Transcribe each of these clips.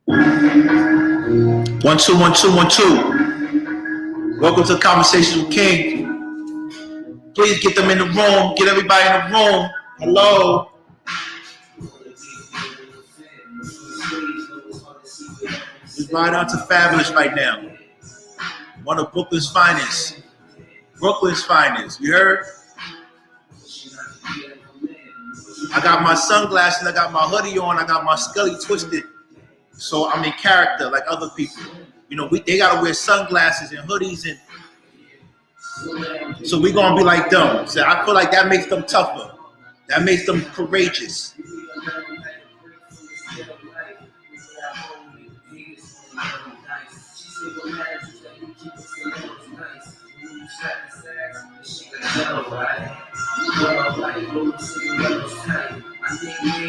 1 2 1 2 1 2. Welcome to Conversations with King. Please get them in the room. Get everybody in the room. Hello. Let's ride out to Fabulous right now. One of Brooklyn's finest. Brooklyn's finest. You heard? I got my sunglasses. I got my hoodie on. I got my scully twisted. So I'm in character like other people. You know, they gotta wear sunglasses and hoodies, and so we gonna be like them. So I feel like that makes them tougher. That makes them courageous.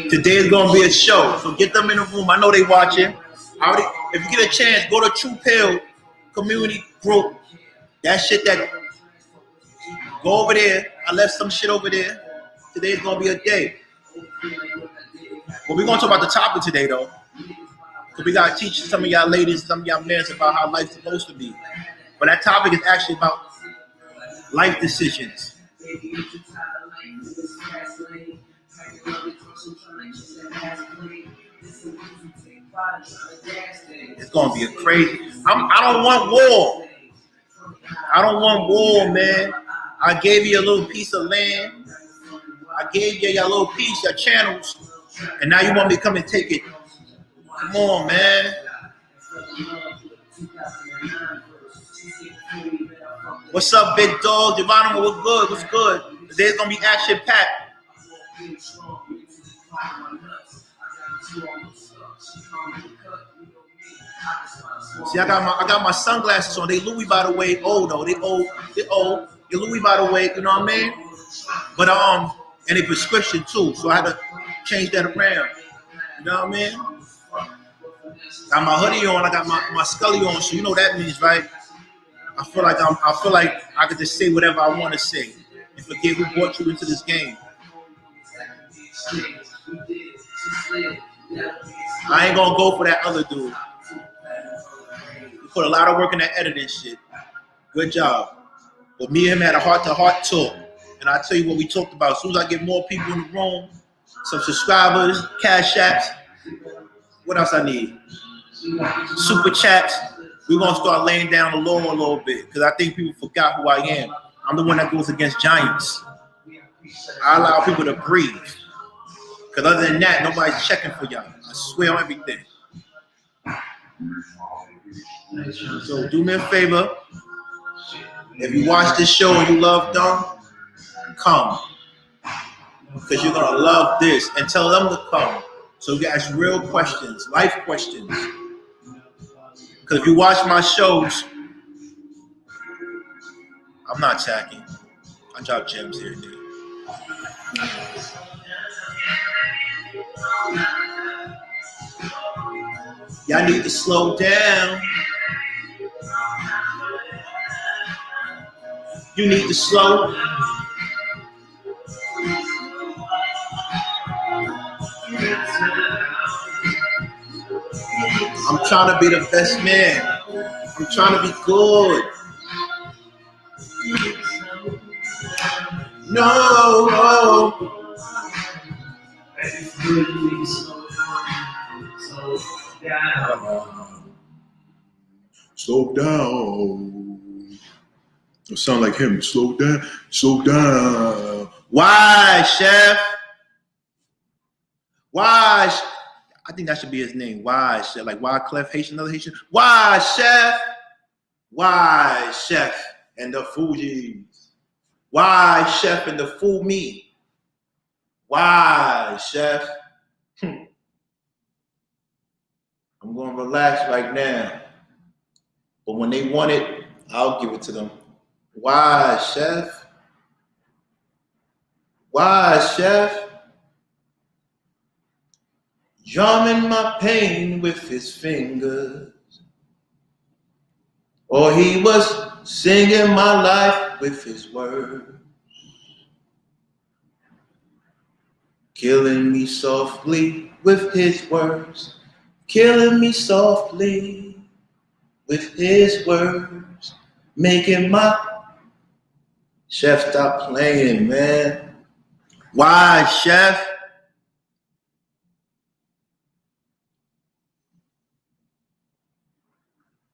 Today is gonna be a show, so get them in the room. I know they watching. If you get a chance, go to True Pill community group. That shit go over there. I left some shit over there. Today's gonna be a day. But we're gonna talk about the topic today though. Because we gotta teach some of y'all ladies, some of y'all men about how life's supposed to be. But that topic is actually about life decisions. It's gonna be a crazy. I don't want war. I don't want war, man. I gave you a little piece of land. I gave you your little piece, your channels, and now you want me to come and take it. Come on, man. What's up, big dog? Geronimo, what's good? What's good? Today's gonna be action packed. See, I got my sunglasses on. They Louis, by the way. Old though. They old. They're Louis, by the way. You know what I mean? But and a prescription too. So I had to change that around. You know what I mean? Got my hoodie on. I got my scully on. So you know what that means, right? I feel like I could just say whatever I want to say and forget who brought you into this game. I ain't gonna go for that other dude. You put a lot of work in that editing shit. Good job. But me and him had a heart-to-heart talk. And I tell you what we talked about. As soon as I get more people in the room, some subscribers, cash apps, what else I need? Super chats. We're going to start laying down the law a little bit because I think people forgot who I am. I'm the one that goes against giants. I allow people to breathe. Because other than that, nobody's checking for y'all. I swear on everything. So do me a favor. If you watch this show and you love them, come. Because you're going to love this. And tell them to come. So you ask real questions, life questions. Because if you watch my shows, I'm not tacky. I drop gems here and there. Y'all need to slow down. You need to slow. I'm trying to be the best man. I'm trying to be good. No. Slow down. It sound like him. Slow down. Slow down. Why, Chef? Why? I think that should be his name. Why, Chef? Like why Clef Haitian, another Haitian? Why, Chef? Why, Chef? And the Fugees. Why, Chef? And the Fool Me. Why, Chef? I'm going to relax right now. But when they want it, I'll give it to them. Why, Chef? Why, Chef? Drumming my pain with his fingers. Or he was singing my life with his words. Killing me softly with his words. killing me softly with his words, making my chef stop playing, man. Why, chef?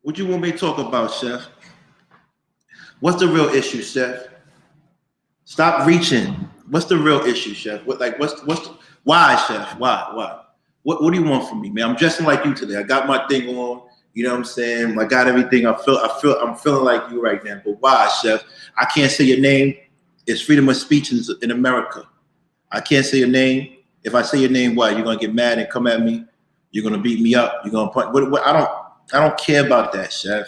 What you want me to talk about, chef? What's the real issue, chef? Stop reaching. What's the real issue, chef? Why, chef? Why? What do you want from me, man? I'm dressing like you today. I got my thing on. You know what I'm saying? I got everything. I'm feeling like you right now. But why, chef? I can't say your name. It's freedom of speech in America. I can't say your name. If I say your name, what? You're gonna get mad and come at me? You're gonna beat me up? You're gonna point? I don't care about that, chef.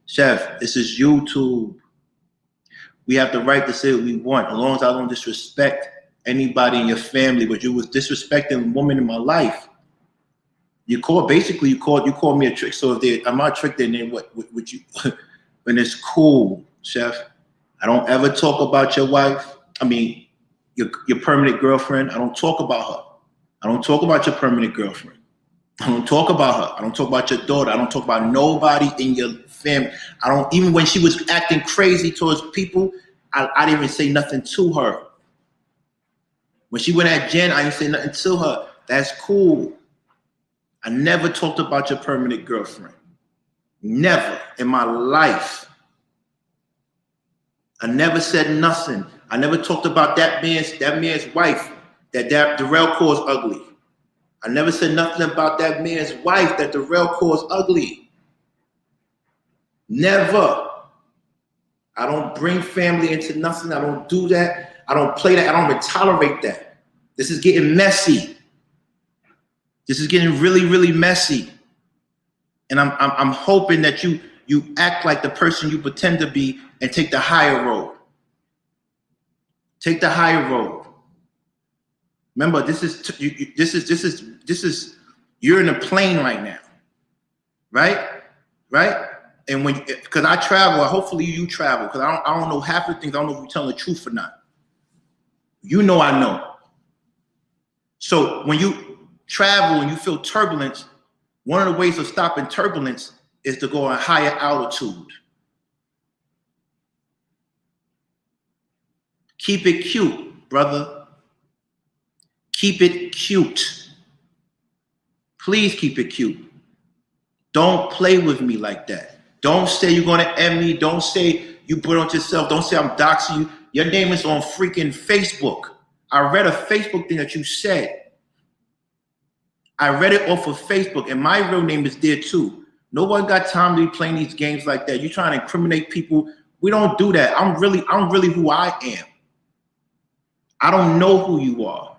Chef, this is YouTube. We have the right to say what we want, as long as I don't disrespect anybody in your family. But you was disrespecting a woman in my life. You called me a trick. So if I'm not tricked, then what would you? When it's cool, chef. I don't ever talk about your wife. I mean, your permanent girlfriend. I don't talk about her. I don't talk about your permanent girlfriend. I don't talk about her. I don't talk about your daughter. I don't talk about nobody in your family. I don't, even when she was acting crazy towards people, I didn't even say nothing to her. When she went at Jen, I didn't say nothing to her. That's cool. I never talked about your permanent girlfriend. Never in my life. I never said nothing. I never talked about that man's wife, that Darrell calls ugly. I never said nothing about that man's wife that Darrell calls ugly. Never. I don't bring family into nothing. I don't do that. I don't play that. I don't even tolerate that. This is getting messy. This is getting really, really messy. And I'm hoping that you act like the person you pretend to be and take the higher road. Take the higher road. Remember, this is you're in a plane right now, right? And because I travel, hopefully you travel, because I don't know half the things. I don't know if you're telling the truth or not. You know I know. So when you travel and you feel turbulence, one of the ways of stopping turbulence is to go on higher altitude. Keep it cute, brother. Keep it cute. Please keep it cute. Don't play with me like that. Don't say you're going to end me. Don't say you put on yourself. Don't say I'm doxing you. Your name is on freaking Facebook. I read a Facebook thing that you said. I read it off of Facebook, and my real name is there too. No one got time to be playing these games like that. You're trying to incriminate people. We don't do that. I'm really who I am. I don't know who you are.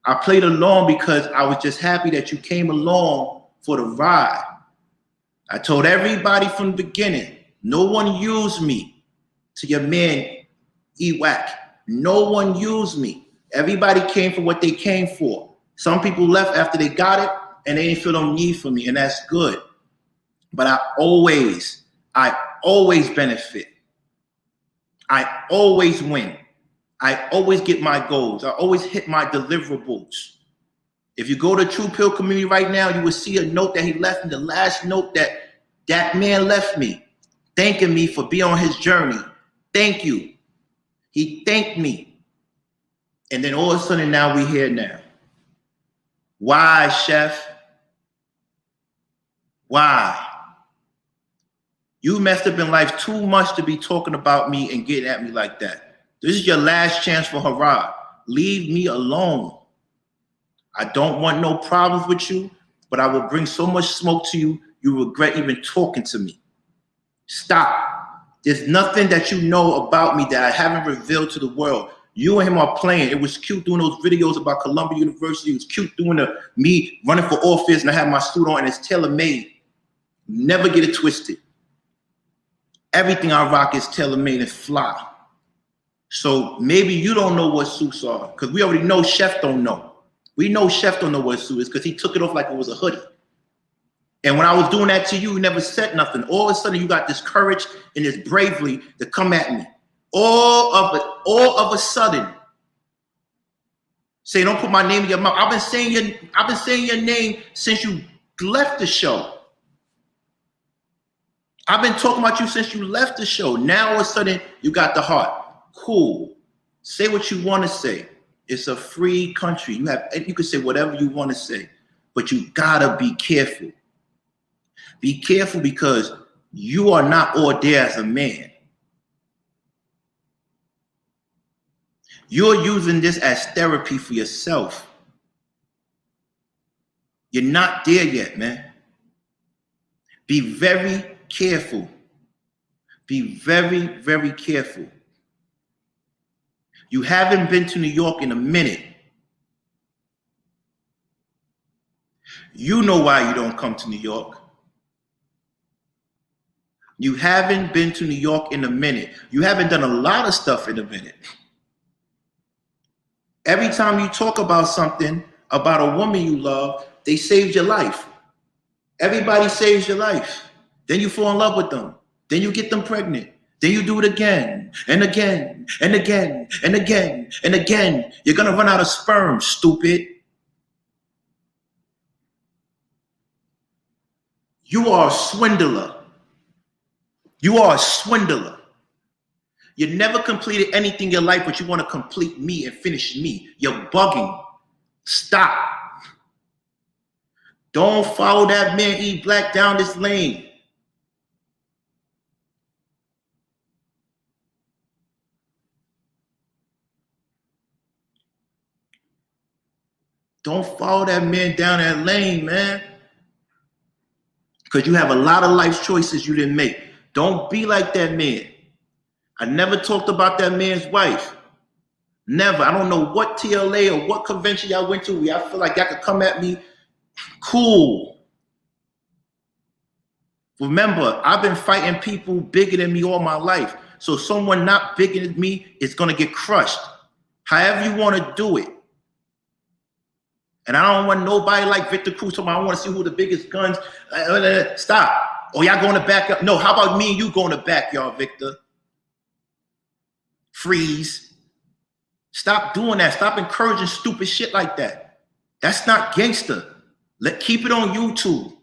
I played along because I was just happy that you came along for the ride. I told everybody from the beginning, no one used me to your man, Ewak. No one used me. Everybody came for what they came for. Some people left after they got it and they didn't feel no need for me, and that's good. But I always benefit. I always win. I always get my goals. I always hit my deliverables. If you go to True Pill community right now, you will see a note that he left me, the last note that man left me, thanking me for being on his journey. Thank you. He thanked me. And then all of a sudden now we're here now. Why, chef? Why? You messed up in life too much to be talking about me and getting at me like that. This is your last chance for hurrah. Leave me alone. I don't want no problems with you, but I will bring so much smoke to you, you regret even talking to me. Stop. There's nothing that you know about me that I haven't revealed to the world. You and him are playing. It was cute doing those videos about Columbia University. It was cute doing me running for office and I have my suit on and it's tailor-made. Never get it twisted. Everything I rock is tailor-made and fly. So maybe you don't know what suits are, because we already know Chef don't know. We know Chef don't know what a suit is because he took it off like it was a hoodie. And when I was doing that to you, you never said nothing. All of a sudden, you got this courage and this bravery to come at me. All of a sudden, say don't put my name in your mouth. I've been saying your name since you left the show. I've been talking about you since you left the show. Now all of a sudden you got the heart. Cool. Say what you want to say. It's a free country. You can say whatever you want to say, but you gotta be careful. Be careful because you are not all there as a man. You're using this as therapy for yourself. You're not there yet, man. Be very careful. Be very, very careful. You haven't been to New York in a minute. You know why you don't come to New York. You haven't been to New York in a minute. You haven't done a lot of stuff in a minute. Every time you talk about something, about a woman you love, they saved your life. Everybody saves your life. Then you fall in love with them. Then you get them pregnant. Then you do it again and again and again and again and again. You're going to run out of sperm, stupid. You are a swindler. You are a swindler. You never completed anything in your life, but you want to complete me and finish me. You're bugging. Stop. Don't follow that man, E Black, down this lane. Don't follow that man down that lane, man. Because you have a lot of life choices you didn't make. Don't be like that man. I never talked about that man's wife. Never. I don't know what TLA or what convention y'all went to where I feel like y'all could come at me. Cool. Remember, I've been fighting people bigger than me all my life. So someone not bigger than me is going to get crushed. However you want to do it. And I don't want nobody like Victor Cruz talking about, I want to see who the biggest guns. Stop. Oh, y'all going to back up? No, how about me and you going to back y'all, Victor? Freeze. Stop doing that. Stop encouraging stupid shit like that. That's not gangster. Keep it on YouTube.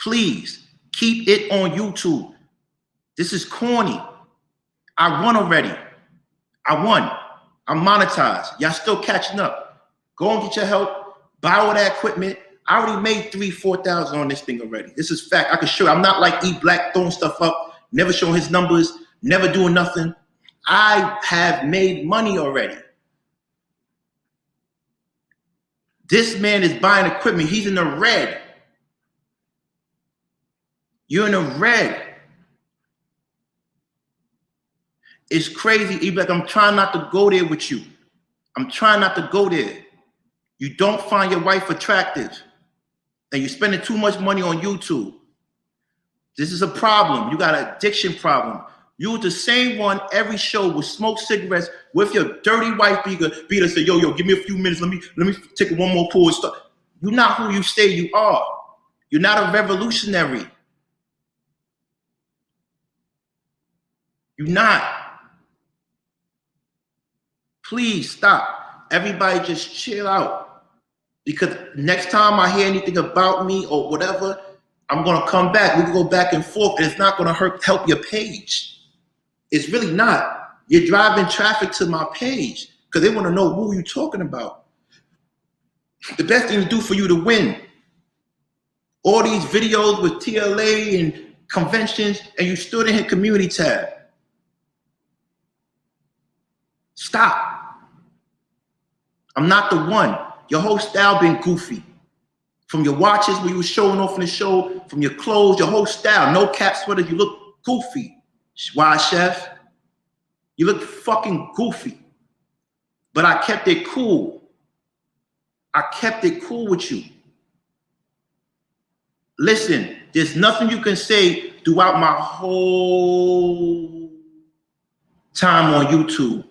Please, keep it on YouTube. This is corny. I won already. I won. I'm monetized. Y'all still catching up. Go and get your help. Buy all that equipment. I already made $3,000-$4,000 on this thing already. This is fact. I can show you. I'm not like E Black throwing stuff up, never showing his numbers, never doing nothing. I have made money already. This man is buying equipment. He's in the red. You're in the red. It's crazy. E Black, I'm trying not to go there with you. I'm trying not to go there. You don't find your wife attractive. And you're spending too much money on YouTube. This is a problem. You got an addiction problem. You're the same one every show would smoke cigarettes with your dirty wife beater say, yo, give me a few minutes. Let me take one more pull and start. You're not who you say you are. You're not a revolutionary. You're not. Please stop. Everybody just chill out. Because next time I hear anything about me or whatever, I'm going to come back. We can go back and forth, and it's not going to help your page. It's really not. You're driving traffic to my page because they want to know who you're talking about. The best thing to do for you to win. All these videos with TLA and conventions, and you stood in his community tab. Stop. I'm not the one. Your whole style been goofy. From your watches where you were showing off in the show, from your clothes, your whole style, no cap sweater, you look goofy. Why, Chef? You look fucking goofy. But I kept it cool. I kept it cool with you. Listen, there's nothing you can say throughout my whole time on YouTube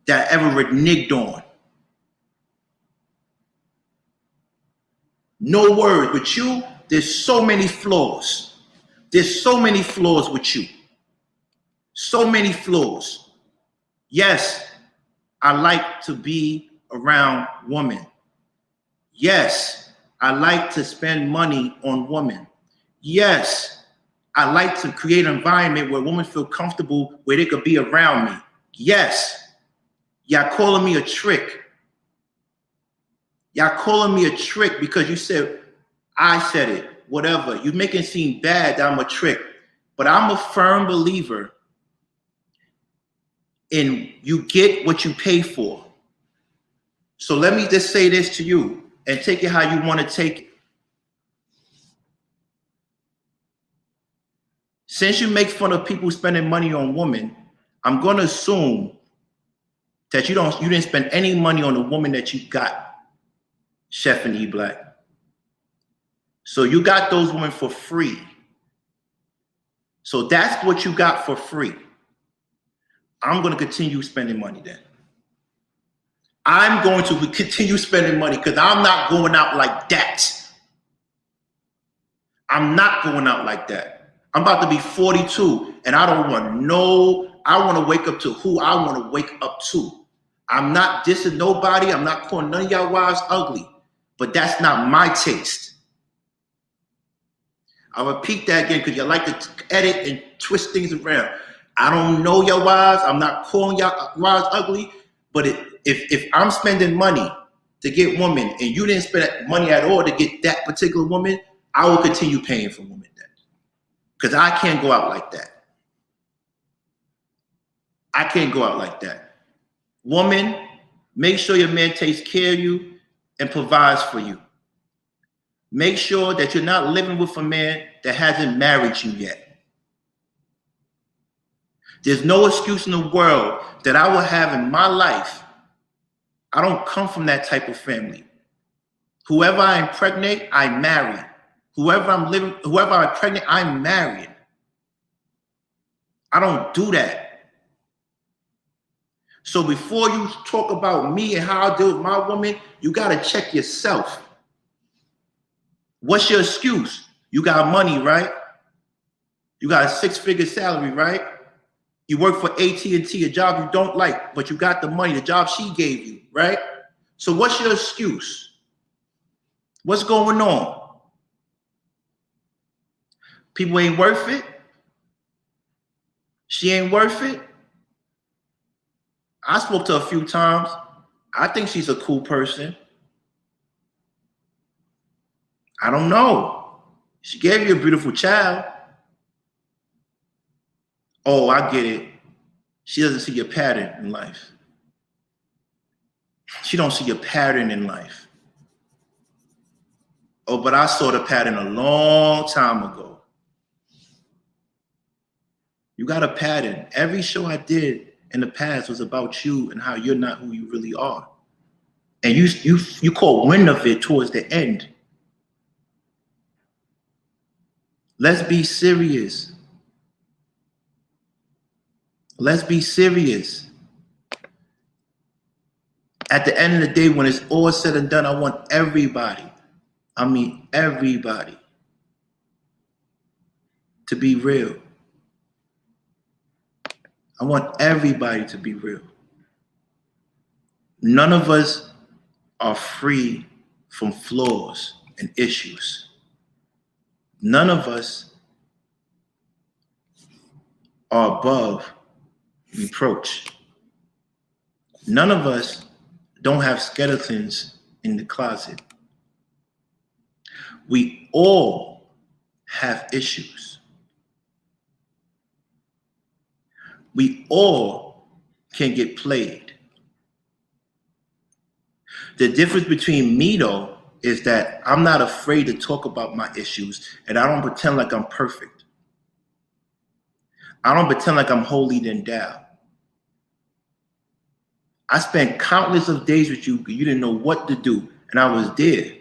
that I ever reneged on. No word. With you, there's so many flaws. There's so many flaws with you. So many flaws. Yes, I like to be around women. Yes, I like to spend money on women. Yes, I like to create an environment where women feel comfortable, where they could be around me. Yes, y'all calling me a trick. Y'all calling me a trick because you said, I said it, whatever. You make it seem bad that I'm a trick. But I'm a firm believer in you get what you pay for. So let me just say this to you and take it how you want to take it. Since you make fun of people spending money on women, I'm going to assume that you didn't spend any money on the woman that you got, Chef and E Black. So you got those women for free. So that's what you got for free. I'm going to continue spending money then. I'm going to continue spending money because I'm not going out like that. I'm not going out like that. I'm about to be 42 and I want to wake up to who I want to wake up to. I'm not dissing nobody. I'm not calling none of y'all wives ugly, but that's not my taste. I'll repeat that again because you like to edit and twist things around. I don't know your wives. I'm not calling y'all wives ugly, but if I'm spending money to get women and you didn't spend money at all to get that particular woman, I will continue paying for women then. Because I can't go out like that. I can't go out like that. Woman, make sure your man takes care of you and provides for you. Make sure that you're not living with a man that hasn't married you yet. There's no excuse in the world that I will have in my life. I don't come from that type of family. Whoever I impregnate, I marry. Whoever I impregnate, I'm married. I don't do that. So before you talk about me and how I deal with my woman, you got to check yourself. What's your excuse? You got money, right? You got a 6-figure salary, right? You work for AT&T, a job you don't like, but you got the money, the job she gave you, right? So what's your excuse? What's going on? People ain't worth it? She ain't worth it? I spoke to her a few times. I think she's a cool person. I don't know. She gave you a beautiful child. Oh, I get it. She doesn't see your pattern in life. She don't see your pattern in life. Oh, but I saw the pattern a long time ago. You got a pattern. Every show I did in the past was about you and how you're not who you really are. And you caught wind of it towards the end. Let's be serious. Let's be serious. At the end of the day, when it's all said and done, I want everybody, I mean everybody, to be real. I want everybody to be real. None of us are free from flaws and issues. None of us are above reproach. None of us don't have skeletons in the closet. We all have issues. We all can get played. The difference between me, though, is that I'm not afraid to talk about my issues, and I don't pretend like I'm perfect. I don't pretend like I'm holier than thou. I spent countless of days with you, you didn't know what to do, and I was there.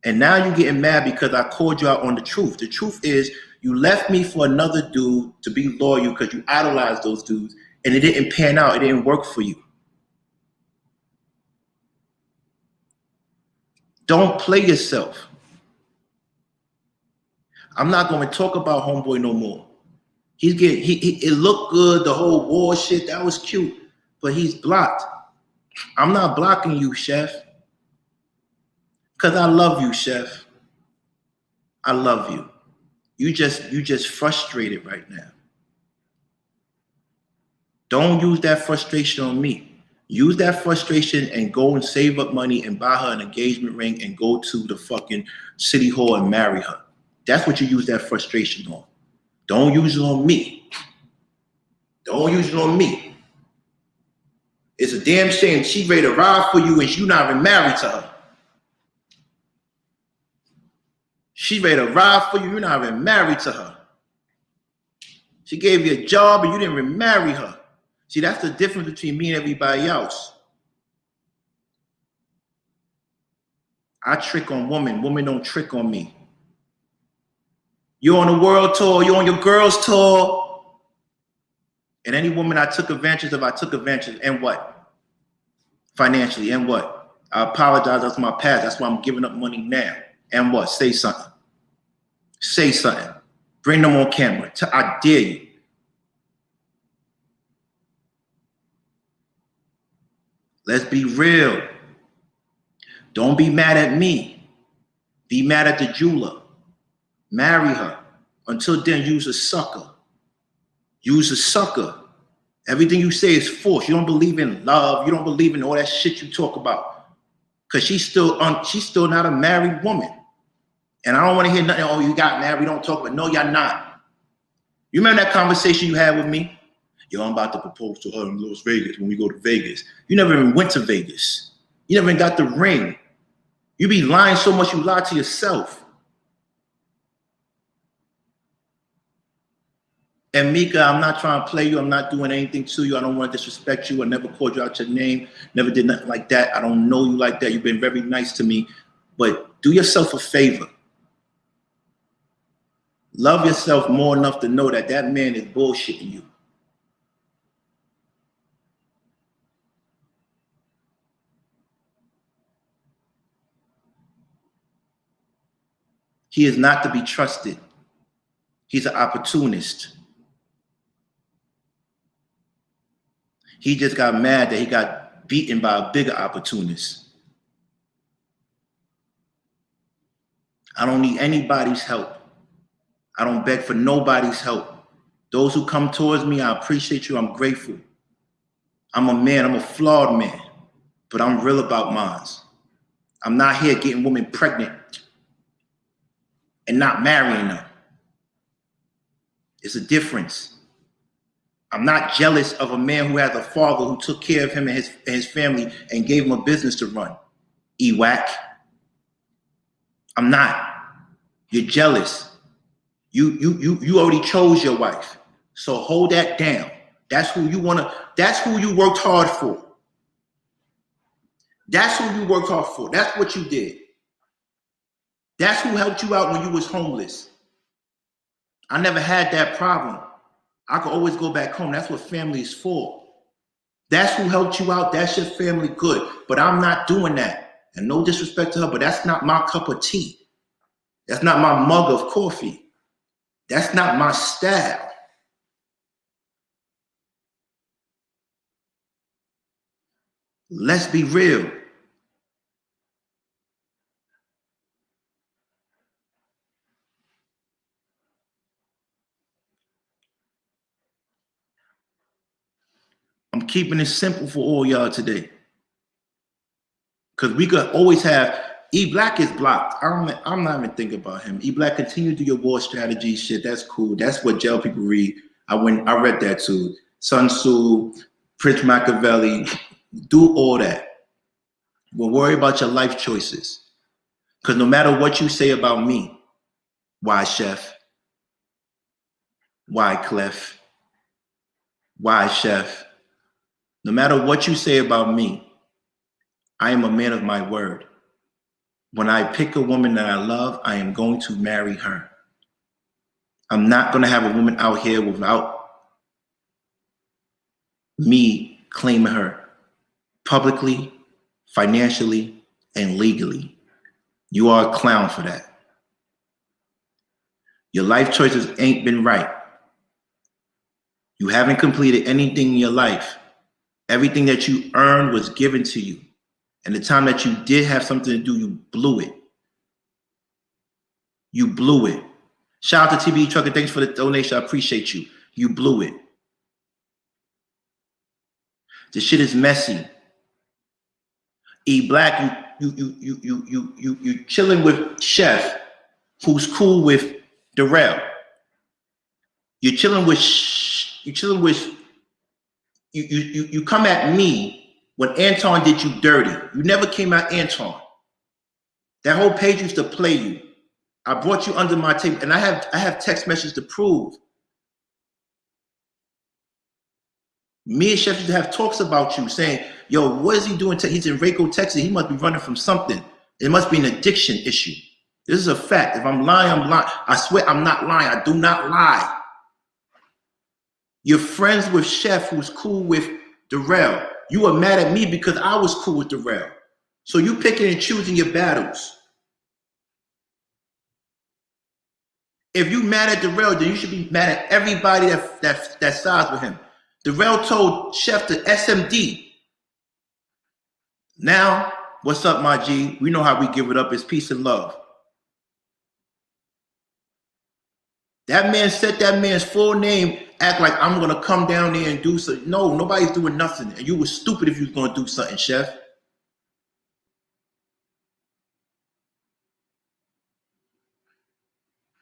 And now you're getting mad because I called you out on the truth. The truth is you left me for another dude to be loyal because you idolized those dudes, and it didn't pan out. It didn't work for you. Don't play yourself. I'm not going to talk about homeboy no more. It looked good, the whole war shit, that was cute, but he's blocked. I'm not blocking you, Chef, Because I love you, Chef. I love you. You just frustrated right now. Don't use that frustration on me. Use that frustration and go and save up money and buy her an engagement ring and go to the fucking city hall and marry her. That's what you use that frustration on. Don't use it on me. Don't use it on me. It's a damn shame she ready to ride for you and you not even married to her. She ready to ride for you, you're not even married to her. She gave you a job and you didn't even marry her. See, that's the difference between me and everybody else. I trick on women. Women don't trick on me. You're on the world tour. You're on your girls tour. And any woman I took advantage of, I took advantage of. And what? Financially. And what? I apologize. That's my past. That's why I'm giving up money now. And what? Say something. Say something. Bring them on camera. I dare you. Let's be real. Don't be mad at me. Be mad at the jeweler. Marry her. Until then, use a sucker. Use a sucker. Everything you say is forced. You don't believe in love. You don't believe in all that shit you talk about. Because she's still not a married woman. And I don't want to hear nothing, oh, you got married, we don't talk about. No, you're not. You remember that conversation you had with me? Yo, I'm about to propose to her in Las Vegas when we go to Vegas. You never even went to Vegas. You never even got the ring. You be lying so much you lie to yourself. And Mika, I'm not trying to play you. I'm not doing anything to you. I don't want to disrespect you. I never called you out your name. Never did nothing like that. I don't know you like that. You've been very nice to me. But do yourself a favor. Love yourself more enough to know that that man is bullshitting you. He is not to be trusted. He's an opportunist. He just got mad that he got beaten by a bigger opportunist. I don't need anybody's help. I don't beg for nobody's help. Those who come towards me, I appreciate you. I'm grateful. I'm a man. I'm a flawed man. But I'm real about mine. I'm not here getting women pregnant and not marrying them. It's a difference. I'm not jealous of a man who has a father who took care of him and his family and gave him a business to run. Ewack. I'm not. You're jealous. You already chose your wife. So hold that down. That's who you worked hard for. That's who you worked hard for. That's what you did. That's who helped you out when you was homeless. I never had that problem. I could always go back home. That's what family is for. That's who helped you out. That's your family, good. But I'm not doing that. And no disrespect to her, but that's not my cup of tea. That's not my mug of coffee. That's not my style. Let's be real. I'm keeping it simple for all y'all today. Because we could always have, E-Black is blocked. I'm not even thinking about him. E-Black, continue to do your war strategy shit. That's cool. That's what jail people read. I read that too. Sun Tzu, Prince Machiavelli, do all that. But worry about your life choices. Because no matter what you say about me, why Chef? Why Clef? Why Chef? No matter what you say about me, I am a man of my word. When I pick a woman that I love, I am going to marry her. I'm not going to have a woman out here without me claiming her publicly, financially, and legally. You are a clown for that. Your life choices ain't been right. You haven't completed anything in your life. Everything that you earned was given to you. And the time that you did have something to do, you blew it. You blew it. Shout out to TB Trucker. Thanks for the donation. I appreciate you. You blew it. The shit is messy. E Black, you chilling with Chef, who's cool with Darrell. You come at me when Anton did you dirty. You never came at Anton. That whole page used to play you. I brought you under my table, and I have text messages to prove. Me and Chef used to have talks about you, saying, yo, what is he doing? He's in Waco, Texas. He must be running from something. It must be an addiction issue. This is a fact. If I'm lying, I'm lying. I swear I'm not lying. I do not lie. You're friends with Chef, who's cool with Darrell. You were mad at me because I was cool with Darrell. So you picking and choosing your battles. If you mad at Darrell, then you should be mad at everybody that sides with him. Darrell told Chef to SMD. Now, what's up, my G? We know how we give it up. It's peace and love. That man said that man's full name, act like I'm going to come down there and do something. No, nobody's doing nothing. And you were stupid if you was going to do something, Chef.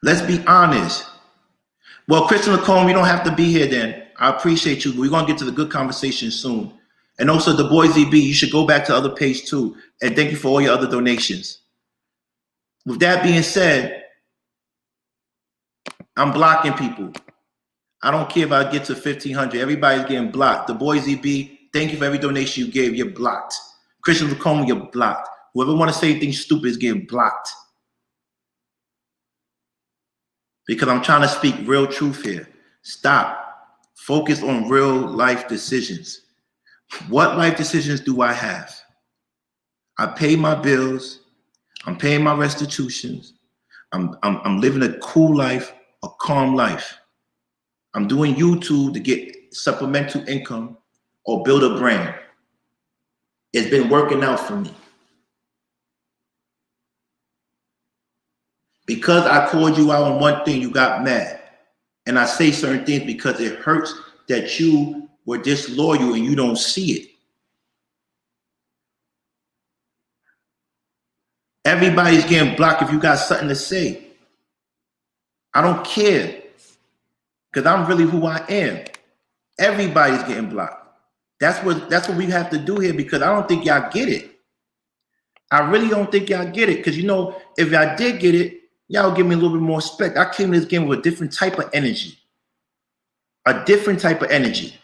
Let's be honest. Well, Christian Lacombe, you don't have to be here then. I appreciate you. We're going to get to the good conversation soon. And also, the boy ZB, you should go back to the other page too. And thank you for all your other donations. With that being said, I'm blocking people. I don't care if I get to 1,500. Everybody's getting blocked. The boy ZB, thank you for every donation you gave. You're blocked. Christian Lacombe, you're blocked. Whoever want to say anything stupid is getting blocked. Because I'm trying to speak real truth here. Stop. Focus on real life decisions. What life decisions do I have? I pay my bills. I'm paying my restitutions. I'm living a cool life, a calm life. I'm doing YouTube to get supplemental income or build a brand. It's been working out for me. Because I called you out on one thing, you got mad. And I say certain things because it hurts that you were disloyal and you don't see it. Everybody's getting blocked if you got something to say. I don't care. Because I'm really who I am. Everybody's getting blocked. That's what we have to do here, because I don't think y'all get it. I really don't think y'all get it. Because, you know, if y'all did get it, y'all give me a little bit more respect. I came to this game with a different type of energy. A different type of energy.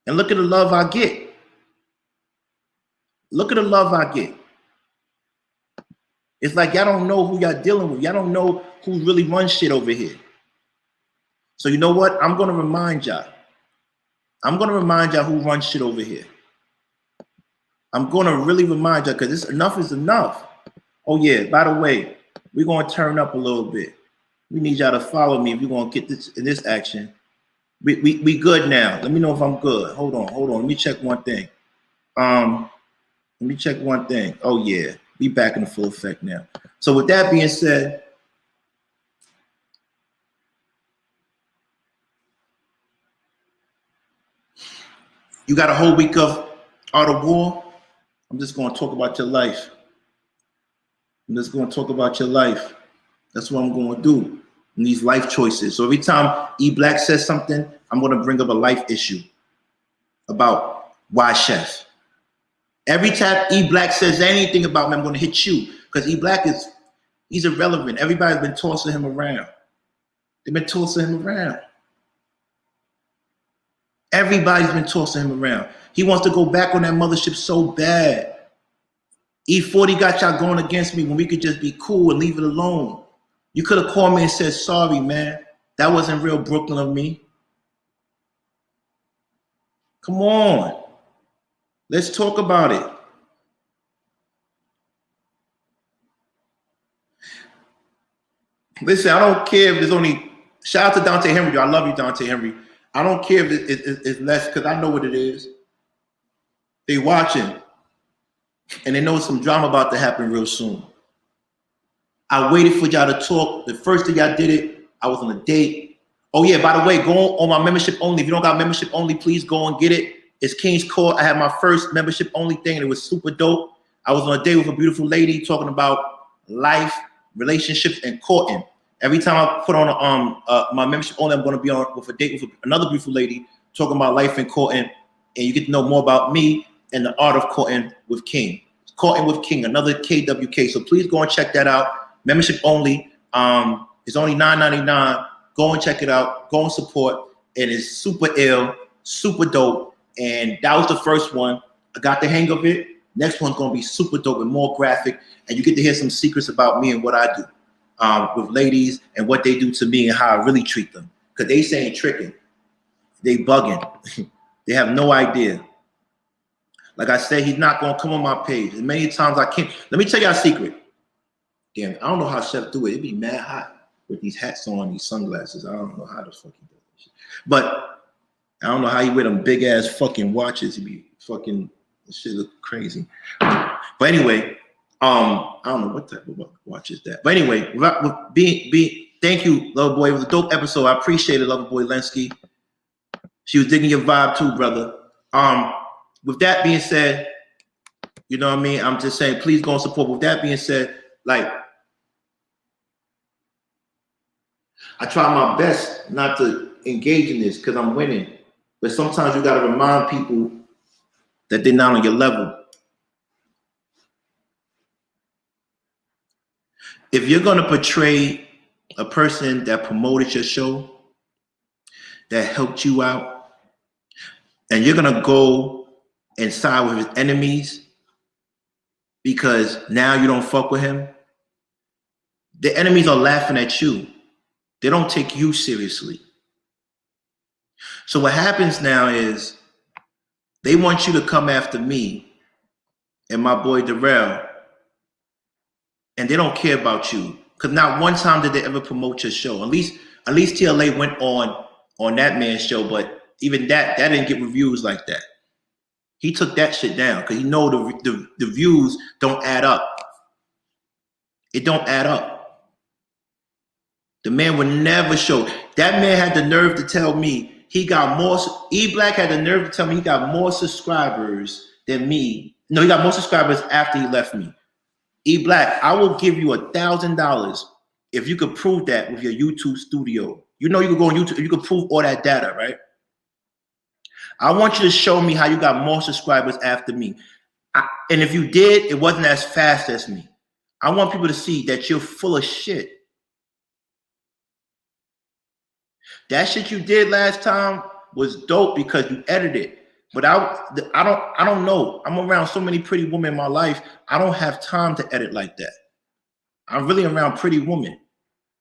And look at the love I get. Look at the love I get. It's like y'all don't know who y'all dealing with. Y'all don't know who really runs shit over here. So you know what? I'm going to remind y'all. I'm going to remind y'all who runs shit over here. I'm going to really remind y'all, because enough is enough. Oh, yeah, by the way, we're going to turn up a little bit. We need y'all to follow me if we're going to get this in this action. We good now. Let me know if I'm good. Hold on. Let me check one thing. Oh, yeah. We back in the full effect now. So with that being said, you got a whole week of Art of War. I'm just going to talk about your life. That's what I'm going to do in these life choices. So every time E Black says something, I'm going to bring up a life issue about why Chef. Every time E Black says anything about me, I'm going to hit you, because E Black he's irrelevant. Everybody's been tossing him around. They've been tossing him around. Everybody's been tossing him around. He wants to go back on that mothership so bad. E40 got y'all going against me when we could just be cool and leave it alone. You could have called me and said, sorry, man. That wasn't real Brooklyn of me. Come on. Let's talk about it. Listen, I don't care if there's only, shout out to Dante Henry. I love you, Dante Henry. I don't care if it's less, because I know what it is. They watching, and they know some drama about to happen real soon. I waited for y'all to talk. The first day y'all did it, I was on a date. Oh yeah, by the way, go on my membership only. If you don't got membership only, please go and get it. It's King's Court. I had my first membership only thing, and it was super dope. I was on a date with a beautiful lady talking about life, relationships, and courting. Every time I put on my membership only, I'm going to be on with a date with another beautiful lady talking about life and courting, and you get to know more about me and the art of courting with King. Courting with King, another KWK. So please go and check that out. Membership only. It's only $9.99. Go and check it out. Go and support. It is super ill, super dope. And that was the first one. I got the hang of it. Next one's gonna be super dope and more graphic. And you get to hear some secrets about me and what I do with ladies and what they do to me and how I really treat them. Because they saying tricking. They bugging. They have no idea. Like I said, he's not gonna come on my page. And many times I can't. Let me tell you a secret. Damn, I don't know how Chef do it. It'd be mad hot with these hats on, these sunglasses. I don't know how the fuck he does this. But I don't know how he wear them big ass fucking watches. He be fucking, this shit look crazy. But anyway, I don't know what type of watch is that. But anyway, thank you, Loverboy. It was a dope episode. I appreciate it, Loverboy Lenski. She was digging your vibe too, brother. With that being said, you know what I mean? I'm just saying, please go and support. With that being said, like, I try my best not to engage in this because I'm winning. But sometimes you got to remind people that they're not on your level. If you're going to portray a person that promoted your show, that helped you out, and you're going to go and side with his enemies because now you don't fuck with him, the enemies are laughing at you. They don't take you seriously. So what happens now is they want you to come after me and my boy Darrell, and they don't care about you. Because not one time did they ever promote your show. At least TLA went on that man's show, but even that didn't get reviews like that. He took that shit down because he know the views don't add up. It don't add up. The man would never show. That man had the nerve to tell me he got more. E-Black had the nerve to tell me he got more subscribers than me. No, he got more subscribers after he left me. E-Black, I will give you $1,000 if you could prove that with your YouTube studio. You know you could go on YouTube, you could prove all that data, right? I want you to show me how you got more subscribers after me. And if you did, it wasn't as fast as me. I want people to see that you're full of shit. That shit you did last time was dope because you edited. But I don't know. I'm around so many pretty women in my life. I don't have time to edit like that. I'm really around pretty women.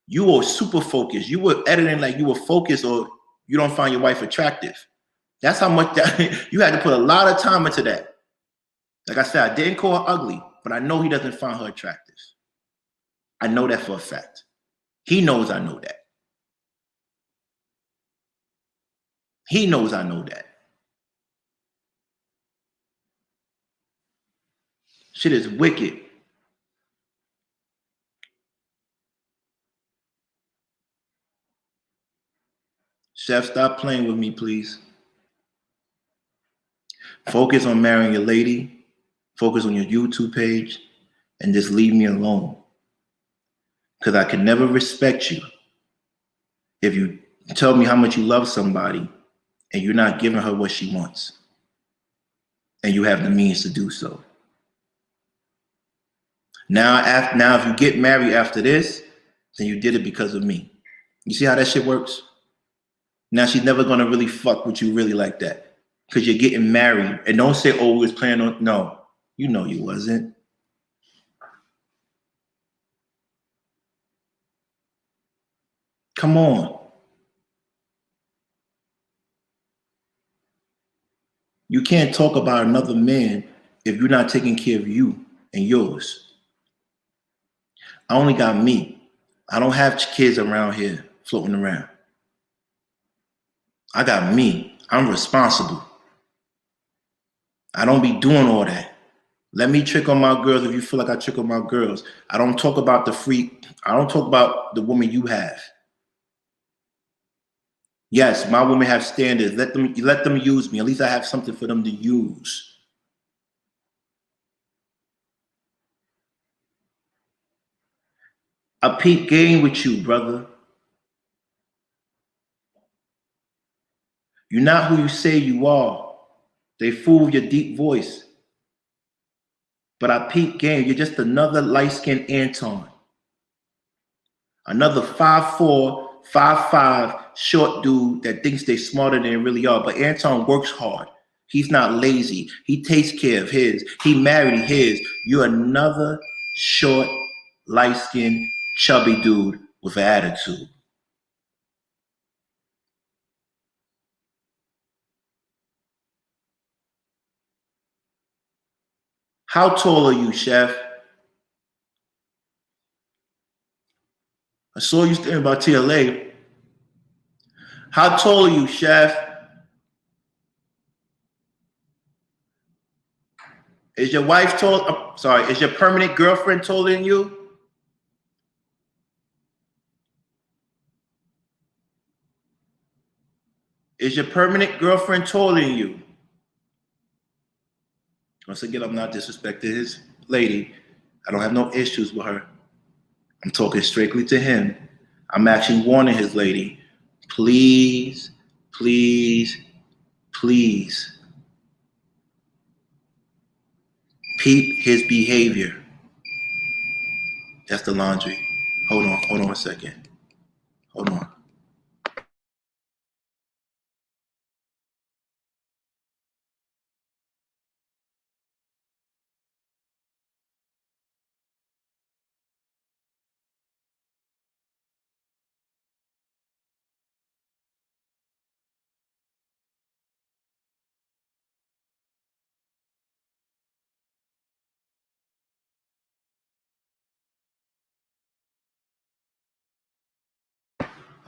You were super focused. You were editing like you were focused, or you don't find your wife attractive. That's how much that you had to put a lot of time into that. Like I said, I didn't call her ugly, but I know he doesn't find her attractive. I know that for a fact. He knows I know that. He knows I know that. Shit is wicked. Chef, stop playing with me, please. Focus on marrying your lady. Focus on your YouTube page. And just leave me alone. Because I can never respect you if you tell me how much you love somebody and you're not giving her what she wants. And you have the means to do so. Now, if you get married after this, then you did it because of me. You see how that shit works? Now she's never going to really fuck with you really like that. Because you're getting married. And don't say, oh, we was planning on. No, you know you wasn't. Come on. You can't talk about another man if you're not taking care of you and yours. I only got me. I don't have kids around here floating around. I got me. I'm responsible. I don't be doing all that. Let me trick on my girls if you feel like I trick on my girls. I don't talk about the freak. I don't talk about the woman you have. Yes, my women have standards. Let them use me. At least I have something for them to use. I peep game with you, brother. You're not who you say you are. They fool with your deep voice. But I peep game. You're just another light-skinned Anton. Another 5'4", 5'5", short dude that thinks they're smarter than they really are. But Anton works hard. He's not lazy. He takes care of his. He married his. You're another short, light-skinned, chubby dude with an attitude. How tall are you, Chef? I saw you standing by TLA. How tall are you, Chef? Is your wife tall? I'm sorry, is your permanent girlfriend taller than you? Is your permanent girlfriend taller than you? Once again, I'm not disrespecting his lady. I don't have no issues with her. I'm talking strictly to him. I'm actually warning his lady. Please, please, please peep his behavior. That's the laundry. Hold on a second. Hold on.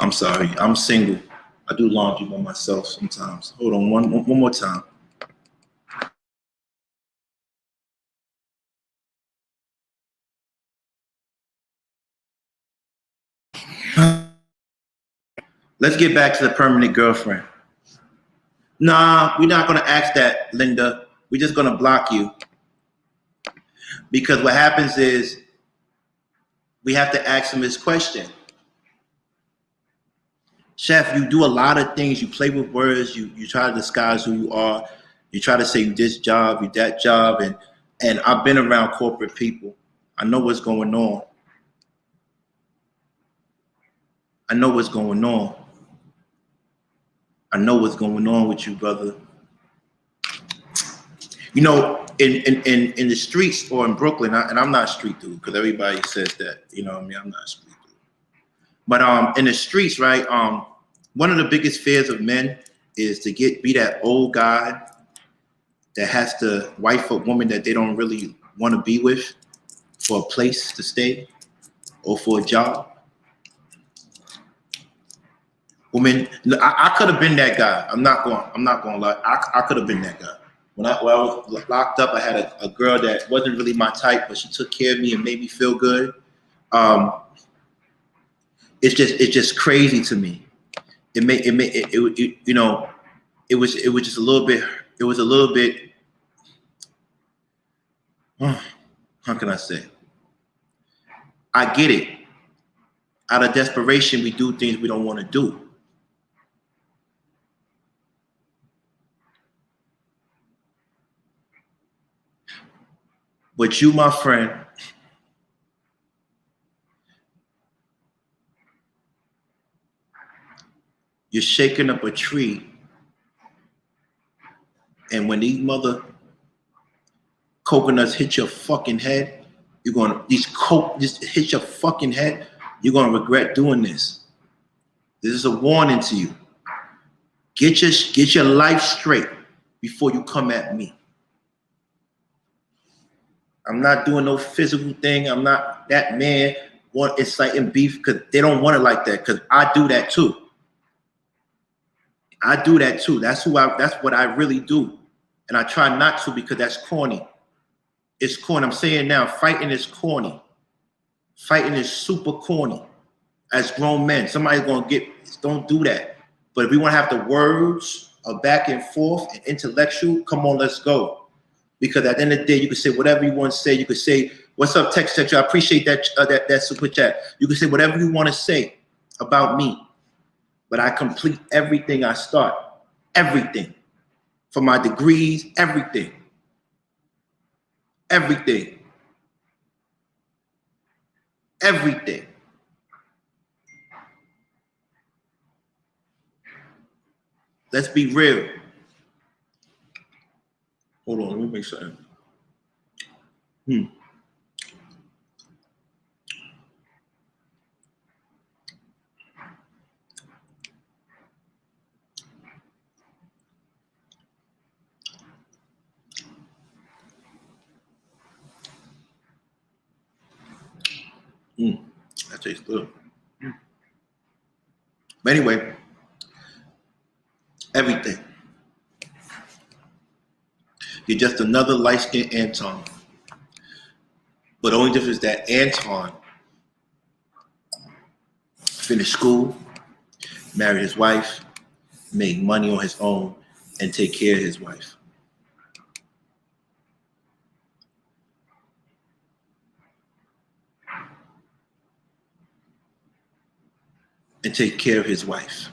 I'm sorry. I'm single. I do laundry by myself sometimes. Hold on one more time. Let's get back to the permanent girlfriend. Nah, we're not going to ask that, Linda. We're just going to block you. Because what happens is we have to ask him this question. Chef, you do a lot of things. You play with words. You try to disguise who you are. You try to say you this job, you that job. And I've been around corporate people. I know what's going on. I know what's going on. I know what's going on with you, brother. You know, in the streets or in Brooklyn, and I'm not a street dude because everybody says that. You know what I mean? I'm not a street dude. But in the streets, right? One of the biggest fears of men is to be that old guy that has to wife a woman that they don't really want to be with for a place to stay or for a job. Woman, I could have been that guy. I'm not going to lie. I could have been that guy. When I was locked up, I had a girl that wasn't really my type, but she took care of me and made me feel good. It's just crazy to me. It was just a little bit. It was a little bit. How can I say? I get it. Out of desperation, we do things we don't want to do. But you, my friend, you're shaking up a tree, and when these mother coconuts hit your fucking head, just hit your fucking head, you're gonna regret doing this. This is a warning to you. Get your life straight before you come at me. I'm not doing no physical thing. I'm not that man inciting beef because they don't want it like that. Because I do that too. I do that too. That's what I really do. And I try not to because that's corny. It's corny. I'm saying now, fighting is corny. Fighting is super corny. As grown men, somebody's gonna don't do that. But if we want to have the words of back and forth and intellectual, come on, let's go. Because at the end of the day, you can say whatever you want to say. You can say, "What's up, text sector?" I appreciate that super chat. You can say whatever you want to say about me, but I complete everything I start. Everything, from my degrees, everything. Everything. Everything. Let's be real. Hold on, let me make something. That tastes good. But anyway, everything. You're just another light-skinned Anton. But the only difference is that Anton finished school, married his wife, made money on his own, and take care of his wife. And take care of his wife.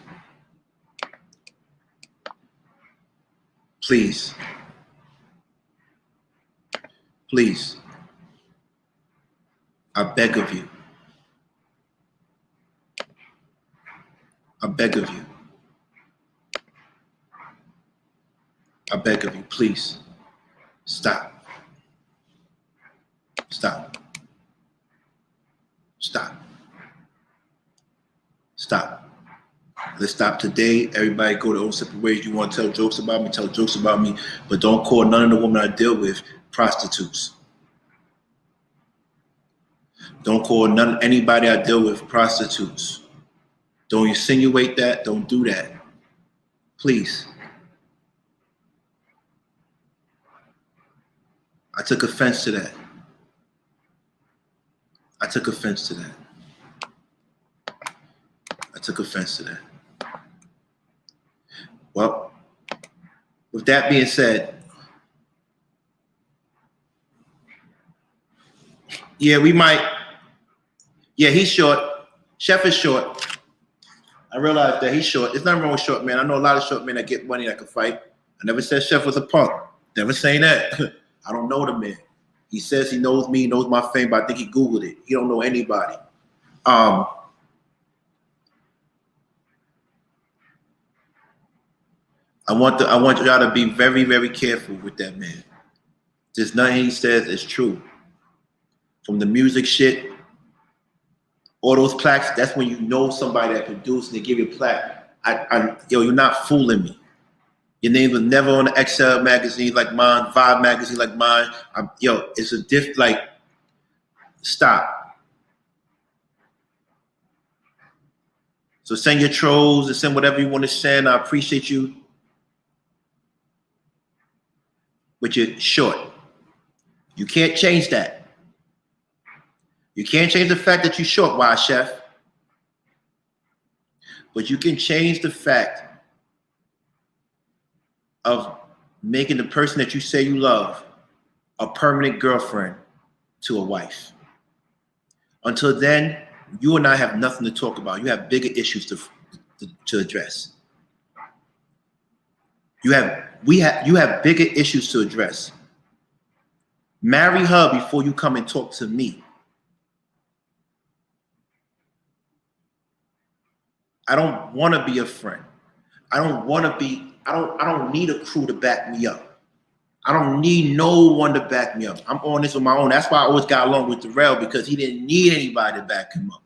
Please. Please. I beg of you. I beg of you. I beg of you, please. Stop. Stop. Stop. Stop. Let's stop today. Everybody go their own separate ways. You want to tell jokes about me, tell jokes about me, but don't call none of the women I deal with prostitutes. Don't call anybody I deal with prostitutes. Don't insinuate that. Don't do that. Please. I took offense to that. I took offense to that. I took offense to that. Well, with that being said, yeah, we might. Yeah, he's short. Chef is short. I realize that he's short. There's nothing wrong with short men. I know a lot of short men that get money that can fight. I never said Chef was a punk. Never saying that. I don't know the man. He says he knows me, knows my fame, but I think he Googled it. He don't know anybody. I want y'all to be very, very careful with that man. There's nothing he says is true. From the music shit, all those plaques, that's when you know somebody that produced and they give you a plaque. Yo, you're not fooling me. Your name was never on the XL magazine like mine, Vibe magazine like mine. It's a like, stop. So send your trolls and send whatever you want to send. I appreciate you. But you're short. You can't change that. You can't change the fact that you're short, why, Chef? But you can change the fact of making the person that you say you love a permanent girlfriend to a wife. Until then, you and I have nothing to talk about. You have bigger issues to address. You have bigger issues to address. Marry her before you come and talk to me. I don't want to be a friend. I don't need a crew to back me up. I don't need no one to back me up. I'm on this on my own. That's why I always got along with Darrell, because he didn't need anybody to back him up.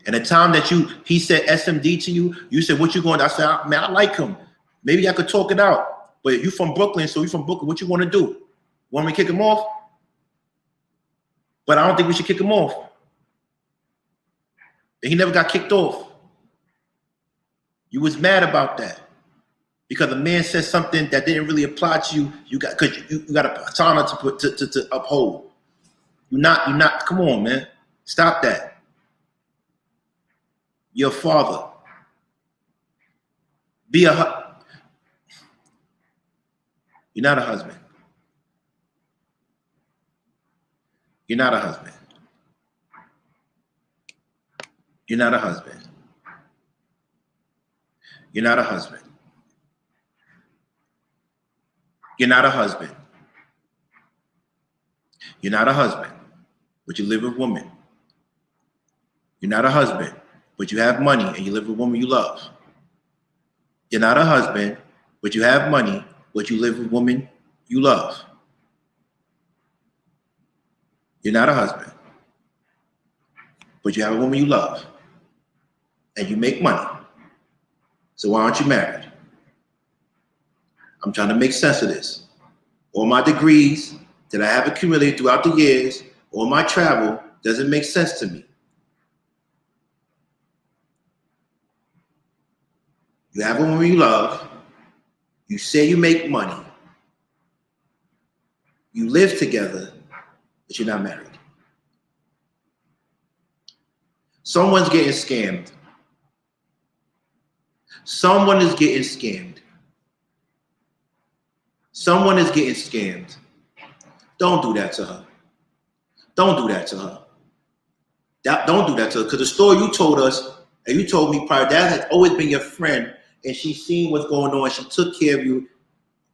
And the time that he said SMD to you, you said, what you going to do? I said, man, I like him. Maybe I could talk it out. But you from Brooklyn, so you from Brooklyn. What you want to do? Want me to kick him off? But I don't think we should kick him off. And he never got kicked off. You was mad about that. Because a man says something that didn't really apply to you, you got a persona to uphold. You're not. Come on, man. Stop that. You're a father. You're not a husband. You're not a husband. You're not a husband. You're not a husband. You're not a husband. You're not a husband, but you live with a woman. You're not a husband, but you have money and you live with a woman you love. You're not a husband, but you have money, but you live with a woman you love. You're not a husband, but you have a woman you love and you make money. So why aren't you married? I'm trying to make sense of this. All my degrees that I have accumulated throughout the years, all my travel doesn't make sense to me. You have a woman you love. You say you make money. You live together, but you're not married. Someone's getting scammed. Someone is getting scammed. Someone is getting scammed. Don't do that to her. Don't do that to her. Don't do that to her. Because the story you told us, and you told me prior, that has always been your friend, and she's seen what's going on. She took care of you,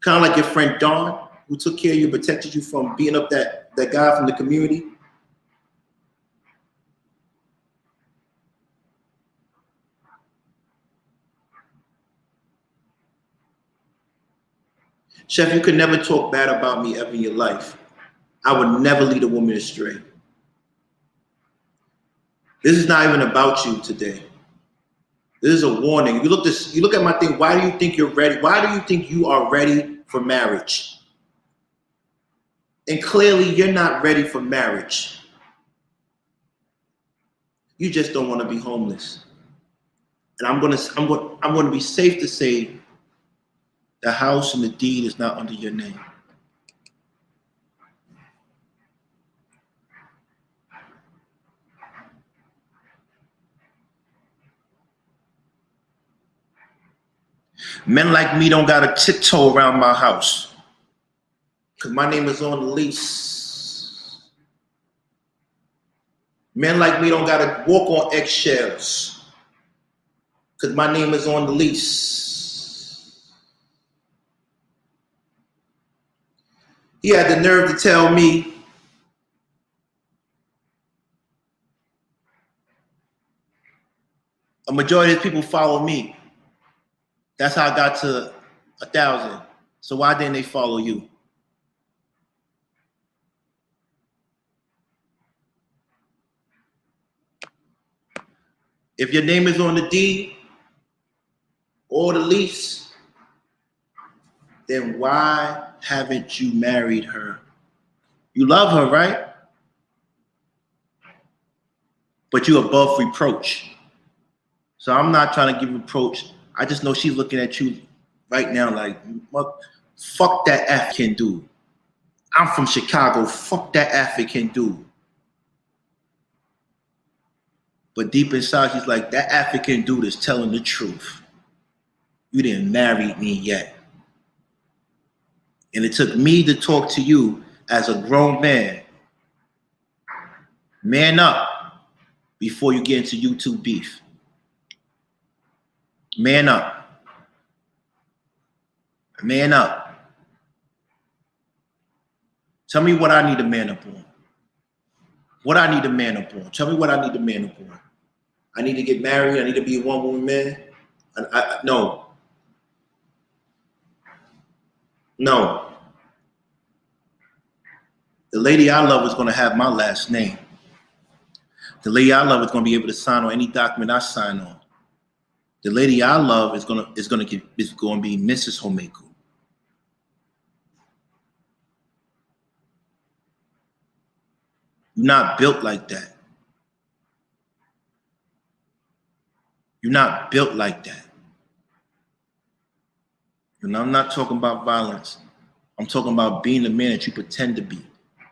kind of like your friend Dawn, who took care of you, protected you from beating up that guy from the community. Chef, you could never talk bad about me ever in your life. I would never lead a woman astray. This is not even about you today. This is a warning. You look at my thing. Why do you think you're ready? Why do you think you are ready for marriage? And clearly you're not ready for marriage. You just don't want to be homeless. And I'm going to be safe to say the house and the deed is not under your name. Men like me don't got to tiptoe around my house because my name is on the lease. Men like me don't got to walk on eggshells because my name is on the lease. He had the nerve to tell me a majority of people follow me. That's how I got to 1,000. So why didn't they follow you? If your name is on the deed or the lease, then why haven't you married her? You love her, right? But you're above reproach. So I'm not trying to give reproach. I just know she's looking at you right now like, fuck that African dude. I'm from Chicago. Fuck that African dude. But deep inside, she's like, that African dude is telling the truth. You didn't marry me yet. And it took me to talk to you as a grown man. Man up before you get into YouTube beef. Man up. Man up. Tell me what I need to man up on. What I need to man up on. Tell me what I need to man up on. I need to get married. I need to be a one-woman man. No. No. The lady I love is going to have my last name. The lady I love is going to be able to sign on any document I sign on. The lady I love is going to be Mrs. Homeku. You're not built like that. You're not built like that. And I'm not talking about violence. I'm talking about being the man that you pretend to be.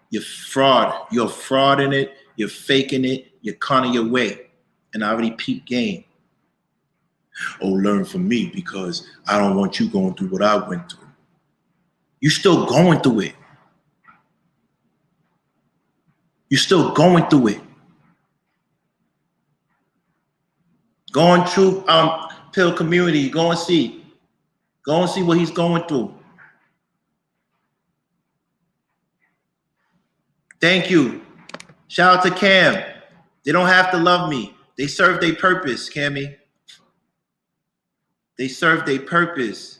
You're fraud. You're a fraud in it. You're faking it. You're conning your way. And I already peeped game. Oh, learn from me because I don't want you going through what I went through. You're still going through it. You're still going through it. Going through pill community. Go and see. Go and see what he's going through. Thank you. Shout out to Cam. They don't have to love me. They serve their purpose, Cammy. They serve their purpose.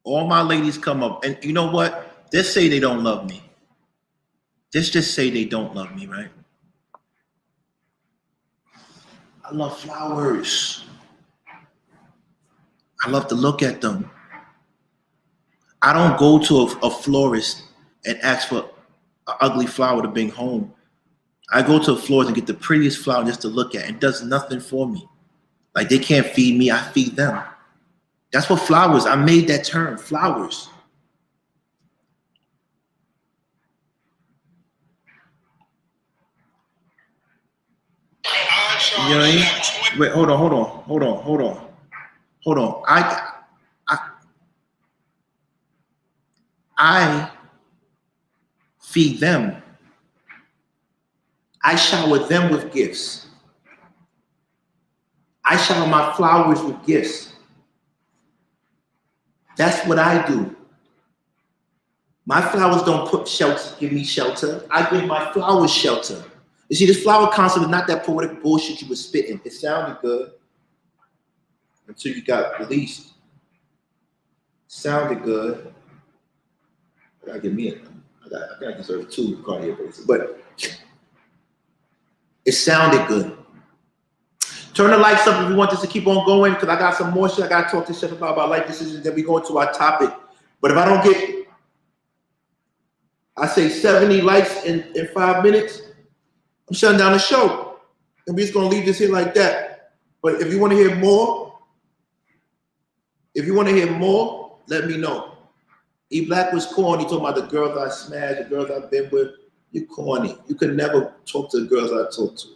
All my ladies come up. And you know what? Just say they don't love me. Just say they don't love me, right? I love flowers. I love to look at them. I don't go to a florist and ask for an ugly flower to bring home. I go to a florist and get the prettiest flower just to look at. It does nothing for me. Like they can't feed me, I feed them. That's what flowers, I made that term, flowers. You know what I mean? Wait, hold on. I feed them. I shower them with gifts. I shower my flowers with gifts. That's what I do. My flowers don't put shelter, give me shelter. I give my flowers shelter. You see, this flower concept is not that poetic bullshit you were spitting. It sounded good until you got released. Sounded good. I gotta give me a, I gotta deserve 2 cardio braces, but it sounded good. Turn the lights up if you want this to keep on going, because I got some more shit I gotta talk to Chef about life decisions. Then we go into our topic. But if I don't get, I say 70 likes in 5 minutes, I'm shutting down the show. And we're just gonna leave this here like that. But if you want to hear more, let me know. E Black was corny. Talking about the girls I smashed, the girls I've been with. You're corny. You could never talk to the girls I talk to.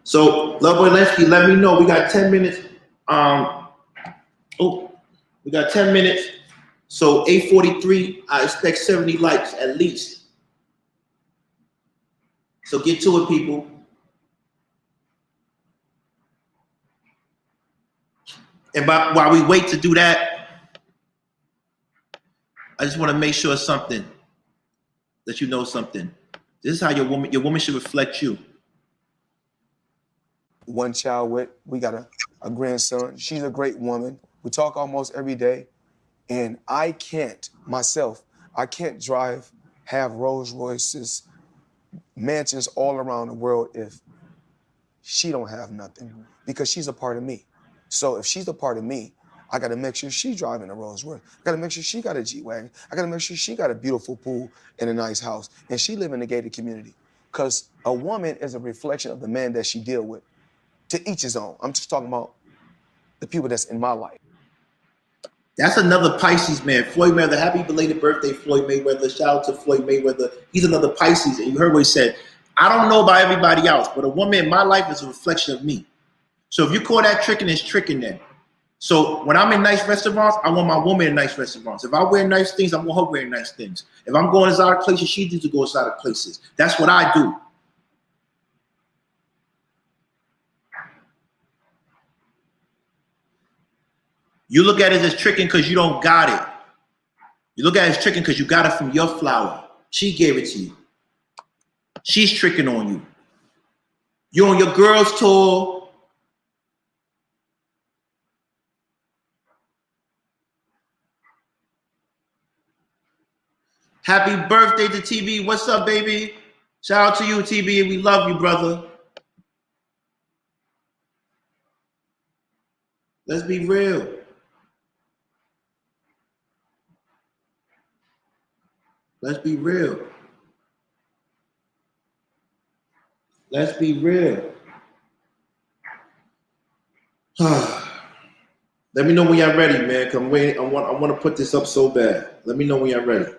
So, Loveboy Lensky, let me know. We got 10 minutes. We got 10 minutes. So 8:43, I expect 70 likes at least. So get to it, people. And while we wait to do that, I just want to make sure something, that you know something. This is how your woman should reflect you. One child with, we got a grandson. She's a great woman. We talk almost every day. And I can't have Rolls Royces, mansions all around the world if she don't have nothing, because she's a part of me. So if she's a part of me, I got to make sure she's driving a Rolls Royce. I got to make sure she got a G-Wagon. I got to make sure she got a beautiful pool and a nice house. And she live in a gated community. Because a woman is a reflection of the man that she deal with. To each his own. I'm just talking about the people that's in my life. That's another Pisces man. Floyd Mayweather, happy belated birthday, Floyd Mayweather. Shout out to Floyd Mayweather. He's another Pisces. And you heard what he said. I don't know about everybody else, but a woman in my life is a reflection of me. So if you call that tricking, it's tricking them. So when I'm in nice restaurants, I want my woman in nice restaurants. If I wear nice things, I want her wearing nice things. If I'm going inside of places, she needs to go inside of places. That's what I do. You look at it as tricking because you don't got it. You look at it as tricking because you got it from your flower. She gave it to you. She's tricking on you. You're on your girls' tour. Happy birthday to TB. What's up, baby? Shout out to you, TB. We love you, brother. Let's be real. Let's be real. Let's be real. Let me know when y'all ready, man. Cause I'm waiting. I want to put this up so bad. Let me know when y'all ready.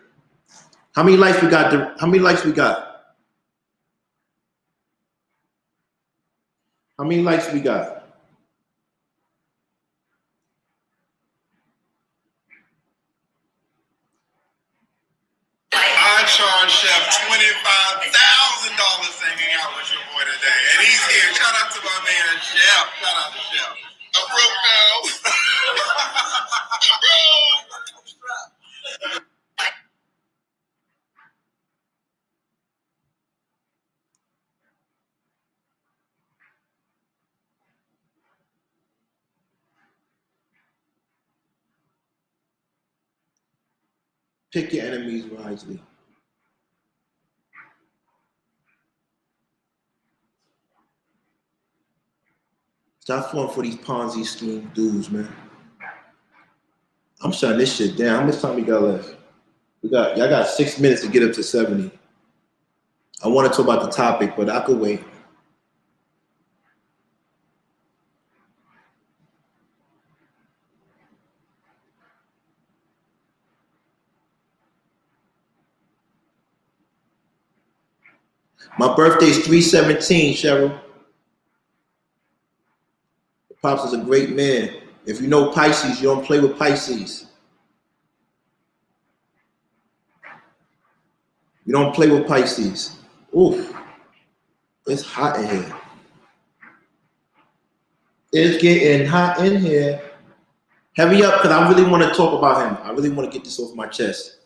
How many likes we got? How many likes we got? How many likes we got? I charge Chef $25,000 hanging out with your boy today, and he's here. Shout out to my man Chef. Shout out to Chef. I'm broke now. Pick your enemies wisely. Stop falling for these Ponzi scheme dudes, man. I'm shutting this shit down. How much time we got left? Y'all got 6 minutes to get up to 70. I want to talk about the topic, but I could wait. My birthday's 3/17, Cheryl. Pops is a great man. If you know Pisces, you don't play with Pisces. You don't play with Pisces. Oof. It's hot in here. It's getting hot in here. Hurry up, because I really want to talk about him. I really want to get this off my chest.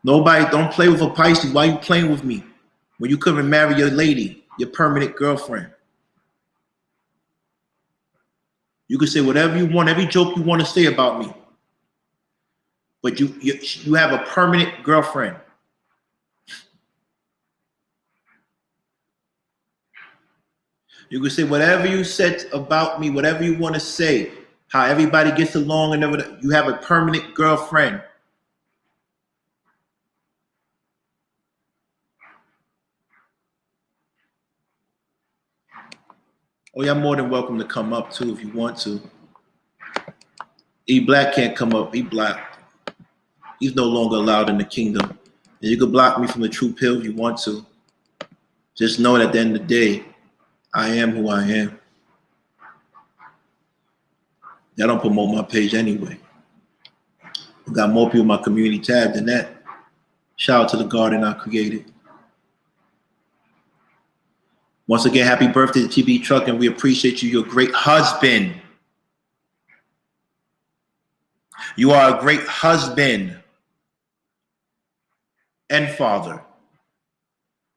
Nobody, don't play with a Pisces. Why are you playing with me? When you couldn't marry your lady, your permanent girlfriend. You can say whatever you want, every joke you want to say about me. But you have a permanent girlfriend. You can say whatever you said about me, whatever you want to say, how everybody gets along and everything. You have a permanent girlfriend. Oh, you're more than welcome to come up too if you want to. E Black can't come up. He blocked. He's no longer allowed in the kingdom. And you can block me from the True Pill if you want to. Just know that at the end of the day, I am who I am. Y'all don't promote my page anyway. I got more people in my community tab than that. Shout out to the garden I created. Once again, happy birthday to TB Truck, and we appreciate you. You're a great husband. You are a great husband and father.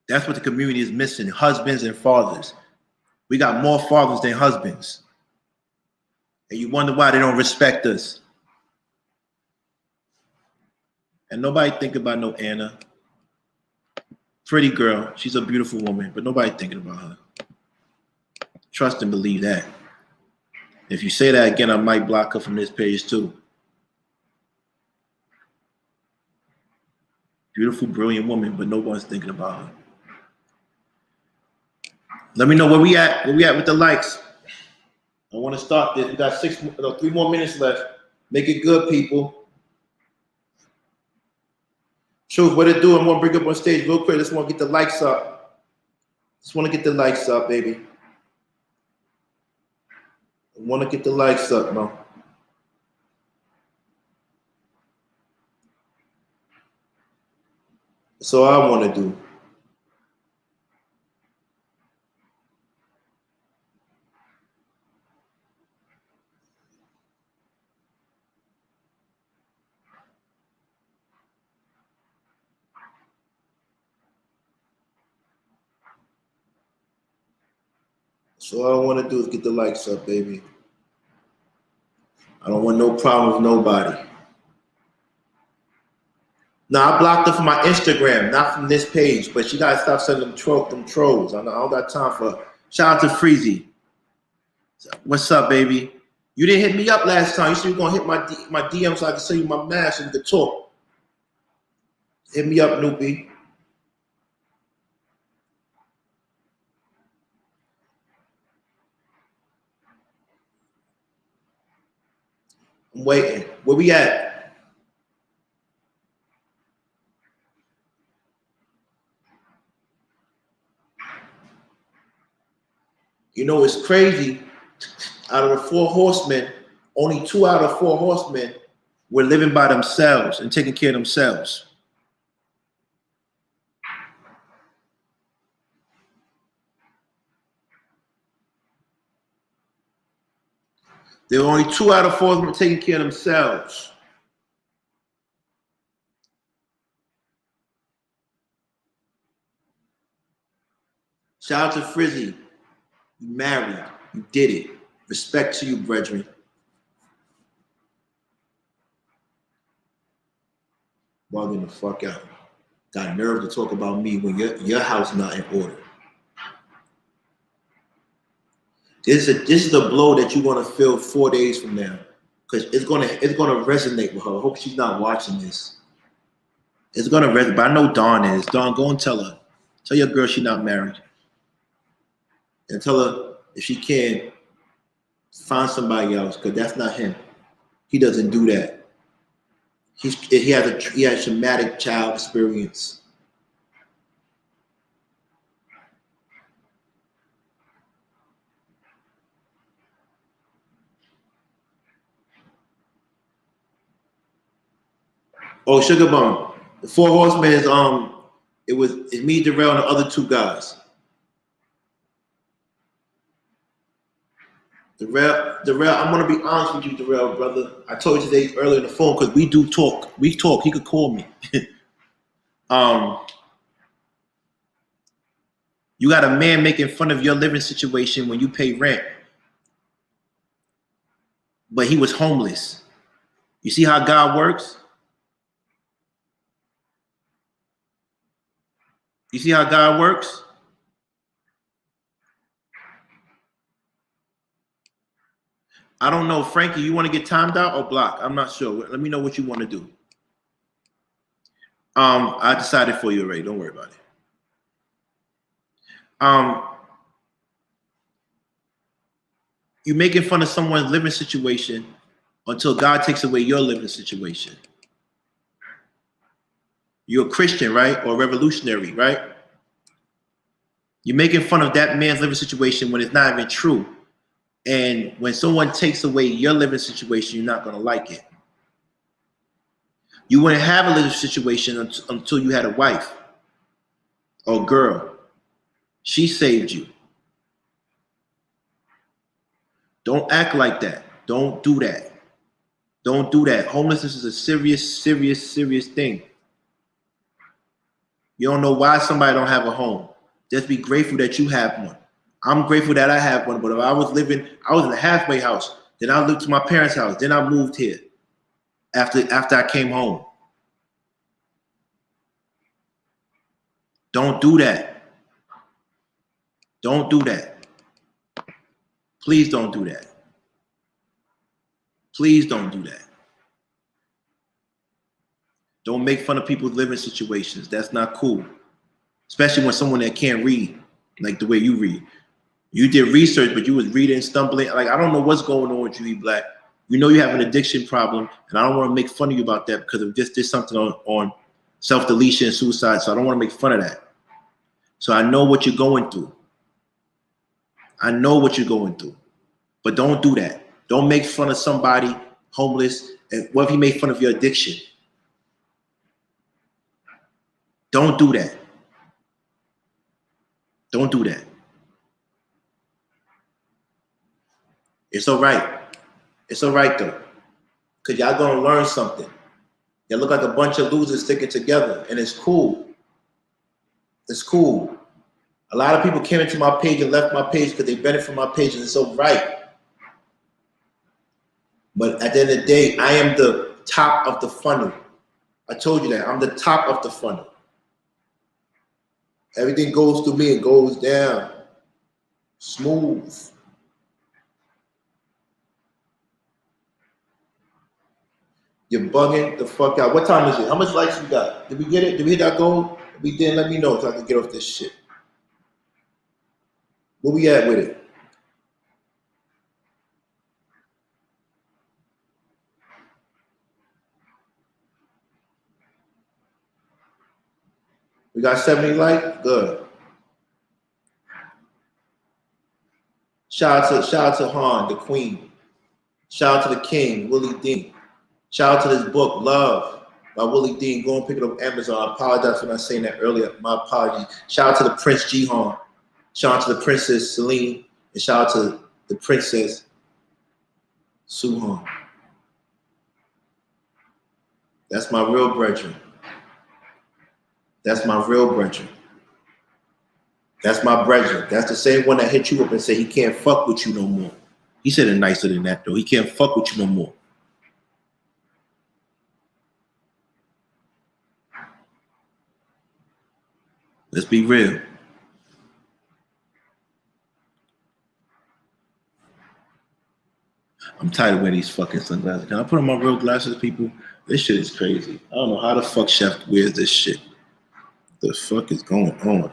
That's what the community is missing, husbands and fathers. We got more fathers than husbands. And you wonder why they don't respect us. And nobody think about no Anna. Pretty girl. She's a beautiful woman, but nobody thinking about her. Trust and believe that. If you say that again, I might block her from this page too. Beautiful, brilliant woman, but no one's thinking about her. Let me know where we at with the likes. I want to start this. We got 3 more minutes left. Make it good, people. Truth, what it do? I'm going to bring up on stage real quick. Just want to get the likes up. Just want to get the likes up, baby. I want to get the likes up, man. That's all I want to do. So all I want to do is get the likes up, baby. I don't want no problem with nobody. Now, I blocked her from my Instagram, not from this page, but she got to stop sending them trolls. I don't got time for her. Shout out to Freezy. What's up, baby? You didn't hit me up last time. You said you were going to hit my DM so I can send you my mask and we could talk. Hit me up, Noopy. I'm waiting. Where we at? You know, it's crazy. Out of the 4 horsemen, only 2 out of 4 horsemen were living by themselves and taking care of themselves. There were only 2 out of 4 of them taking care of themselves. Shout out to Frizzy. You married. You did it. Respect to you, brethren. Bugging the fuck out. Got nerve to talk about me when your house not in order. This is a blow that you're gonna feel 4 days from now, because it's gonna resonate with her. I hope she's not watching this. It's gonna resonate, but I know Dawn is. Dawn, go and tell her. Tell your girl she's not married, and tell her if she can find somebody else, because that's not him. He doesn't do that. He has traumatic child experience. Oh, Sugar Bum. The 4 horsemen is it's me, Darrell, and the other 2 guys. Darrell, I'm gonna be honest with you, Darrell, brother. I told you today earlier on the phone, because we do talk. We talk. He could call me. You got a man making fun of your living situation when you pay rent, but he was homeless. You see how God works? You see how God works? I don't know, Frankie, you want to get timed out or blocked? I'm not sure. Let me know what you want to do. I decided for you already. Don't worry about it. You're making fun of someone's living situation until God takes away your living situation. You're a Christian, right? Or a revolutionary, right? You're making fun of that man's living situation when it's not even true. And when someone takes away your living situation, you're not going to like it. You wouldn't have a living situation until you had a wife or girl. She saved you. Don't act like that. Don't do that. Don't do that. Homelessness is a serious, serious, serious thing. You don't know why somebody don't have a home. Just be grateful that you have one. I'm grateful that I have one, but if I was in a halfway house, then I lived to my parents' house, then I moved here after I came home. Don't do that. Don't do that. Please don't do that. Please don't do that. Don't make fun of people's living situations. That's not cool. Especially when someone that can't read, like the way you read. You did research, but you was reading, stumbling. Like, I don't know what's going on with you, E Black. You know you have an addiction problem, and I don't want to make fun of you about that because of just did something on self-deletion and suicide, so I don't want to make fun of that. So I know what you're going through. I know what you're going through. But don't do that. Don't make fun of somebody homeless, and what if he made fun of your addiction? Don't do that. Don't do that. It's all right. It's all right, though, because y'all going to learn something. Y'all look like a bunch of losers sticking together, and it's cool. It's cool. A lot of people came into my page and left my page because they benefit from my page, and it's all right. But at the end of the day, I am the top of the funnel. I told you that. I'm the top of the funnel. Everything goes through me and goes down. Smooth. You're bugging the fuck out. What time is it? How much likes we got? Did we get it? Did we hit that goal? If we didn't, let me know so I can get off this shit. Where we at with it? We got 70 likes? Good. Shout out to Han, the Queen. Shout out to the King, Willie Dean. Shout out to this book, Love, by Willie Dean. Go and pick it up on Amazon. I apologize for not saying that earlier. My apologies. Shout out to the Prince Jihan. Shout out to the Princess Celine. And shout out to the Princess Suhan. That's my real brethren. That's my real brethren. That's my brethren. That's the same one that hit you up and said he can't fuck with you no more. He said it nicer than that, though. He can't fuck with you no more. Let's be real. I'm tired of wearing these fucking sunglasses. Can I put on my real glasses, people? This shit is crazy. I don't know how the fuck Chef wears this shit. The fuck is going on?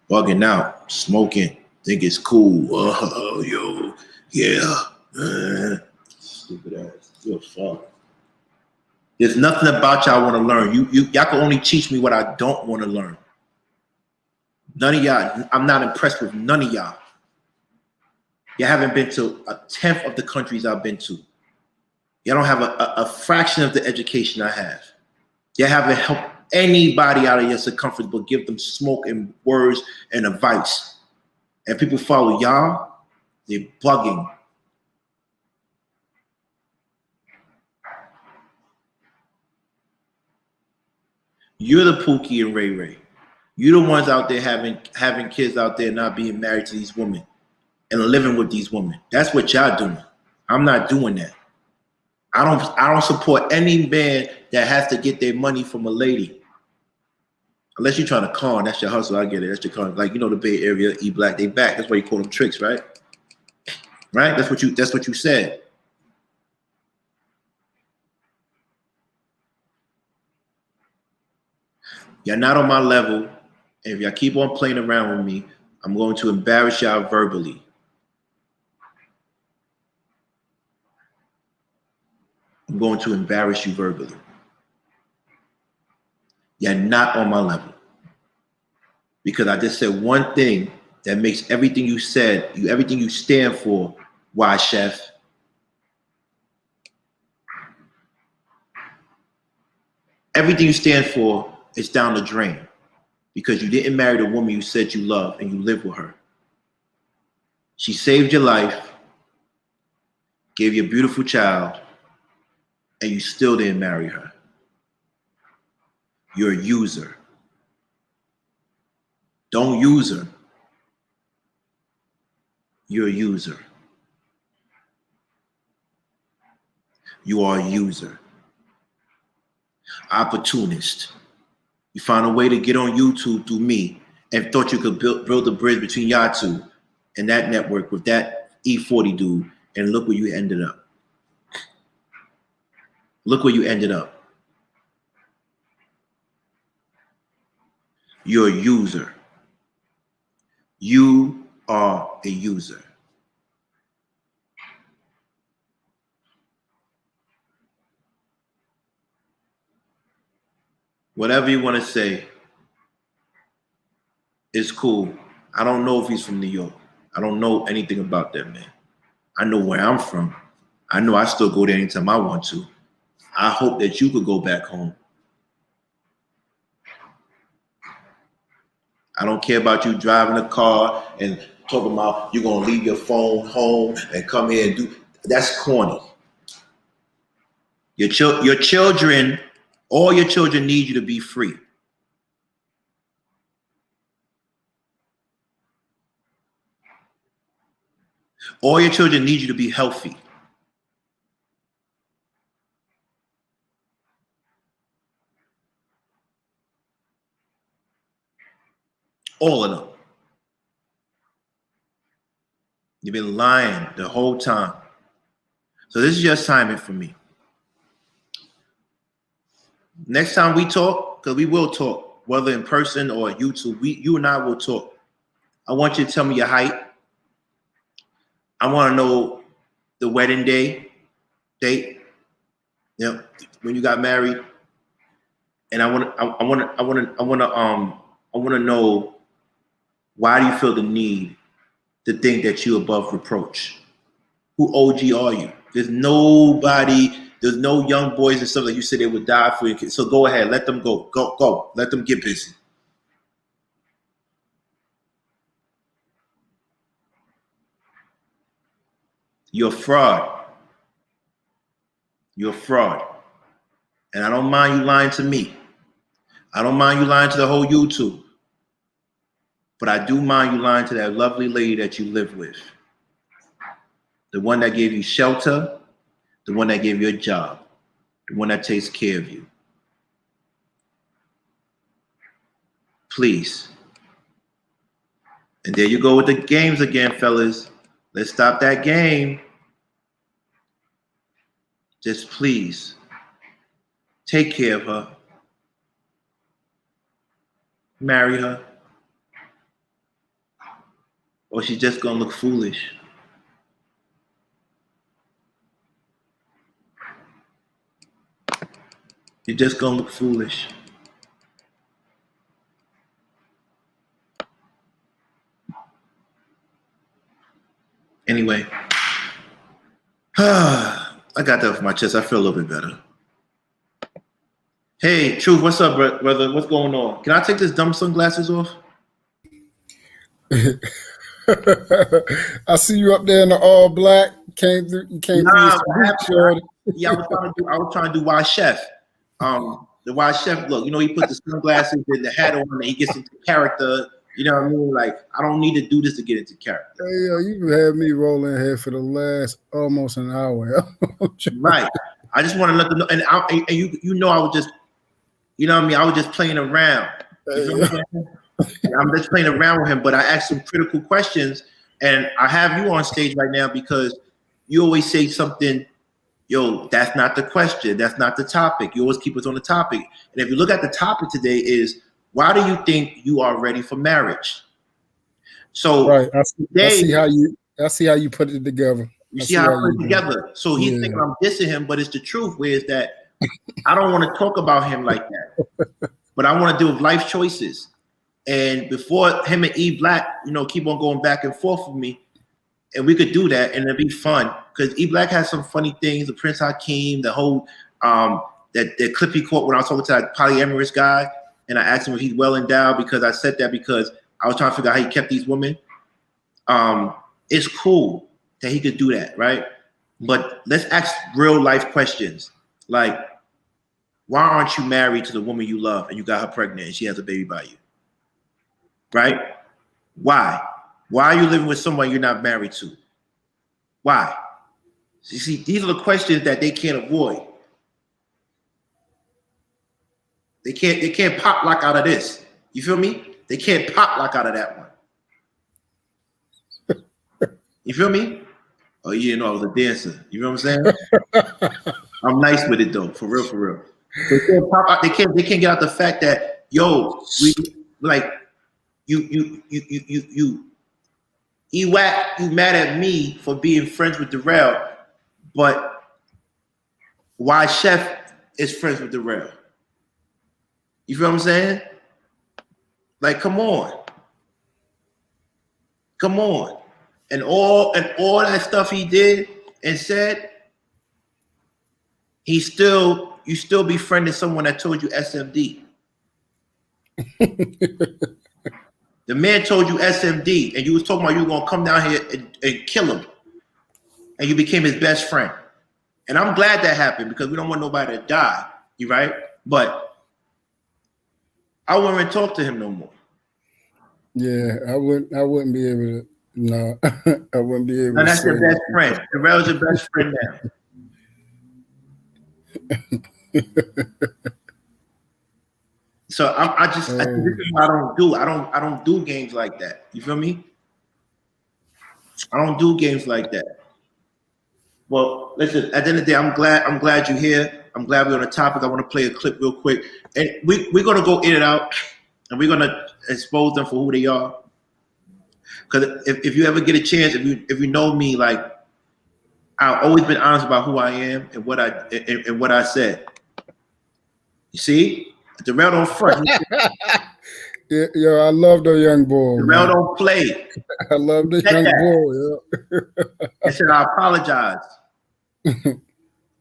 Bugging out, smoking, think it's cool. Oh, yo, yeah. Stupid ass. You're fuck. There's nothing about y'all I want to learn. Y'all can only teach me what I don't want to learn. None of y'all, I'm not impressed with none of y'all. You haven't been to a 10th of the countries I've been to. You don't have a fraction of the education I have. You haven't helped anybody out of your circumference but give them smoke and words and advice. And people follow y'all, they're bugging. You're the Pookie and Ray Ray. You're the ones out there having kids out there not being married to these women and living with these women. That's what y'all doing. I'm not doing that. I don't support any man that has to get their money from a lady. Unless you're trying to con, that's your hustle. I get it. That's your con. Like, you know, the Bay Area, E Black, they back. That's why you call them tricks, right? Right? That's what you said. You're not on my level. And if y'all keep on playing around with me, I'm going to embarrass y'all verbally. I'm going to embarrass you verbally. You're not on my level. Because I just said one thing that makes everything you said, everything you stand for, why, Chef? Everything you stand for is down the drain. Because you didn't marry the woman you said you love and you live with her. She saved your life, gave you a beautiful child, and you still didn't marry her. You're a user. Don't use her. You're a user. You are a user. Opportunist. You found a way to get on YouTube through me and thought you could build a bridge between y'all two and that network with that E40 dude, and look where you ended up. Look where you ended up. You're a user. You are a user. Whatever you want to say is cool. I don't know if he's from New York. I don't know anything about that man. I know where I'm from. I know I still go there anytime I want to. I hope that you could go back home. I don't care about you driving a car and talking about you're going to leave your phone home and come here and do. That's corny. Your children, all your children need you to be free. All your children need you to be healthy. All of them. You've been lying the whole time. So this is your assignment for me. Next time we talk, because we will talk, whether in person or YouTube, you and I will talk. I want you to tell me your height. I want to know the wedding date, when you got married. And I want to know, why do you feel the need to think that you're above reproach? Who OG are you? There's nobody. There's no young boys and stuff like you said they would die for your kids. So go ahead, let them go. Go. Let them get busy. You're a fraud. You're a fraud. And I don't mind you lying to me. I don't mind you lying to the whole YouTube. But I do mind you lying to that lovely lady that you live with. The one that gave you shelter, the one that gave you a job, the one that takes care of you. Please. And there you go with the games again, fellas. Let's stop that game. Just please take care of her. Marry her. Or she's just gonna look foolish. You're just gonna look foolish. Anyway, I got that off my chest. I feel a little bit better. Hey, Truth, what's up, brother? What's going on? Can I take this dumb sunglasses off? I see you up there in the all black. Came through. You came through. Yeah, I was trying to do Wise Chef. The Wise Chef look. You know, he put the sunglasses and the hat on, and he gets into character. You know what I mean? Like, I don't need to do this to get into character. Hey, yo, you had me rolling here for the last almost an hour. Right. I just want to let them know, and you know, I was just, you know what I mean? I was just playing around. You know what I'm saying? I'm just playing around with him, but I asked some critical questions, and I have you on stage right now because you always say something, yo, that's not the question, that's not the topic. You always keep us on the topic. And if you look at the topic today is, why do you think you are ready for marriage? So right, I see how you put it together. You see how I put it together. So he's thinking I'm dissing him, but it's the truth. Where is that? I don't want to talk about him like that, but I want to deal with life choices. And before him and E Black, you know, keep on going back and forth with me, and we could do that, and it'd be fun because E Black has some funny things. The Prince Hakeem, the whole that clip he caught when I was talking to that polyamorous guy, and I asked him if he's well endowed because I said that because I was trying to figure out how he kept these women. It's cool that he could do that, right? But let's ask real life questions like, why aren't you married to the woman you love and you got her pregnant and she has a baby by you? Right? Why? Why are you living with someone you're not married to? Why? You see, these are the questions that they can't avoid. They can't pop lock out of this. You feel me? They can't pop lock out of that one. You feel me? Oh, you know I was a dancer. You know what I'm saying? I'm nice with it though, for real, for real. They can't pop out, they can't get out the fact that, yo, we like you mad at me for being friends with Darrell, but why Chef is friends with Darrell? You feel what I'm saying? Like, come on. Come on. And all that stuff he did and said, you still befriended someone that told you SMD. The man told you SMD, and you was talking about you were gonna come down here and kill him, and you became his best friend. And I'm glad that happened because we don't want nobody to die. You right? But I wouldn't even talk to him no more. Yeah, I wouldn't be able to. No, I wouldn't be able. And that's your best friend. Darrell's your best friend now. So I this is what I don't do. I don't do games like that. You feel me? I don't do games like that. Well, listen, at the end of the day, I'm glad you're here. I'm glad we're on the topic. I want to play a clip real quick. And we're gonna go in and out, and we're gonna expose them for who they are. Because if you ever get a chance, if you know me, like, I've always been honest about who I am and what I said. You see? Darrell don't front. Yeah, yo, I love the young boy. Darrell Man. don't play. I love the Said young that. boy. Yeah. I said, I apologize.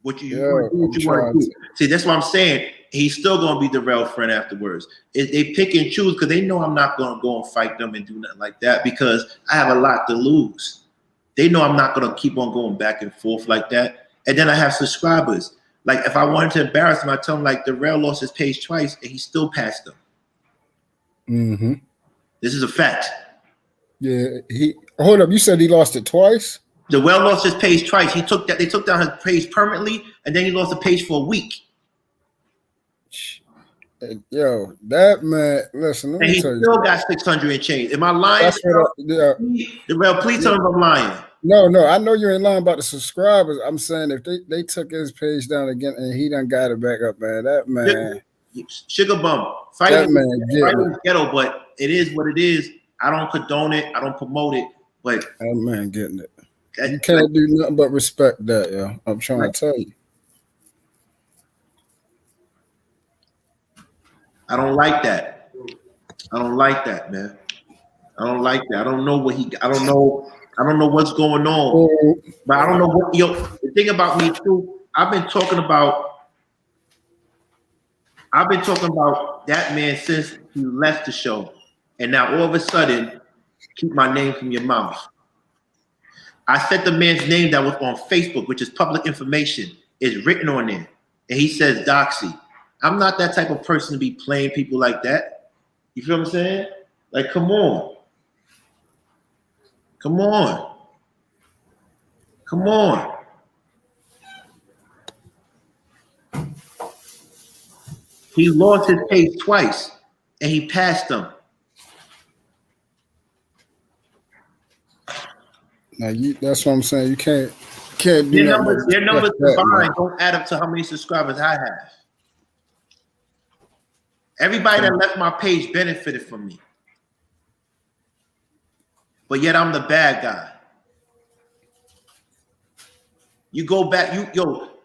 What you want to do, what you want to do. See, that's what I'm saying. He's still going to be Darrell's friend afterwards. They pick and choose because they know I'm not going to go and fight them and do nothing like that because I have a lot to lose. They know I'm not going to keep on going back and forth like that. And then I have subscribers. Like, if I wanted to embarrass them, I tell them, like, Darrell lost his page twice and he still passed them. Mm-hmm. This is a fact. Yeah, hold up. You said he lost it twice? Darrell lost his page twice. They took down his page permanently, and then he lost the page for a week. Yo, that man, listen, let and me he tell you. still got 600 and change. Am I lying? That's what Darrell, please tell me if I'm lying. No, I know you ain't lying about the subscribers. I'm saying if they took his page down again and he done got it back up, man, that man. Sugar bum. Fighting is ghetto, but it is what it is. I don't condone it. I don't promote it, but that man getting it. You can't do nothing but respect that, yo. I'm trying to tell you. I don't like that. I don't like that, man. I don't like that. I don't know what I don't know what's going on. But I don't know what the thing about me too, I've been talking about that man since he left the show. And now all of a sudden, keep my name from your mouth. I said the man's name that was on Facebook, which is public information, is written on there. And he says Doxy. I'm not that type of person to be playing people like that. You feel what I'm saying? Like, come on. Come on. Come on. He lost his page twice, and he passed them. Now that's what I'm saying. You can't do their numbers combined don't add up to how many subscribers I have. Everybody that left my page benefited from me. But yet I'm the bad guy. You go back,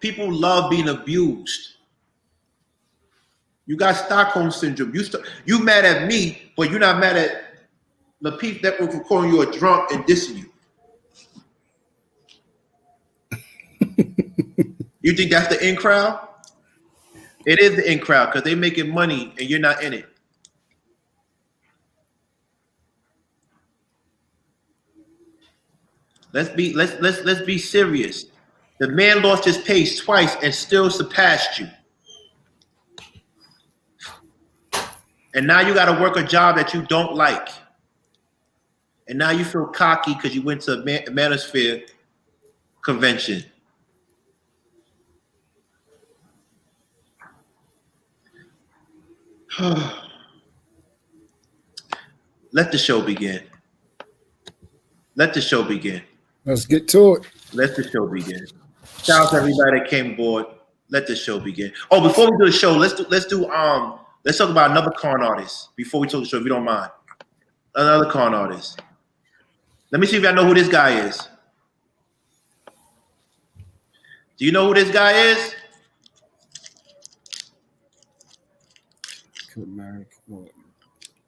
people love being abused. You got Stockholm syndrome. You mad at me, but you're not mad at the people that were calling you a drunk and dissing you. You think that's the in crowd? It is the in crowd because they making money and you're not in it. Let's be serious. The man lost his pace twice and still surpassed you. And now you got to work a job that you don't like. And now you feel cocky because you went to a Manosphere convention. Let the show begin. Let the show begin. Let's get to it. Let the show begin. Shout out to everybody that came aboard. Let the show begin. Oh, before we do the show, let's talk about another con artist before we talk the show, if you don't mind. Another con artist. Let me see if I know who this guy is. Do you know who this guy is?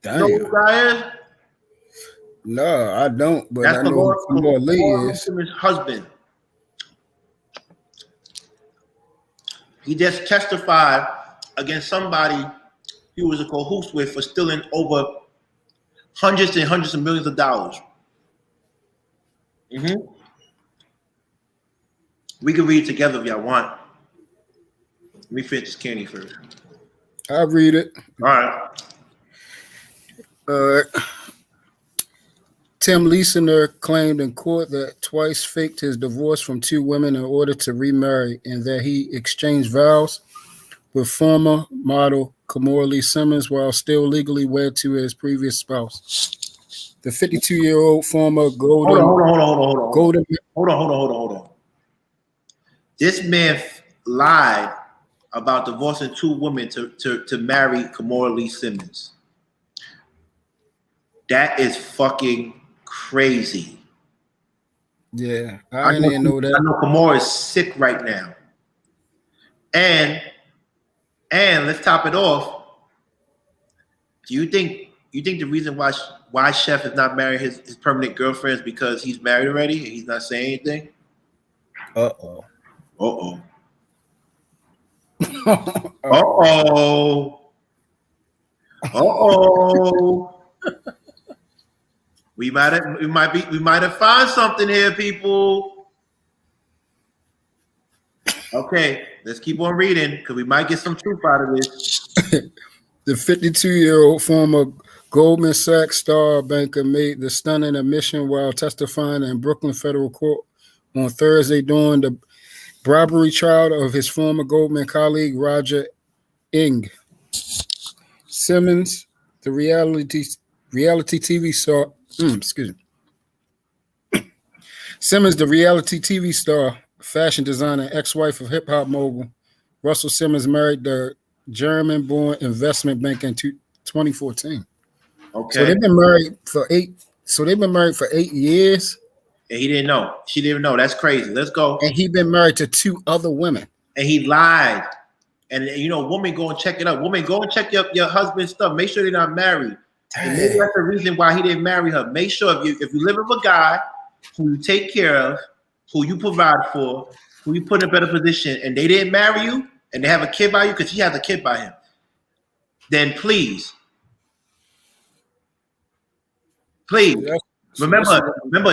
Damn. You know who this guy is? No, I don't, but That's I know who Kimberly is. His husband. He just testified against somebody he was a cahoots with for stealing over hundreds and hundreds of millions of dollars. Mm-hmm. We can read it together if y'all want. Let me finish this candy first. I'll read it. All right. Tim Leesener claimed in court that twice faked his divorce from two women in order to remarry, and that he exchanged vows with former model Kinghormeku Simmons while still legally wed to his previous spouse. The 52-year-old former Hold on. This man lied about divorcing two women to marry Kinghormeku Simmons. That is fucking crazy. Yeah, I didn't know that. I know Kimora is sick right now. And let's top it off. Do you think the reason why Chef is not marrying his permanent girlfriend is because he's married already and he's not saying anything? Uh-oh. Uh-oh. Uh-oh. Uh-oh. We might have found something here, people. Okay, let's keep on reading because we might get some truth out of this. The 52-year-old former Goldman Sachs star banker made the stunning admission while testifying in Brooklyn federal court on Thursday during the bribery trial of his former Goldman colleague Roger Ng. Simmons, the reality TV star, Simmons, the reality TV star, fashion designer, ex-wife of hip-hop mogul Russell Simmons, married the German-born investment banker in 2014. Okay. So they've been married for 8 years. And he didn't know. She didn't know. That's crazy. Let's go. And he's been married to 2 other women. And he lied. And woman, go and check it up. Woman, go and check your husband's stuff. Make sure they're not married. And maybe that's the reason why he didn't marry her. Make sure if you live with a guy who you take care of, who you provide for, who you put in a better position, and they didn't marry you, and they have a kid by you, because she has a kid by him, then please, remember,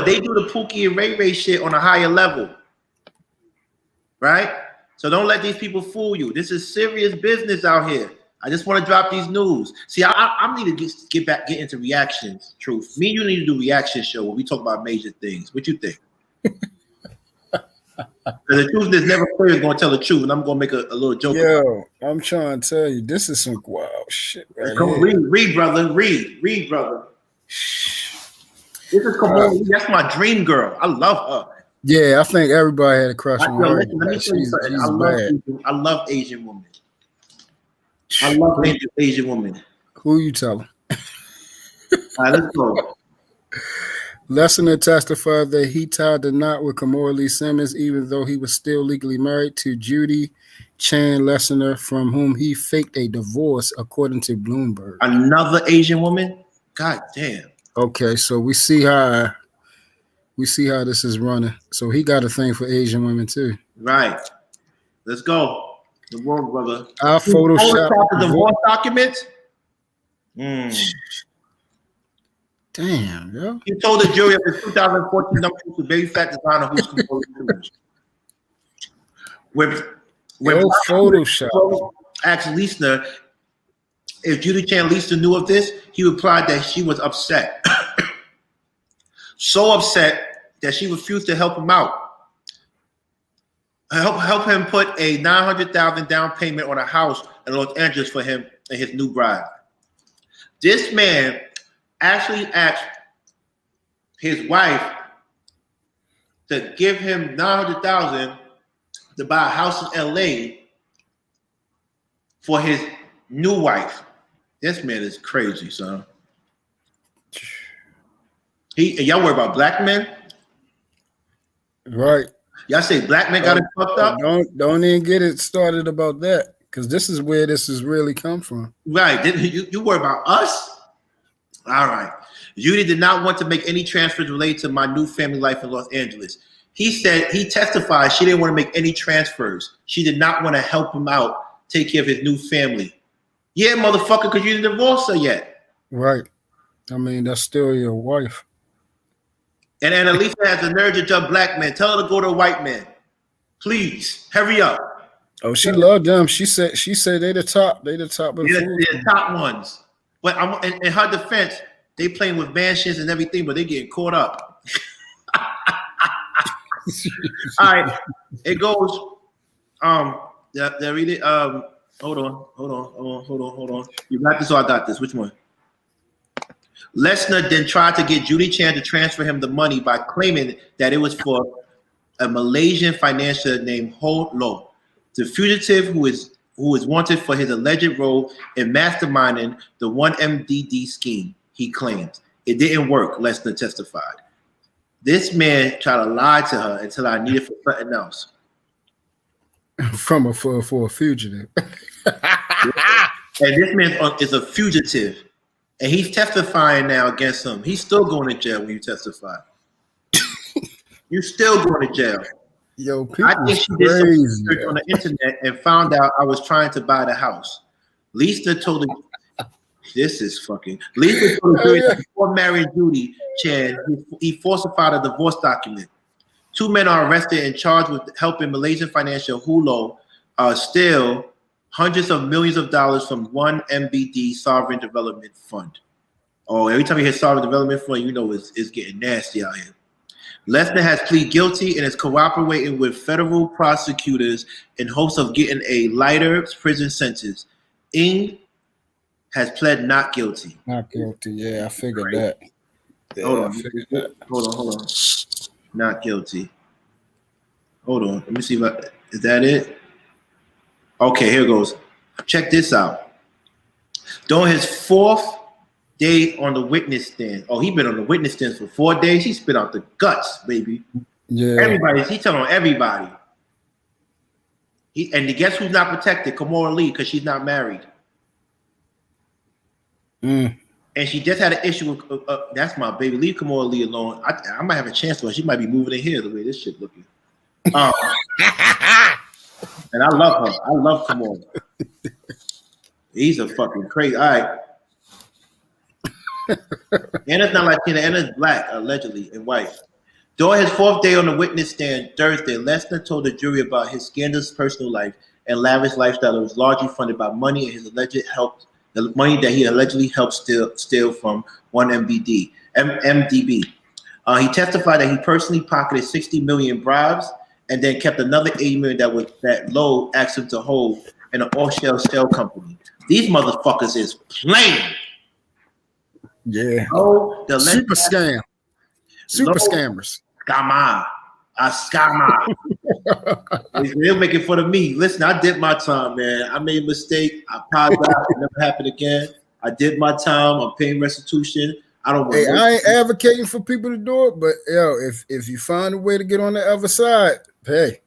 they do the Pookie and Ray Ray shit on a higher level, right? So don't let these people fool you. This is serious business out here. I just want to drop these news. See, I need to get into reactions. Truth. Me and you need to do reaction show where we talk about major things. What you think? The truth is never clear is going to tell the truth, and I'm going to make a little joke. Yo, I'm trying to tell you, this is some wild shit. Right Come on, read, brother. Read, brother. This is Kinghormeku. That's my dream girl. I love her. Yeah, I think everybody had a crush on her. Let me tell you something. I love Asian women. I love Asian women. Who you telling? All right, let's go. Lessner testified that he tied the knot with Kinghormeku Simmons, even though he was still legally married to Judy Chan Lessner, from whom he faked a divorce, according to Bloomberg. Another Asian woman? God damn. Okay, so we see how this is running. So he got a thing for Asian women too. Right. Let's go. The world, brother. Our Photoshop the divorce documents. Damn, yo. He told the jury of the 2014 number to baby fat designer who's composed. When Photoshop asked Lessner if Judy Chan Lessner knew of this, he replied that she was upset. So upset that she refused to help him out. Help him put a $900,000 down payment on a house in Los Angeles for him and his new bride. This man actually asked his wife to give him $900,000 to buy a house in LA for his new wife. This man is crazy, son. Y'all worry about black men? Right. Y'all say black men got it fucked up? Don't even get it started about that, because this is where this has really come from. Right. You worry about us? All right. Judy did not want to make any transfers related to my new family life in Los Angeles. He testified she didn't want to make any transfers. She did not want to help him out, take care of his new family. Yeah, motherfucker, because you didn't divorce her yet. Right. I mean, that's still your wife. And Annalisa has the nerve to jump black men. Tell her to go to a white man. Please, hurry up. Oh, she loved them. She said they the top. They the top. They're the top ones. But in her defense, they playing with mansions and everything, but they getting caught up. All right, it goes. They read it. Hold on. You got this or I got this? Which one? Lessner then tried to get Judy Chan to transfer him the money by claiming that it was for a Malaysian financier named Ho Lo, the fugitive who is wanted for his alleged role in masterminding the 1MDD scheme. He claims it didn't work. Lessner testified. This man tried to lie to her until I needed for something else. For a fugitive. And this man is a fugitive. And he's testifying now against him. He's still going to jail when you testify. You're still going to jail. Yo, I think she did some crazy. research on the internet and found out I was trying to buy the house. Lisa told her, this is fucking. Lisa told the jury that before marrying Judy Chan, he falsified a divorce document. 2 men are arrested and charged with helping Malaysian financial Hulo steal hundreds of millions of dollars from one MBD Sovereign Development Fund. Oh, every time you hear Sovereign Development Fund, you know it's getting nasty out here. Lesnar has pleaded guilty and is cooperating with federal prosecutors in hopes of getting a lighter prison sentence. Ng has pled not guilty. Not guilty. Yeah, I figured that. Yeah, Hold on. I figured that. Hold on. Not guilty. Hold on. Let me see if is that it? Okay, here goes. Check this out. During his 4th day on the witness stand. Oh, he been on the witness stand for 4 days. He spit out the guts, baby. Yeah. He telling everybody. And guess who's not protected? Kimora Lee, because she's not married. And she just had an issue with that's my baby. Leave Kimora Lee alone. I might have a chance for her. She might be moving in here the way this shit looking. And I love her. I love Kimora. He's a fucking crazy. All right. Anna's not Latina. Anna's black, allegedly, and white. During his 4th day on the witness stand Thursday, Lesnar told the jury about his scandalous personal life and lavish lifestyle that was largely funded by money and his alleged help, the money that he allegedly helped steal from one MDB. He testified that he personally pocketed 60 million bribes and then kept another 80 million that Lowe asked him to hold in an offshore shell company. These motherfuckers is playing. Yeah. Oh, the super scam. Super scammers. Scammer. A scammer. They'll make it fun of me. Listen, I did my time, man. I made a mistake. I apologize. It never happened again. I did my time. I'm paying restitution. I don't want I ain't advocating for people to do it, but yo, if you find a way to get on the other side, hey.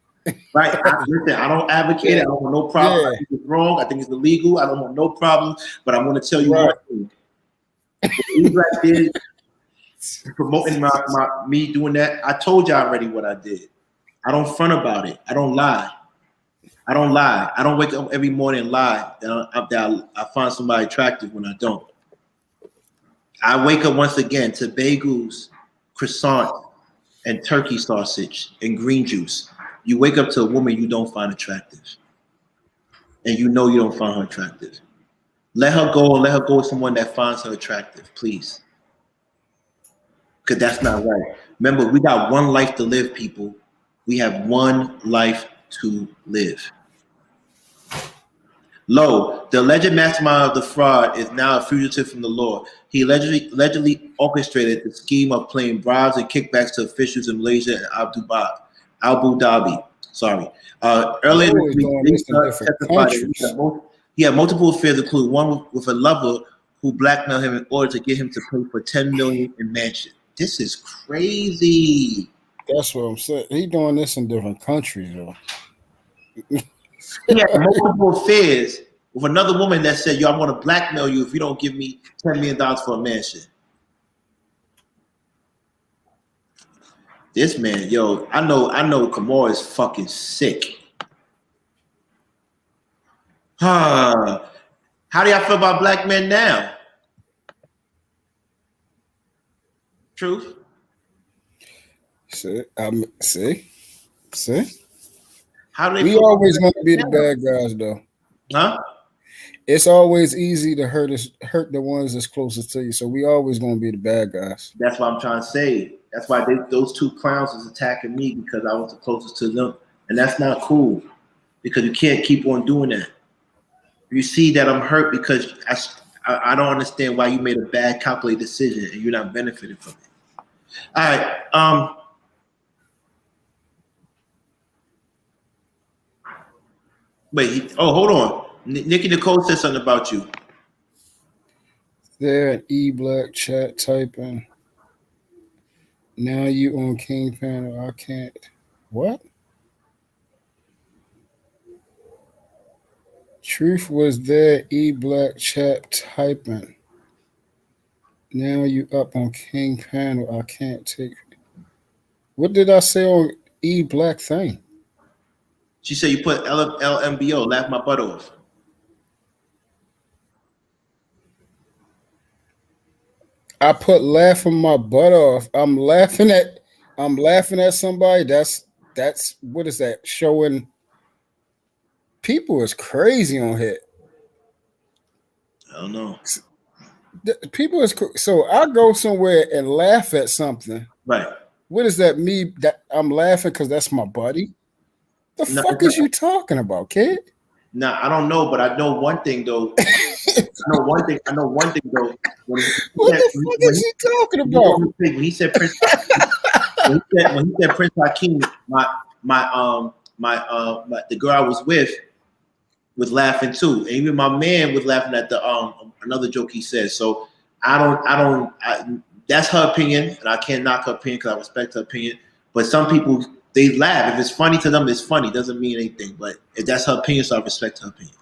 Right. Listen, I don't advocate it. I don't want no problem. I think it's wrong. I think it's illegal. I don't want no problem. But I'm going to tell you one thing. These right there, promoting me doing that. I told you already what I did. I don't front about it. I don't lie. I don't wake up every morning and lie that I find somebody attractive when I don't. I wake up once again to bagels, croissant, and turkey sausage and green juice. You wake up to a woman you don't find attractive. And you know you don't find her attractive. Let her go and let her go with someone that finds her attractive, please. Because that's not right. Remember, we got one life to live, people. We have one life to live. Lowe, the alleged mastermind of the fraud, is now a fugitive from the law. He allegedly orchestrated the scheme of paying bribes and kickbacks to officials in Malaysia and Abu Dhabi. Earlier this week, testified that he had multiple affairs, including one with a lover who blackmailed him in order to get him to pay for $10 million in mansion. This is crazy. That's what I'm saying. He doing this in different countries, though. He had multiple affairs with another woman that said, yo, I want to blackmail you if you don't give me $10 million for a mansion. This man, yo, I know Kimora is fucking sick. How do y'all feel about black men now? Truth? See? How do they we always going to be the bad guys, though. Huh? It's always easy to hurt the ones that's closest to you. So we always going to be the bad guys. That's what I'm trying to say. That's why those two clowns was attacking me, because I was the closest to them. And that's not cool, because you can't keep on doing that. You see that I'm hurt because I don't understand why you made a bad calculated decision and you're not benefiting from it. All right. Wait. Hold on. Nikki Nicole said something about you. There at E-Black chat typing. Now you on King Panel. I can't. What? Truth was there. E-Black chat typing. Now you up on King panel. I can't take. What did I say on E Black thing? She said you put LMBO, laugh my butt off. I put laughing my butt off. I'm laughing at somebody. That's what is that showing? People is crazy on here. I don't know. People is so I go somewhere and laugh at something. Right. What is that? Me that I'm laughing because that's my buddy. The fuck is you talking about, kid? Nah, I don't know, but I know one thing though. I know one thing though. What the fuck is he talking about? When he said Prince, when he said Prince Hakeem, the girl I was with was laughing too, and even my man was laughing at the another joke he said. So that's her opinion, and I can't knock her opinion because I respect her opinion. But some people, they laugh. If it's funny to them, it's funny. Doesn't mean anything. But if that's her opinion, so I respect her opinion.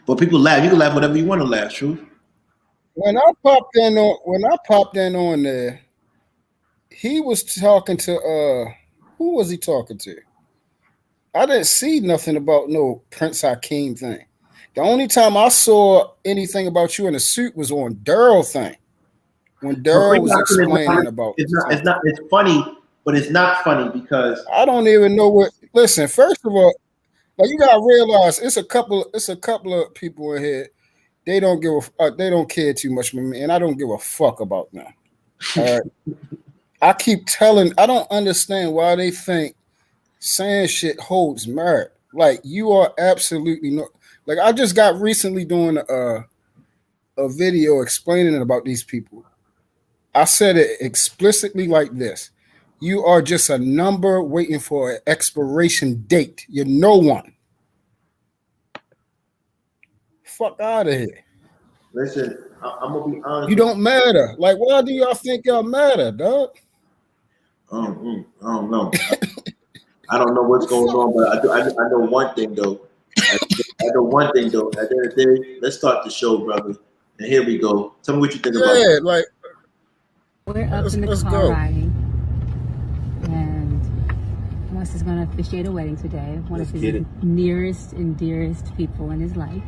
But people laugh. You can laugh whatever you want to laugh. True. When I popped in on there, he was talking to who was he talking to? I didn't see nothing about no Prince Hakeem thing. The only time I saw anything about you in a suit was on Daryl thing. When Daryl was explaining about it's funny, but it's not funny because I don't even know what. Listen, first of all, like you gotta realize it's a couple of people in here. They don't care too much with me, and I don't give a fuck about them. All right. I keep telling. I don't understand why they think saying shit holds merit. Like you are absolutely no. Like I just got recently doing a video explaining about these people. I said it explicitly like this. You are just a number waiting for an expiration date. You're no one. Fuck out of here. Listen, I'm gonna be honest. You don't matter. Like, why do y'all think y'all matter, dog? I don't know. I don't know what's going on, but I know one thing though. I know one thing though. At the end of the day, let's start the show, brother. And here we go. Tell me what you think about it. Yeah, like we're up in the car riding, and Wes is going to officiate a wedding today. One of his nearest and dearest people in his life.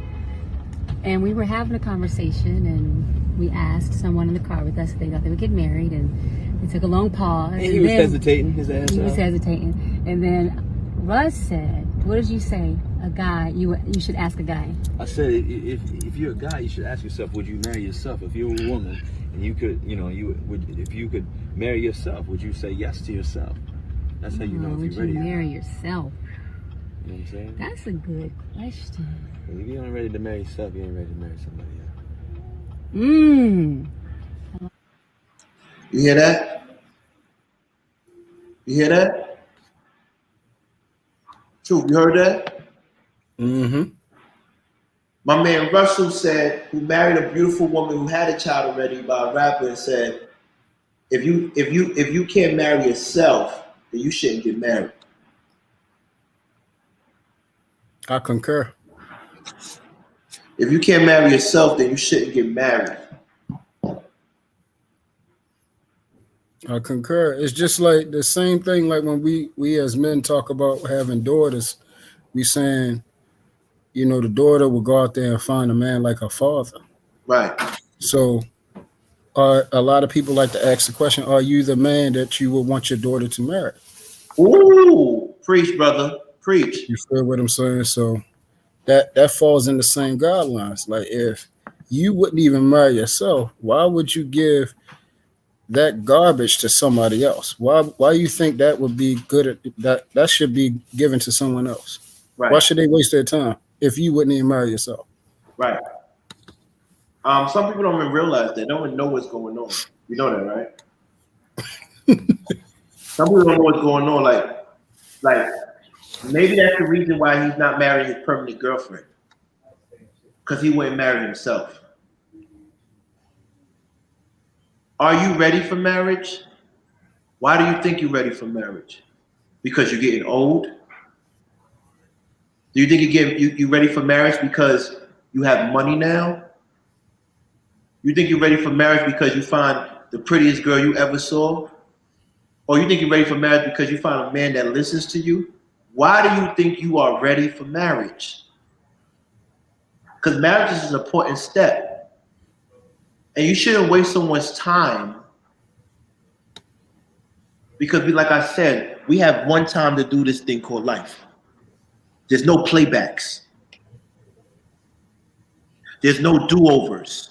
And we were having a conversation, and we asked someone in the car with us if they thought they would get married, and they took a long pause. And he was hesitating his ass He was hesitating. And then Russ said, what did you say? A guy, you should ask a guy. I said, if you're a guy, you should ask yourself, would you marry yourself? If you're a woman and you could, if you could marry yourself, would you say yes to yourself? That's how you know if you're ready. Would you marry yourself? You know what I'm saying? That's a good question. If you ain't ready to marry yourself, you ain't ready to marry somebody else. You hear that? You hear that? Truth, you heard that? Mm-hmm. My man Russell said, who married a beautiful woman who had a child already by a rapper, and said, if you can't marry yourself, then you shouldn't get married. I concur. If you can't marry yourself, then you shouldn't get married. I concur. It's just like the same thing like when we as men talk about having daughters, we saying, the daughter will go out there and find a man like her father. Right. So a lot of people like to ask the question, are you the man that you would want your daughter to marry? Ooh, preach, brother. Preach. You feel what I'm saying? So that falls in the same guidelines. Like if you wouldn't even marry yourself, why would you give that garbage to somebody else? Why you think that would be good that should be given to someone else? Right. Why should they waste their time if you wouldn't even marry yourself? Right. Some people don't even realize that. They don't even know what's going on. You know that, right? Some people don't know what's going on. Like maybe that's the reason why he's not marrying his permanent girlfriend. Because he wouldn't marry himself. Are you ready for marriage? Why do you think you're ready for marriage? Because you're getting old? Do you think you're ready for marriage because you have money now? You think you're ready for marriage because you find the prettiest girl you ever saw? Or you think you're ready for marriage because you find a man that listens to you? Why do you think you are ready for marriage? Because marriage is an important step. And you shouldn't waste someone's time. Because like I said, we have one time to do this thing called life. There's no playbacks. There's no do-overs.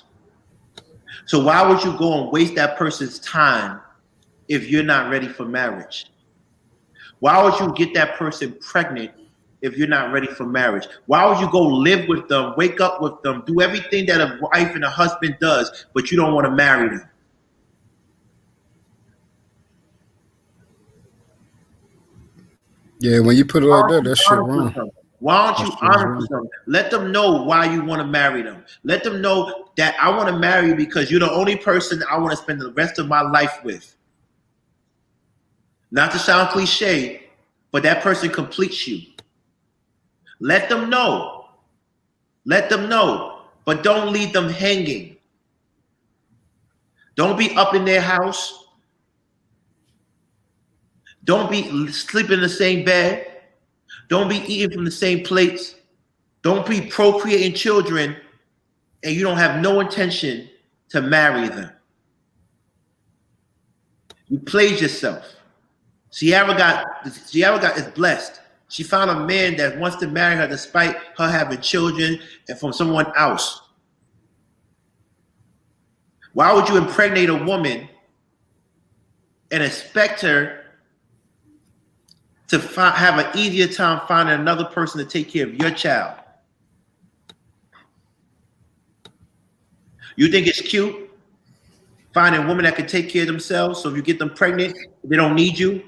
So why would you go and waste that person's time if you're not ready for marriage? Why would you get that person pregnant if you're not ready for marriage? Why would you go live with them, wake up with them, do everything that a wife and a husband does, but you don't want to marry them? Yeah, when you put it like that, that shit wrong. Why aren't you honest with them? Let them know why you want to marry them. Let them know that I want to marry you because you're the only person I want to spend the rest of my life with. Not to sound cliche, but that person completes you. Let them know. Let them know. But don't leave them hanging. Don't be up in their house. Don't be sleeping in the same bed. Don't be eating from the same plates. Don't be procreating children and you don't have no intention to marry them. You played yourself. Sierra is blessed. She found a man that wants to marry her despite her having children and from someone else. Why would you impregnate a woman and expect her to have an easier time finding another person to take care of your child? You think it's cute finding women that can take care of themselves, so if you get them pregnant, they don't need you?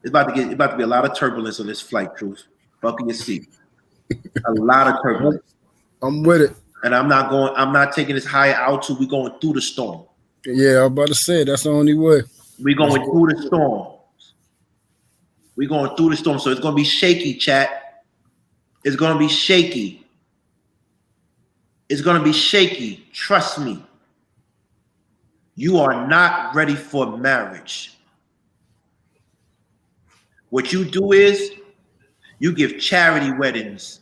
It's about to be a lot of turbulence on this flight, Truth. Buckle your seat. A lot of turbulence. I'm with it. And I'm not taking this higher altitude. We're going through the storm. Yeah, I was about to say that's the only way. We're going through the storm. We're going through the storm. So it's going to be shaky, chat. It's going to be shaky. It's going to be shaky. Trust me. You are not ready for marriage. What you do is you give charity weddings.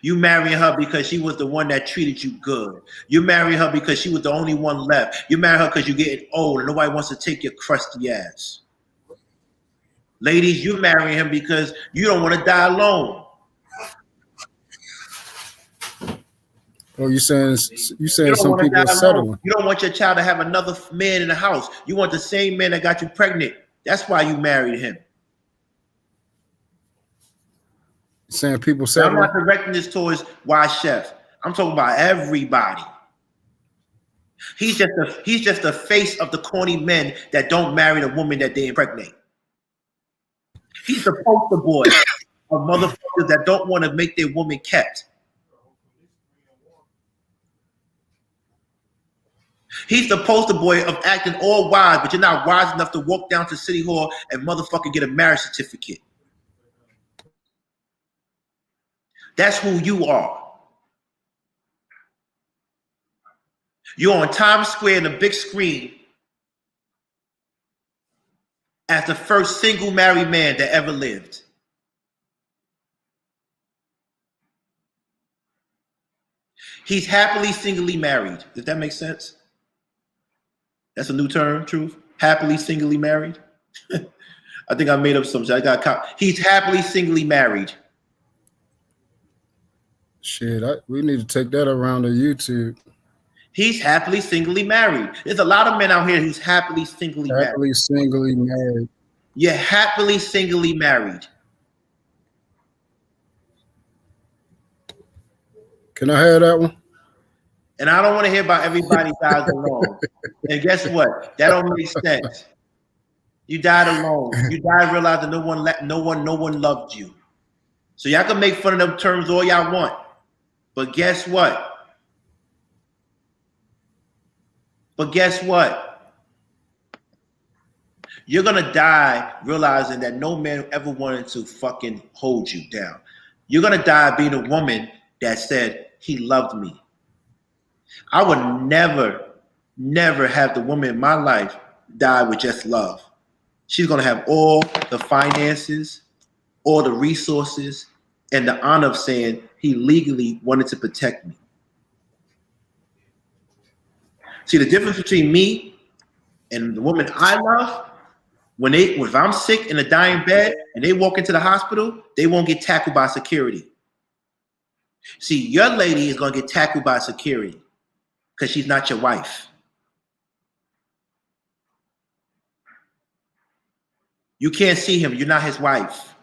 You marry her because she was the one that treated you good. You marry her because she was the only one left. You marry her because you're getting old and nobody wants to take your crusty ass. Ladies, you marry him because you don't want to die alone. Oh, you saying some people are settling? You don't want your child to have another man in the house. You want the same man that got you pregnant. That's why you married him. Saying people settling? I'm not directing this towards Why Chef. I'm talking about everybody. He's just the face of the corny men that don't marry the woman that they impregnate. He's the poster boy of motherfuckers that don't want to make their woman kept. He's the poster boy of acting all wise, but you're not wise enough to walk down to City Hall and motherfucker get a marriage certificate. That's who you are. You're on Times Square in a big screen as the first single married man that ever lived. He's happily singly married. Does that make sense? That's a new term, Truth? Happily singly married? I think I made up something. He's happily singly married. Shit, we need to take that around to YouTube. He's happily singly married. There's a lot of men out here who's happily singly married. Happily singly married. You're happily singly married. Can I have that one? And I don't want to hear about everybody dies alone. And guess what? That don't make sense. You died alone. You died realizing no one loved you. So y'all can make fun of them terms all y'all want. But guess what? You're gonna die realizing that no man ever wanted to fucking hold you down. You're gonna die being a woman that said he loved me. I would never have the woman in my life die with just love. She's going to have all the finances, all the resources, and the honor of saying he legally wanted to protect me. See, the difference between me and the woman I love, if I'm sick in a dying bed and they walk into the hospital, they won't get tackled by security. See, your lady is going to get tackled by security because she's not your wife. You can't see him. You're not his wife.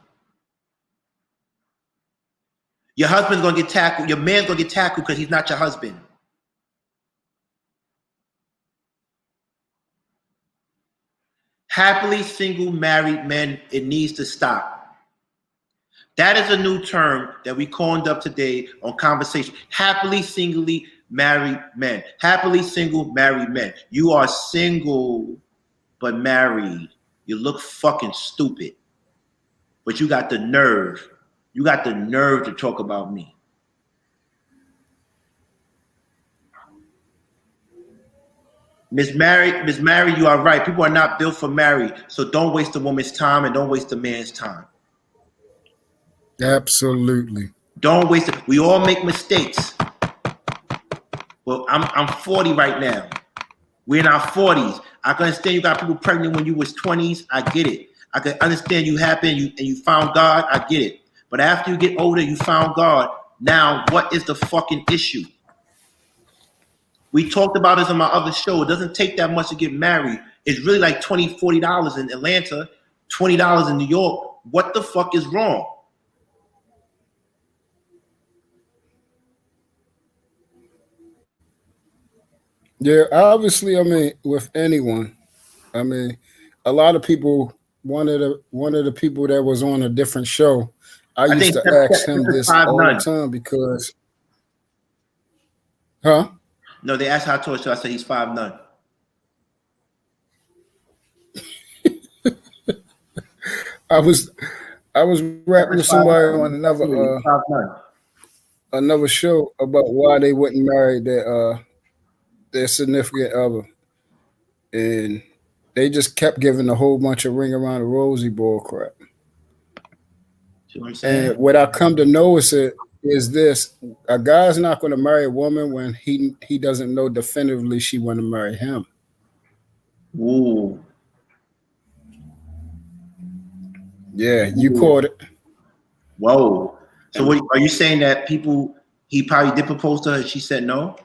Your husband's going to get tackled. Your man's going to get tackled because he's not your husband. Happily single married men, it needs to stop. That is a new term that we coined up today on Conversation. Happily singly married men. Happily single married men. You are single but married. You look fucking stupid. But you got the nerve. You got the nerve to talk about me. Miss Mary, you are right. People are not built for marriage. So don't waste a woman's time and don't waste a man's time. Absolutely. Don't waste it. We all make mistakes. Well, I'm 40 right now. We're in our 40s. I can understand you got people pregnant when you was 20s. I get it. I can understand you happened and you found God. I get it. But after you get older, you found God. Now, what is the fucking issue? We talked about this on my other show. It doesn't take that much to get married. It's really like $20, $40 in Atlanta, $20 in New York. What the fuck is wrong? Yeah, obviously, I mean, with anyone, I mean, a lot of people, one of the people that was on a different show, I used to ask him this all the time because, huh? No, they asked how tall, so I said he's 5'9". I was rapping with somebody on another show about why they wouldn't marry their significant other, and they just kept giving a whole bunch of ring around the rosy bull crap. See what I'm saying? And what I come to know is this: a guy's not going to marry a woman when he doesn't know definitively she want to marry him. Ooh. Yeah, you caught it. Whoa. So what, are you saying that he probably did propose to her and she said no?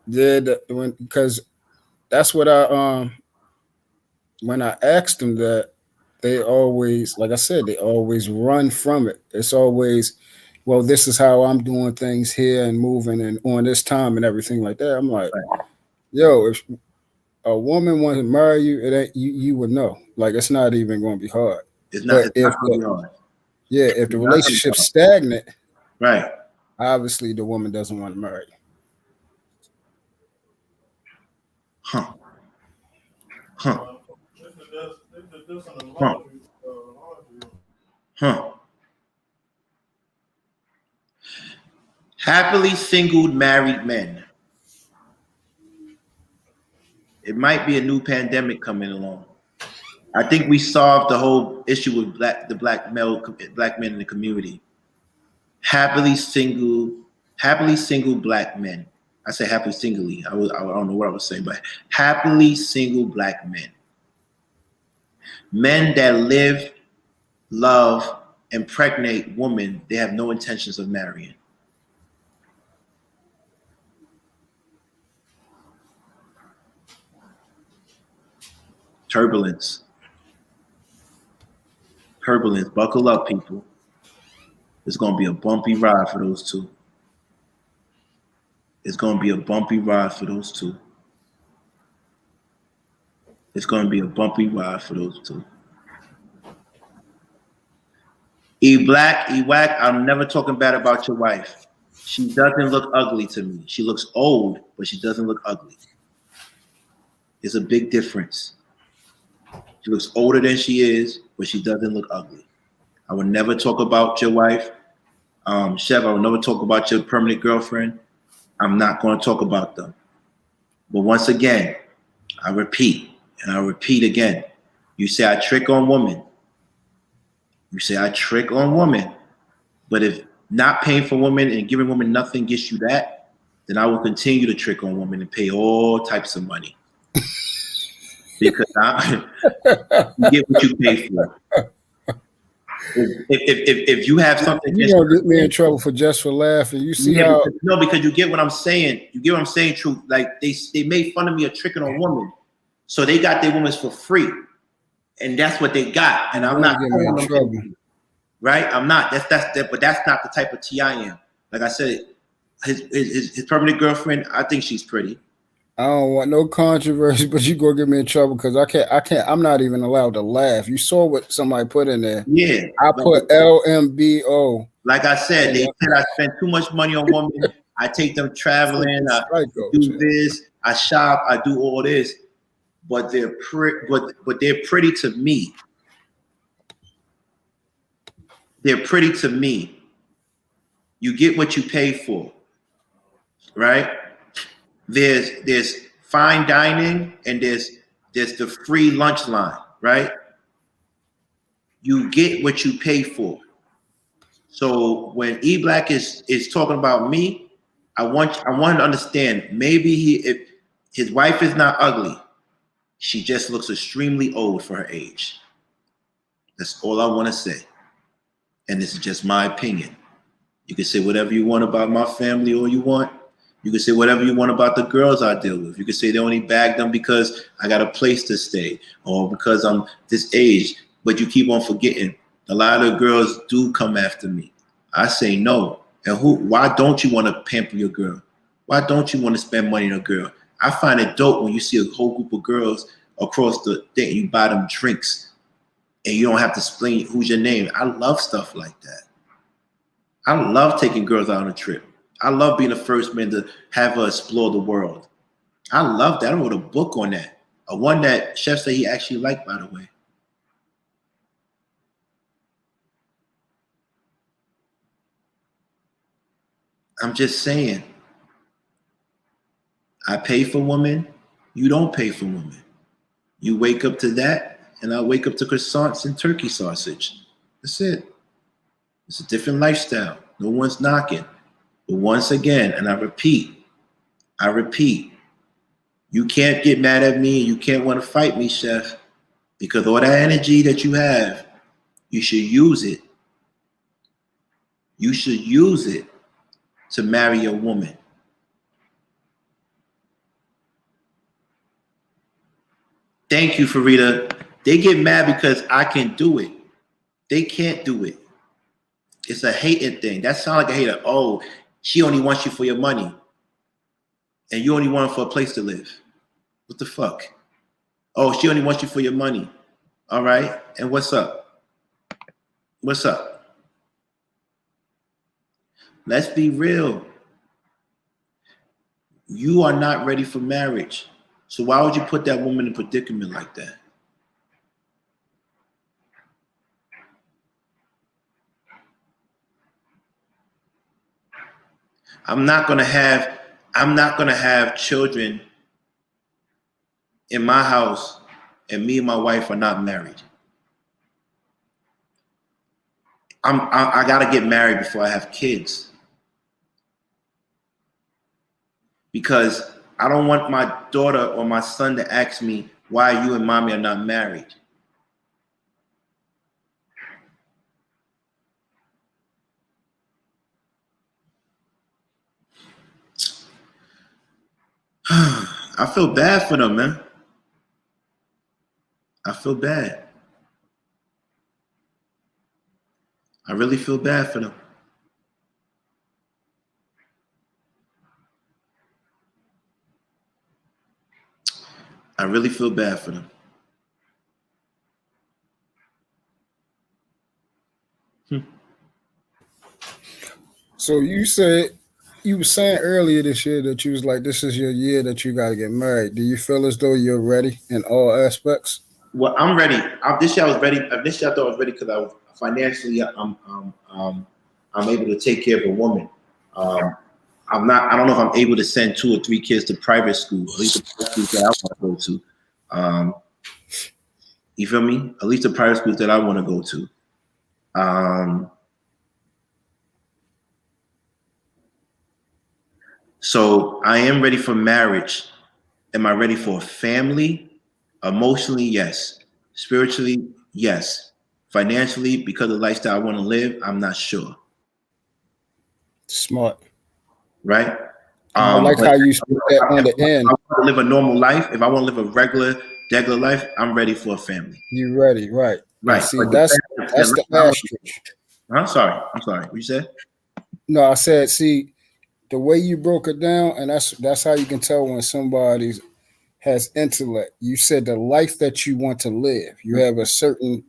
Yeah, because that's what when I asked them that, they always, like I said, they always run from it. It's always, well, this is how I'm doing things here and moving and on this time and everything like that. I'm like, yo, if a woman wants to marry you, it ain't you would know. Like, it's not even going to be hard. It's not going to be hard. Yeah, if the relationship's stagnant, right, obviously the woman doesn't want to marry you. Huh. Happily singled married men. It might be a new pandemic coming along. I think we solved the whole issue with black men in the community. Happily single black men. I say happily singly. I don't know what I was saying, but happily single black men. Men that live, love, impregnate women they have no intentions of marrying. Turbulence. Buckle up, people. It's going to be a bumpy ride for those two. It's going to be a bumpy ride for those two. It's going to be a bumpy ride for those two. E-Black, I'm never talking bad about your wife. She doesn't look ugly to me. She looks old, but she doesn't look ugly. There's a big difference. She looks older than she is, but she doesn't look ugly. I would never talk about your wife. Chev, I would never talk about your permanent girlfriend. I'm not going to talk about them. But once again, I repeat, and I repeat again. You say I trick on women. You say I trick on women. But if not paying for women and giving women nothing gets you that, then I will continue to trick on women and pay all types of money. Because you get what you pay for. If you have something, you're gonna get me in trouble for laughing. You see how? Because you get what I'm saying. You get what I'm saying. True. Like they made fun of me of tricking on women, so they got their women for free, and that's what they got. And I'm not getting in trouble, right? I'm not. But that's not the type of T I am. Like I said, his permanent girlfriend. I think she's pretty. I don't want no controversy, but you gonna get me in trouble because I can't. I'm not even allowed to laugh. You saw what somebody put in there. Yeah, I put LMBO. Like I said, they said I spend too much money on women. I take them traveling. I do this. I shop. I do all this. But they're pretty to me. They're pretty to me. You get what you pay for, right? There's fine dining and there's the free lunch line, right? You get what you pay for. So when E Black is talking about me, I want him to understand. Maybe if his wife is not ugly, she just looks extremely old for her age. That's all I want to say. And this is just my opinion. You can say whatever you want about my family, all you want. You can say whatever you want about the girls I deal with. You can say they only bag them because I got a place to stay or because I'm this age. But you keep on forgetting. A lot of girls do come after me. I say no. And why don't you want to pamper your girl? Why don't you want to spend money on a girl? I find it dope when you see a whole group of girls across the thing, you buy them drinks and you don't have to explain who's your name. I love stuff like that. I love taking girls out on a trip. I love being the first man to have her explore the world. I love that. I wrote a book on that. One that Chef said he actually liked, by the way. I'm just saying, I pay for women. You don't pay for women. You wake up to that, and I wake up to croissants and turkey sausage. That's it. It's a different lifestyle. No one's knocking. But once again, and I repeat, you can't get mad at me and you can't want to fight me, Chef, because all that energy that you have, you should use it. You should use it to marry a woman. Thank you, Farida. They get mad because I can do it. They can't do it. It's a hating thing. That sounds like a hater. Oh, she only wants you for your money. And you only want her for a place to live. What the fuck? Oh, she only wants you for your money. All right. And what's up? What's up? Let's be real. You are not ready for marriage. So why would you put that woman in a predicament like that? I'm not gonna have children in my house and me and my wife are not married. I gotta get married before I have kids. Because I don't want my daughter or my son to ask me why you and mommy are not married. I feel bad for them, man. I feel bad. I really feel bad for them. I really feel bad for them. So you were saying earlier this year that you was like, this is your year that you got to get married. Do you feel as though you're ready in all aspects? Well, I'm ready. This year I was ready. This year I thought I was ready because I was financially, I'm able to take care of a woman. I don't know if I'm able to send 2 or 3 kids to private school, at least the private schools that I want to go to. You feel me? At least the private schools that I want to go to. So I am ready for marriage. Am I ready for a family? Emotionally, yes. Spiritually, yes. Financially, because of the lifestyle I want to live, I'm not sure. Smart. Right? I like how you put that on the end. If I want to live a normal life, if I want to live a regular life, I'm ready for a family. You ready, right. Right. See, that's the asterisk. I'm sorry. What you said? No, I said, see, the way you broke it down, and that's how you can tell when somebody has intellect. You said the life that you want to live. You have a certain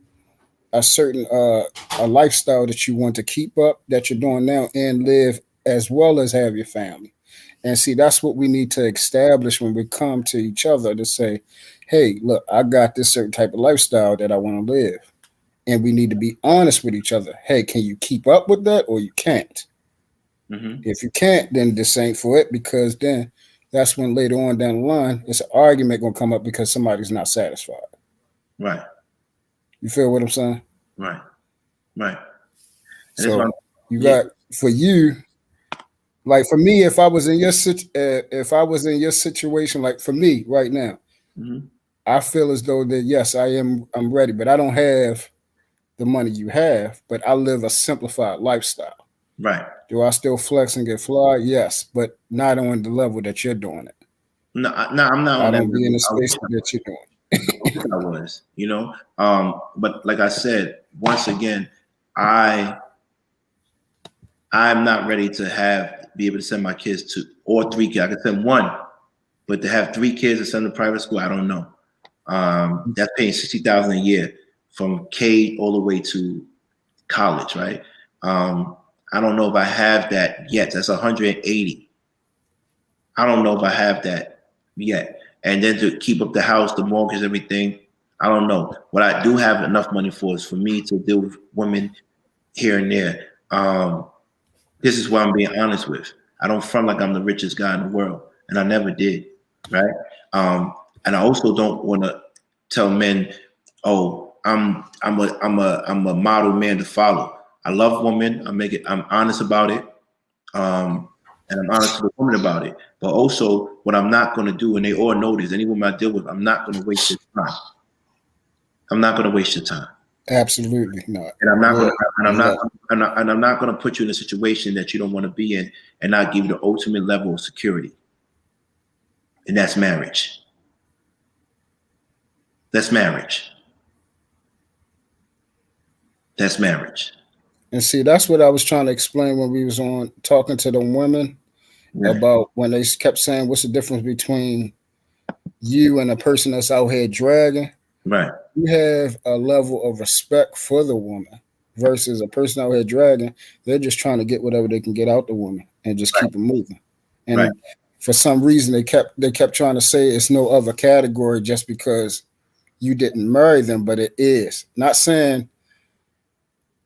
a lifestyle that you want to keep up that you're doing now and live, as well as have your family. And see, that's what we need to establish when we come to each other to say, hey, look, I got this certain type of lifestyle that I want to live. And we need to be honest with each other. Hey, can you keep up with that or you can't? Mm-hmm. If you can't, then this ain't for it, because then that's when later on down the line, it's an argument going to come up because somebody's not satisfied. Right. You feel what I'm saying? Right. Right. And so you got, for you, like for me, if I was in your situation, like for me right now, mm-hmm. I feel as though that, yes, I'm ready, but I don't have the money you have, but I live a simplified lifestyle. Right. Do I still flex and get fly? Yes, but not on the level that you're doing it. No, I'm not. I don't be in the space that you're doing. I was, you know. But like I said, once again, I'm not ready to be able to send my kids to, or 3 kids. I could send 1, but to have 3 kids and send them to private school, I don't know. That's paying $60,000 a year from K all the way to college, right? I don't know if I have that yet. That's 180. I don't know if I have that yet. And then to keep up the house, the mortgage, everything, I don't know. What I do have enough money for is for me to deal with women here and there. This is what I'm being honest with. I don't front like I'm the richest guy in the world, and I never did, right? And I also don't want to tell men, "Oh, I'm a model man to follow." I love women. I'm honest about it, and I'm honest to the woman about it. But also, what I'm not going to do, and they all know this, any woman I deal with, I'm not going to waste your time. I'm not going to waste your time. Absolutely not. And I'm not going to put you in a situation that you don't want to be in, and not give you the ultimate level of security. And that's marriage. That's marriage. That's marriage. And see, that's what I was trying to explain when we was on talking to the women about when they kept saying, what's the difference between you and a person that's out here dragging? Right. You have a level of respect for the woman versus a person out here dragging. They're just trying to get whatever they can get out the woman and just keep it moving. And for some reason, they kept trying to say it's no other category just because you didn't marry them, but it is. Not saying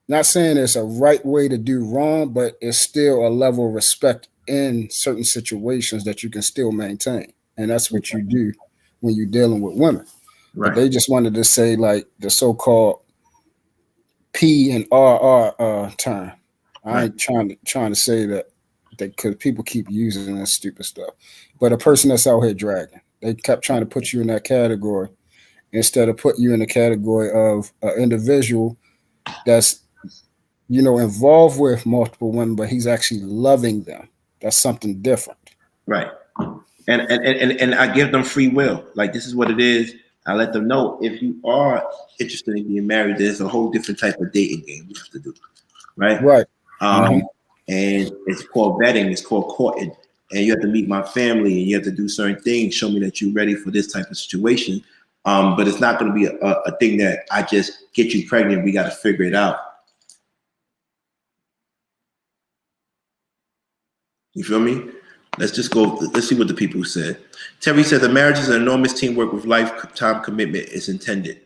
it's a right way to do wrong, but it's still a level of respect in certain situations that you can still maintain. And that's what you do when you're dealing with women. Right. But they just wanted to say like the so-called P and RR term. I ain't trying to say that because people keep using that stupid stuff. But a person that's out here dragging, they kept trying to put you in that category instead of putting you in the category of an individual that's, you know, involved with multiple women, but he's actually loving them. That's something different. Right. And I give them free will. Like, this is what it is. I let them know if you are interested in being married, there's a whole different type of dating game you have to do. Right. Right. And it's called vetting. It's called courting. And you have to meet my family and you have to do certain things. Show me that you're ready for this type of situation. But it's not going to be a thing that I just get you pregnant. We got to figure it out. You feel me? Let's just go. Let's see what the people said. Terry said the marriage is an enormous teamwork with lifetime commitment is intended.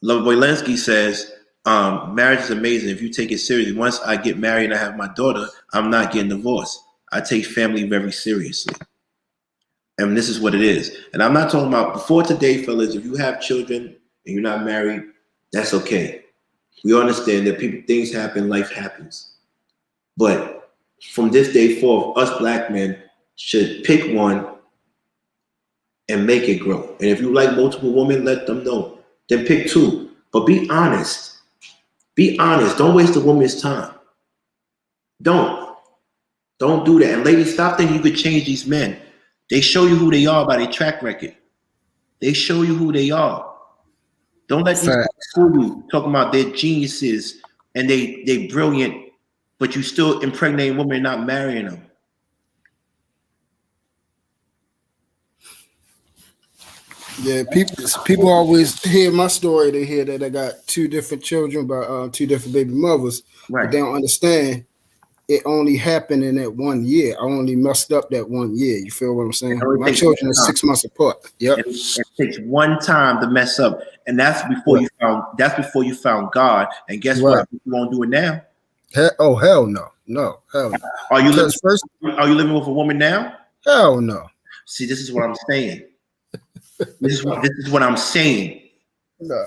Loverboy Lensky says marriage is amazing if you take it seriously. Once I get married and I have my daughter, I'm not getting divorced. I take family very seriously. And this is what it is. And I'm not talking about before today, fellas, if you have children and you're not married, that's okay. We understand that things happen, life happens. But from this day forth, us black men should pick one and make it grow. And if you like multiple women, let them know. Then pick two. But be honest. Be honest. Don't waste a woman's time. Don't do that. And ladies, stop thinking you could change these men. They show you who they are by their track record. They show you who they are. Don't let these guys fool you, talking about they're geniuses and they brilliant, but you still impregnating women and not marrying them. Yeah, people always hear my story. They hear that I got 2 different children by 2 different baby mothers, Right. but they don't understand it only happened in that 1 year. I only messed up that 1 year. You feel what I'm saying? My children are 6 months apart. Yep. It takes one time to mess up, and that's before you found God. And guess what? You won't do it now. Hell no, hell no. Are you living with a woman now? Hell no. See, this is what I'm saying. This is what I'm saying. No.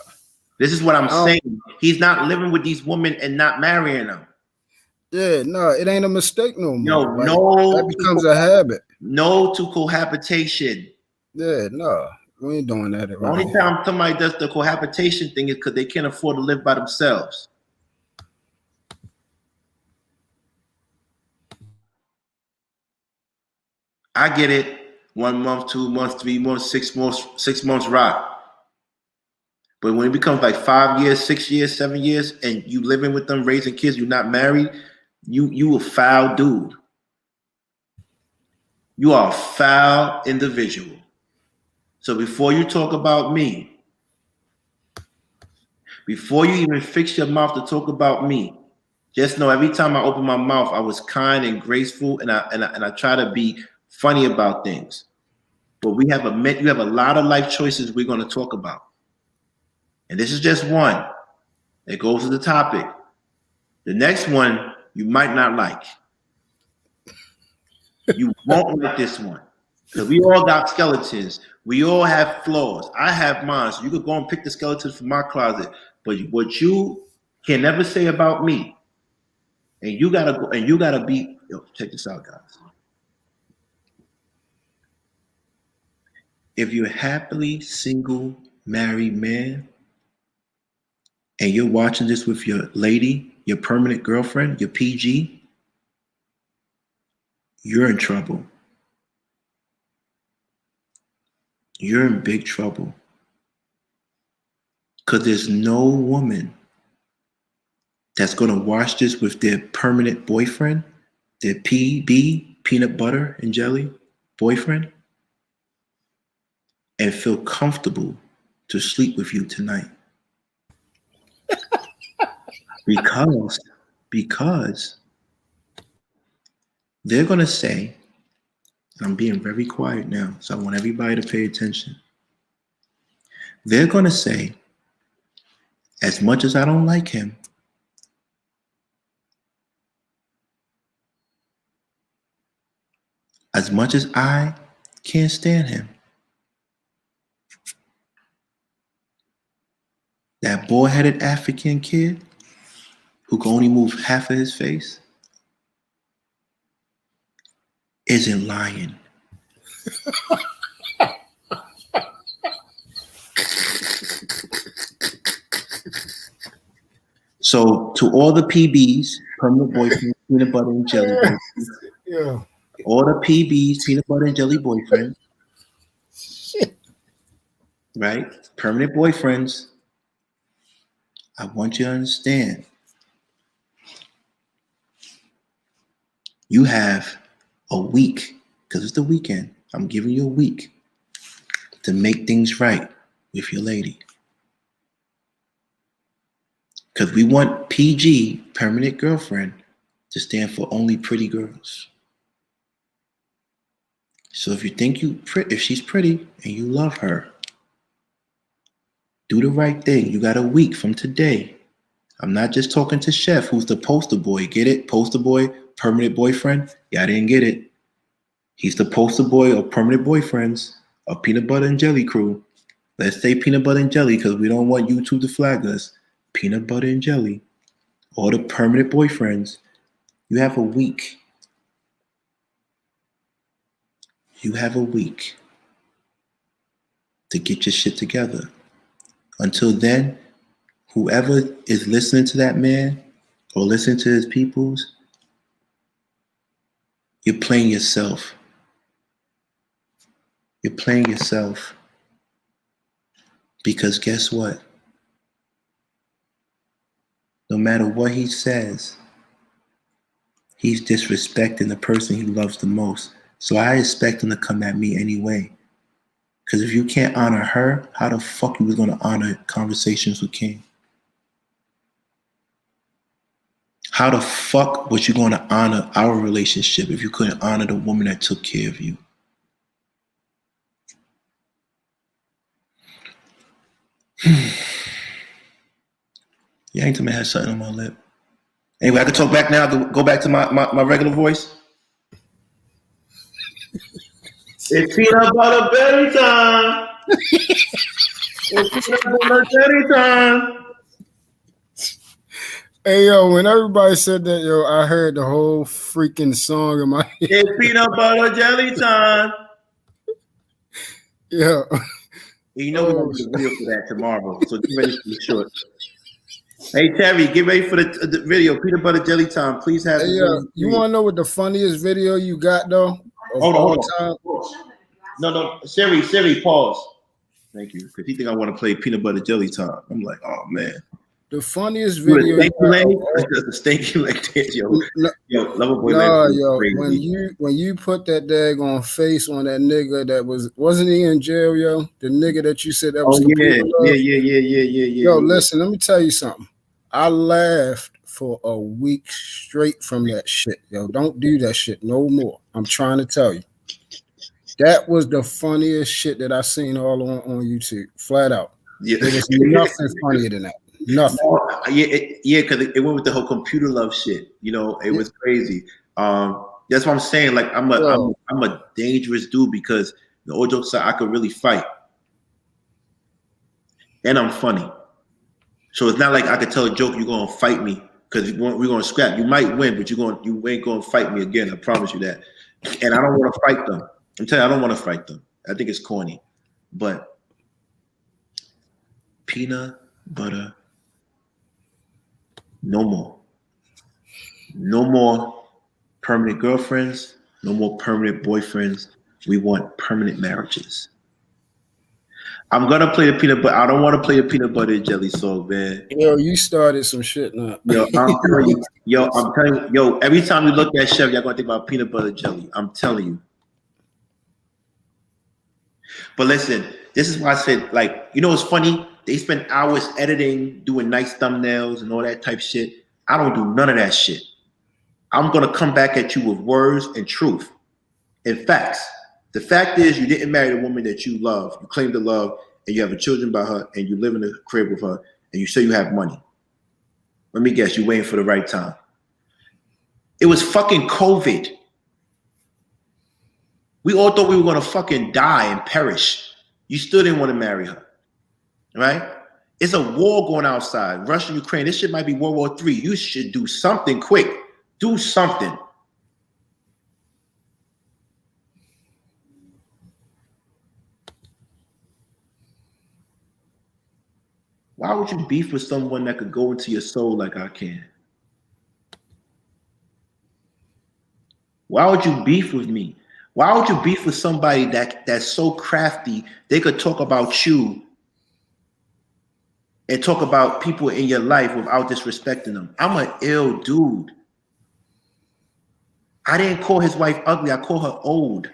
This is what I'm saying. He's not living with these women and not marrying them. Yeah, no, it ain't a mistake no more. No, that becomes a habit. No to cohabitation. Yeah, no, we ain't doing that. The only time somebody does the cohabitation thing is because they can't afford to live by themselves. I get it. 1 month, 2 months, 3 months, 6 months, 6 months rock. But when it becomes like 5 years, 6 years, 7 years, and you living with them, raising kids, you're not married, you a foul dude. You are a foul individual. So before you talk about me, before you even fix your mouth to talk about me, just know every time I open my mouth, I was kind and graceful, and I try to be funny about things. But you have a lot of life choices we're going to talk about. And this is just one. It goes to the topic. The next one you might not like. You won't like this one. Because we all got skeletons. We all have flaws. I have mine. So you could go and pick the skeletons from my closet. But what you can never say about me, and you gotta go and you gotta be, check this out, guys. If you're a happily single married man and you're watching this with your lady, your permanent girlfriend, your PG, you're in trouble. You're in big trouble. Because there's no woman that's going to watch this with their permanent boyfriend, their PB, peanut butter and jelly boyfriend, and feel comfortable to sleep with you tonight. Because they're going to say, and I'm being very quiet now, so I want everybody to pay attention. They're going to say, as much as I don't like him, as much as I can't stand him, that boy-headed African kid who can only move half of his face isn't lying. So to all the PBs, permanent boyfriend, peanut butter and jelly boyfriends, Yeah. all the PBs, peanut butter and jelly boyfriends, right? Permanent boyfriends, I want you to understand. You have a week, because it's the weekend. I'm giving you a week to make things right with your lady. Because we want PG, permanent girlfriend, to stand for only pretty girls. So if you think if she's pretty and you love her, do the right thing. You got a week from today. I'm not just talking to Chef, who's the poster boy. Get it? Poster boy, permanent boyfriend? Yeah, I didn't get it. He's the poster boy of permanent boyfriends of Peanut Butter and Jelly crew. Let's say Peanut Butter and Jelly because we don't want YouTube to flag us. Peanut Butter and Jelly. All the permanent boyfriends. You have a week. You have a week to get your shit together. Until then, whoever is listening to that man or listening to his peoples, you're playing yourself. You're playing yourself. Because guess what? No matter what he says, he's disrespecting the person he loves the most. So I expect him to come at me anyway. Because if you can't honor her, how the fuck you was going to honor conversations with King? How the fuck was you going to honor our relationship if you couldn't honor the woman that took care of you? Yeah, anytime I had something on my lip. Anyway, I can talk back now. Go back to my regular voice. It's peanut butter berry time. It's peanut butter berry time. Hey, yo, when everybody said that, yo, I heard the whole freaking song in my head. It's peanut butter jelly time. Yeah. You know we're going to do a video for that tomorrow, so get ready for the short. Hey, Terry, get ready for the video. Peanut butter jelly time. Please have Hey, you want to know what the funniest video you got, though? Hold on. No. Siri, pause. Thank you. Because he think I want to play peanut butter jelly time. I'm like, oh, man. The funniest video. The stinky like that, yo. Yo, Loverboy. Nah, yo. When you put that daggone face on that nigga that wasn't he in jail, yo? The nigga that you said that was. Yeah. Yo, listen. Let me tell you something. I laughed for a week straight from that shit, yo. Don't do that shit no more. I'm trying to tell you. That was the funniest shit that I seen all on YouTube, flat out. Yeah. There was nothing funnier than that. Nothing. Because it went with the whole computer love shit. You know, it was crazy. That's what I'm saying. Like, I'm a dangerous dude because the old jokes are I could really fight, and I'm funny. So it's not like I could tell a joke you're gonna fight me because we're gonna scrap. You might win, but you ain't gonna fight me again. I promise you that. And I don't want to fight them. I'm telling you, I don't want to fight them. I think it's corny, but peanut butter. No more. No more permanent girlfriends. No more permanent boyfriends. We want permanent marriages. I'm gonna play the peanut butter. I don't want to play the peanut butter and jelly song, man. Yo, you started some shit now. Yo, I'm telling you. Every time you look at Chef, you're gonna think about peanut butter and jelly. I'm telling you. But listen, this is why I said, like, you know what's funny? They spend hours editing, doing nice thumbnails and all that type shit. I don't do none of that shit. I'm going to come back at you with words and truth and facts. The fact is you didn't marry the woman that you love, you claim to love, and you have children by her, and you live in a crib with her, and you say you have money. Let me guess, you're waiting for the right time. It was fucking COVID. We all thought we were going to fucking die and perish. You still didn't want to marry her. Right? It's a war going outside. Russia, Ukraine. This shit might be World War III. You should do something quick. Do something. Why would you beef with someone that could go into your soul like I can? Why would you beef with me? Why would you beef with somebody that's so crafty they could talk about you and talk about people in your life without disrespecting them? I'm an ill dude. I didn't call his wife ugly. I call her old.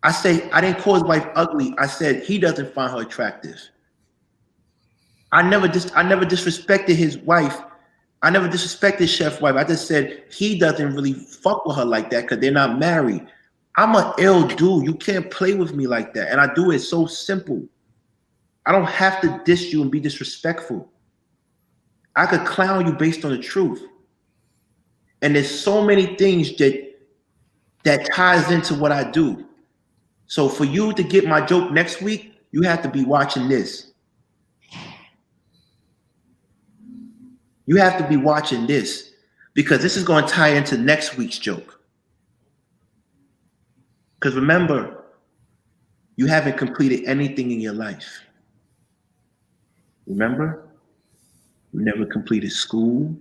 I didn't call his wife ugly. I said he doesn't find her attractive. I never disrespected his wife. I never disrespected Chef's wife. I just said he doesn't really fuck with her like that because they're not married. I'm an ill dude. You can't play with me like that. And I do it so simple. I don't have to diss you and be disrespectful. I could clown you based on the truth. And there's so many things that ties into what I do. So for you to get my joke next week, you have to be watching this. You have to be watching this because this is going to tie into next week's joke. Because remember, you haven't completed anything in your life. Remember? You never completed school.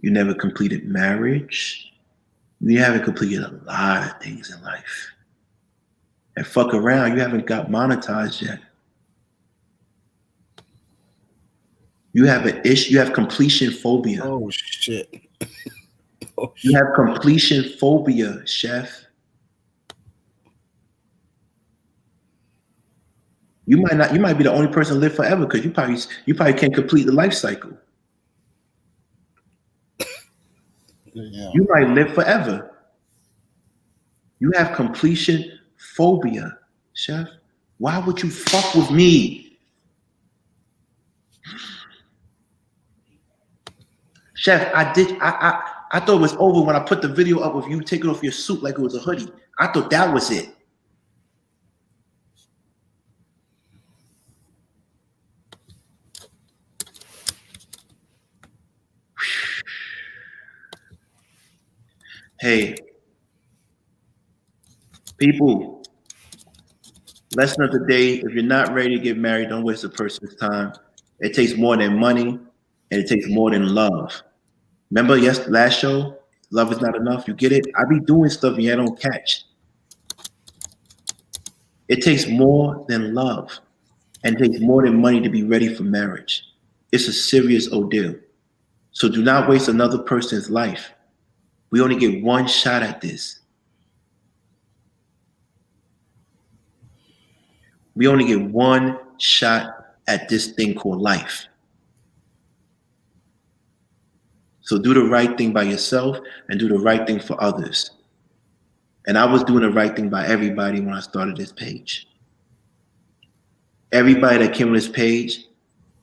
You never completed marriage. You haven't completed a lot of things in life. And fuck around, you haven't got monetized yet. You have an issue, you have completion phobia. Oh shit. Oh, shit. You have completion phobia, chef. You might be the only person to live forever because you probably can't complete the life cycle. Yeah. You might live forever. You have completion phobia, chef. Why would you fuck with me? Chef, I thought it was over when I put the video up of you taking off your suit like it was a hoodie. I thought that was it. Hey, people, lesson of the day, if you're not ready to get married, don't waste a person's time. It takes more than money, and it takes more than love. Remember last show, love is not enough? You get it? I be doing stuff you don't catch. It takes more than love, and it takes more than money to be ready for marriage. It's a serious ordeal. So do not waste another person's life. We only get one shot at this. We only get one shot at this thing called life. So do the right thing by yourself and do the right thing for others. And I was doing the right thing by everybody when I started this page. Everybody that came on this page,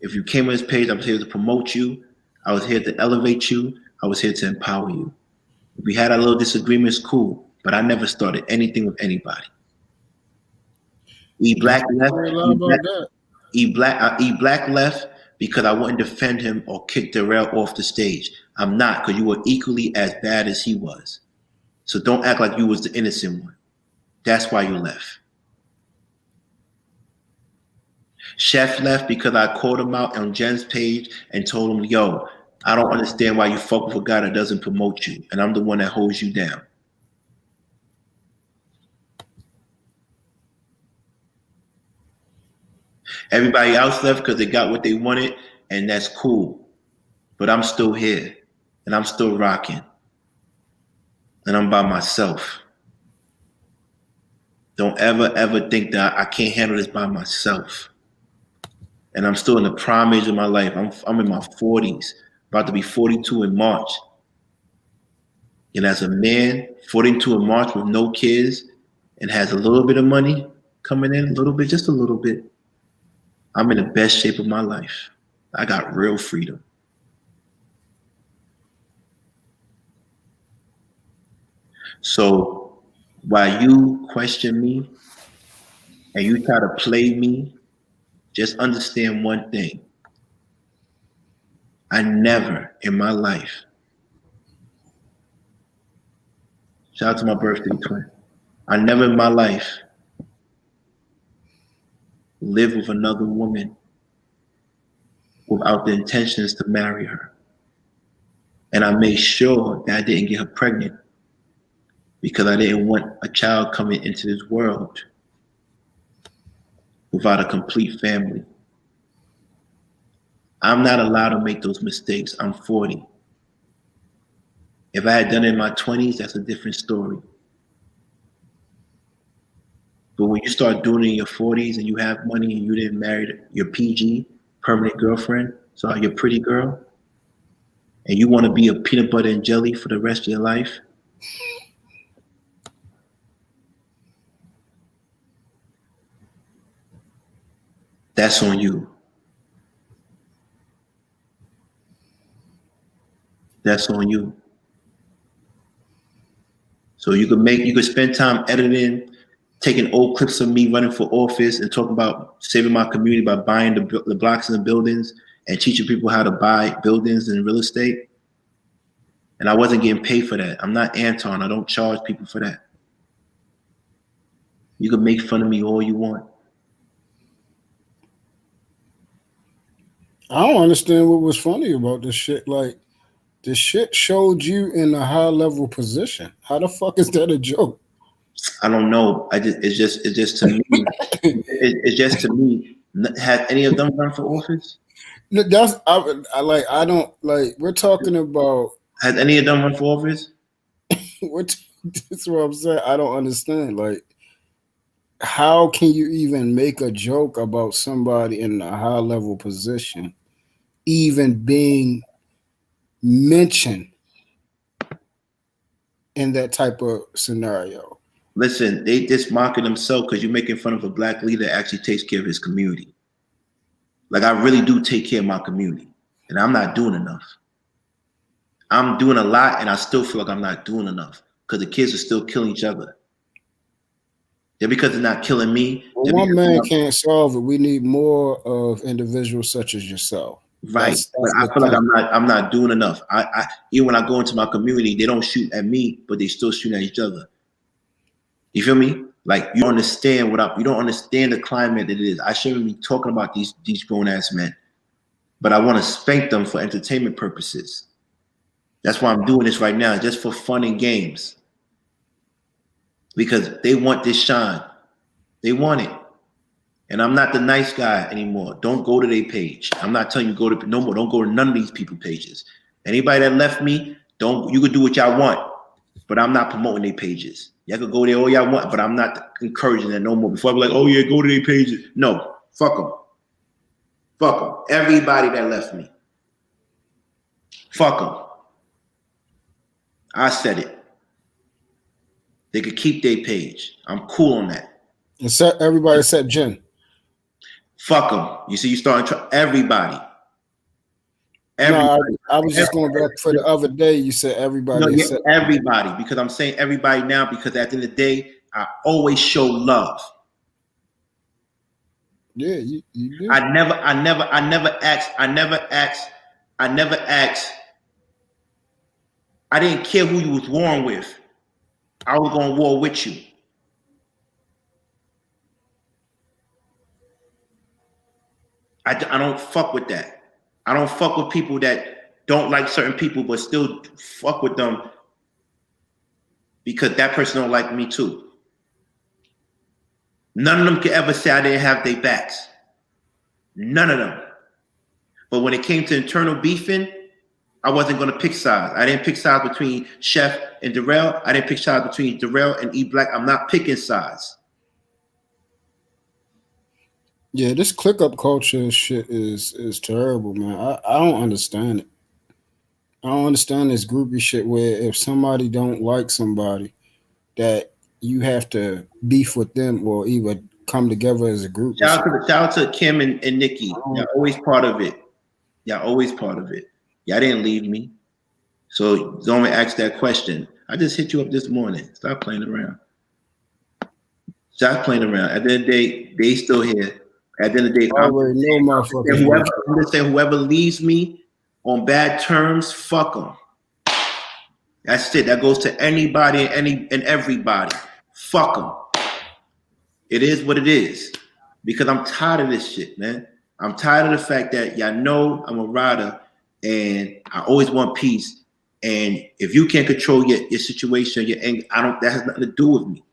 if you came on this page, I was here to promote you. I was here to elevate you. I was here to empower you. If we had our little disagreements, cool. But I never started anything with anybody. E Black left. E Black left because I wouldn't defend him or kick Darrell off the stage. I'm not, because you were equally as bad as he was. So don't act like you was the innocent one. That's why you left. Chef left because I called him out on Jen's page and told him, yo, I don't understand why you fuck with a guy that doesn't promote you. And I'm the one that holds you down. Everybody else left because they got what they wanted, and that's cool. But I'm still here, and I'm still rocking. And I'm by myself. Don't ever think that I can't handle this by myself. And I'm still in the prime age of my life. I'm in my 40s, about to be 42 in March. And as a man, 42 in March with no kids and has a little bit of money coming in, a little bit, just a little bit, I'm in the best shape of my life. I got real freedom. So while you question me and you try to play me, just understand one thing. I never in my life, shout out to my birthday twin, I never in my life lived with another woman without the intentions to marry her. And I made sure that I didn't get her pregnant because I didn't want a child coming into this world without a complete family. I'm not allowed to make those mistakes. I'm 40. If I had done it in my 20s, that's a different story. But when you start doing it in your 40s and you have money and you didn't marry your PG, permanent girlfriend, so your pretty girl, and you want to be a peanut butter and jelly for the rest of your life, that's on you. That's on you. So you could spend time editing, taking old clips of me running for office and talking about saving my community by buying the blocks and the buildings and teaching people how to buy buildings and real estate. And I wasn't getting paid for that. I'm not Anton. I don't charge people for that. You can make fun of me all you want. I don't understand what was funny about this shit. Like, the shit showed you in a high level position. How the fuck is that a joke? I don't know. It's just to me. It's just to me. Have any of them run for office? No, I don't like. We're talking about. Has any of them run for office? That's what I'm saying. I don't understand. Like, how can you even make a joke about somebody in a high level position even being mentioned in that type of scenario? Listen, they just mocking themselves because you're making fun of a black leader that actually takes care of his community. Like, I really do take care of my community, and I'm not doing enough. I'm doing a lot, and I still feel like I'm not doing enough because the kids are still killing each other. They're because they're not killing me. Well, one man can't solve it. We need more of individuals such as yourself. Right. But I feel like I'm not doing enough. I even when I go into my community, they don't shoot at me, but they still shoot at each other. You feel me? Like, you don't understand you don't understand the climate that it is. I shouldn't be talking about these grown ass men, but I want to spank them for entertainment purposes. That's why I'm doing this right now, just for fun and games. Because they want this shine. They want it. And I'm not the nice guy anymore. Don't go to their page. I'm not telling you no more. Don't go to none of these people pages. Anybody that left me, you could do what y'all want, but I'm not promoting their pages. Y'all could go there all y'all want, but I'm not encouraging that no more. Before I be like, oh yeah, go to their pages. No, fuck them. Fuck them. Everybody that left me. Fuck them. I said it. They could keep their page. I'm cool on that. Except everybody except Jen. Fuck them. You see, you starting to everybody. No, I was just going back for the other day. You said everybody. No, yeah, everybody, because I'm saying everybody now because at the end of the day, I always show love. Yeah, you do. I never asked. I didn't care who you was warring with. I was going to war with you. I don't fuck with that. I don't fuck with people that don't like certain people but still fuck with them because that person don't like me too. None of them could ever say I didn't have their backs. None of them. But when it came to internal beefing, I wasn't going to pick sides. I didn't pick sides between Chef and Darrell. I didn't pick sides between Darrell and E Black. I'm not picking sides. Yeah, this click up culture shit is terrible, man. I don't understand it. I don't understand this groupie shit where if somebody don't like somebody, that you have to beef with them or even come together as a group. Shout out to Kim and Nikki. Y'all always part of it. Y'all always part of it. Y'all didn't leave me. So don't ask that question. I just hit you up this morning. Stop playing around. Stop playing around. At the end of the day, they still here. At the end of the day, I'm just saying whoever leaves me on bad terms, fuck them. That's it. That goes to anybody and everybody. Fuck them. It is what it is. Because I'm tired of this shit, man. I'm tired of the fact that y'all know I'm a rider and I always want peace. And if you can't control your situation, your anger, that has nothing to do with me.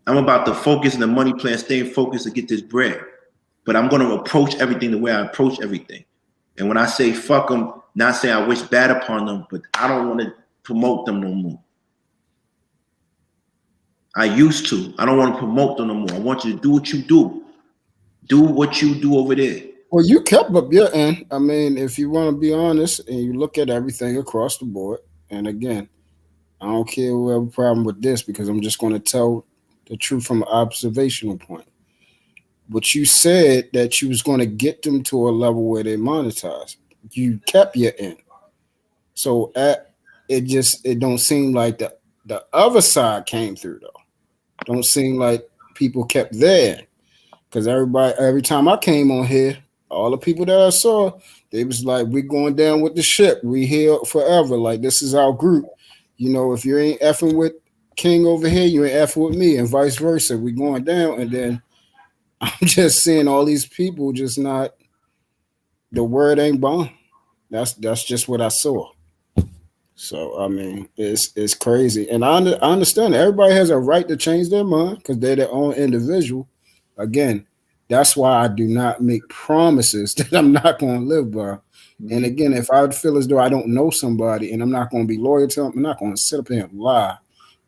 I'm about the focus and the money plan, staying focused to get this bread. But I'm going to approach everything the way I approach everything. And when I say fuck them, not saying I wish bad upon them, but I don't want to promote them no more. I used to. I don't want to promote them no more. I want you to do what you do. Do what you do over there. Well, you kept up your end. I mean, if you want to be honest and you look at everything across the board, and again, I don't care who have a problem with this because I'm just going to tell the truth from an observational point. But you said that you was going to get them to a level where they monetize. You kept your end. So it don't seem like The other side came through though. Don't seem like people kept there. Because every time I came on here, all the people that I saw, they was like, we going down with the ship. We here forever. Like, this is our group. You know, if you ain't effing with King over here, you ain't effing with me, and vice versa. We going down. And then I'm just seeing all these people just not, the word ain't born. That's just what I saw. So, I mean, it's crazy. And I understand everybody has a right to change their mind because they're their own individual. Again, that's why I do not make promises that I'm not going to live by. And again, if I would feel as though I don't know somebody and I'm not going to be loyal to them, I'm not going to sit up here and lie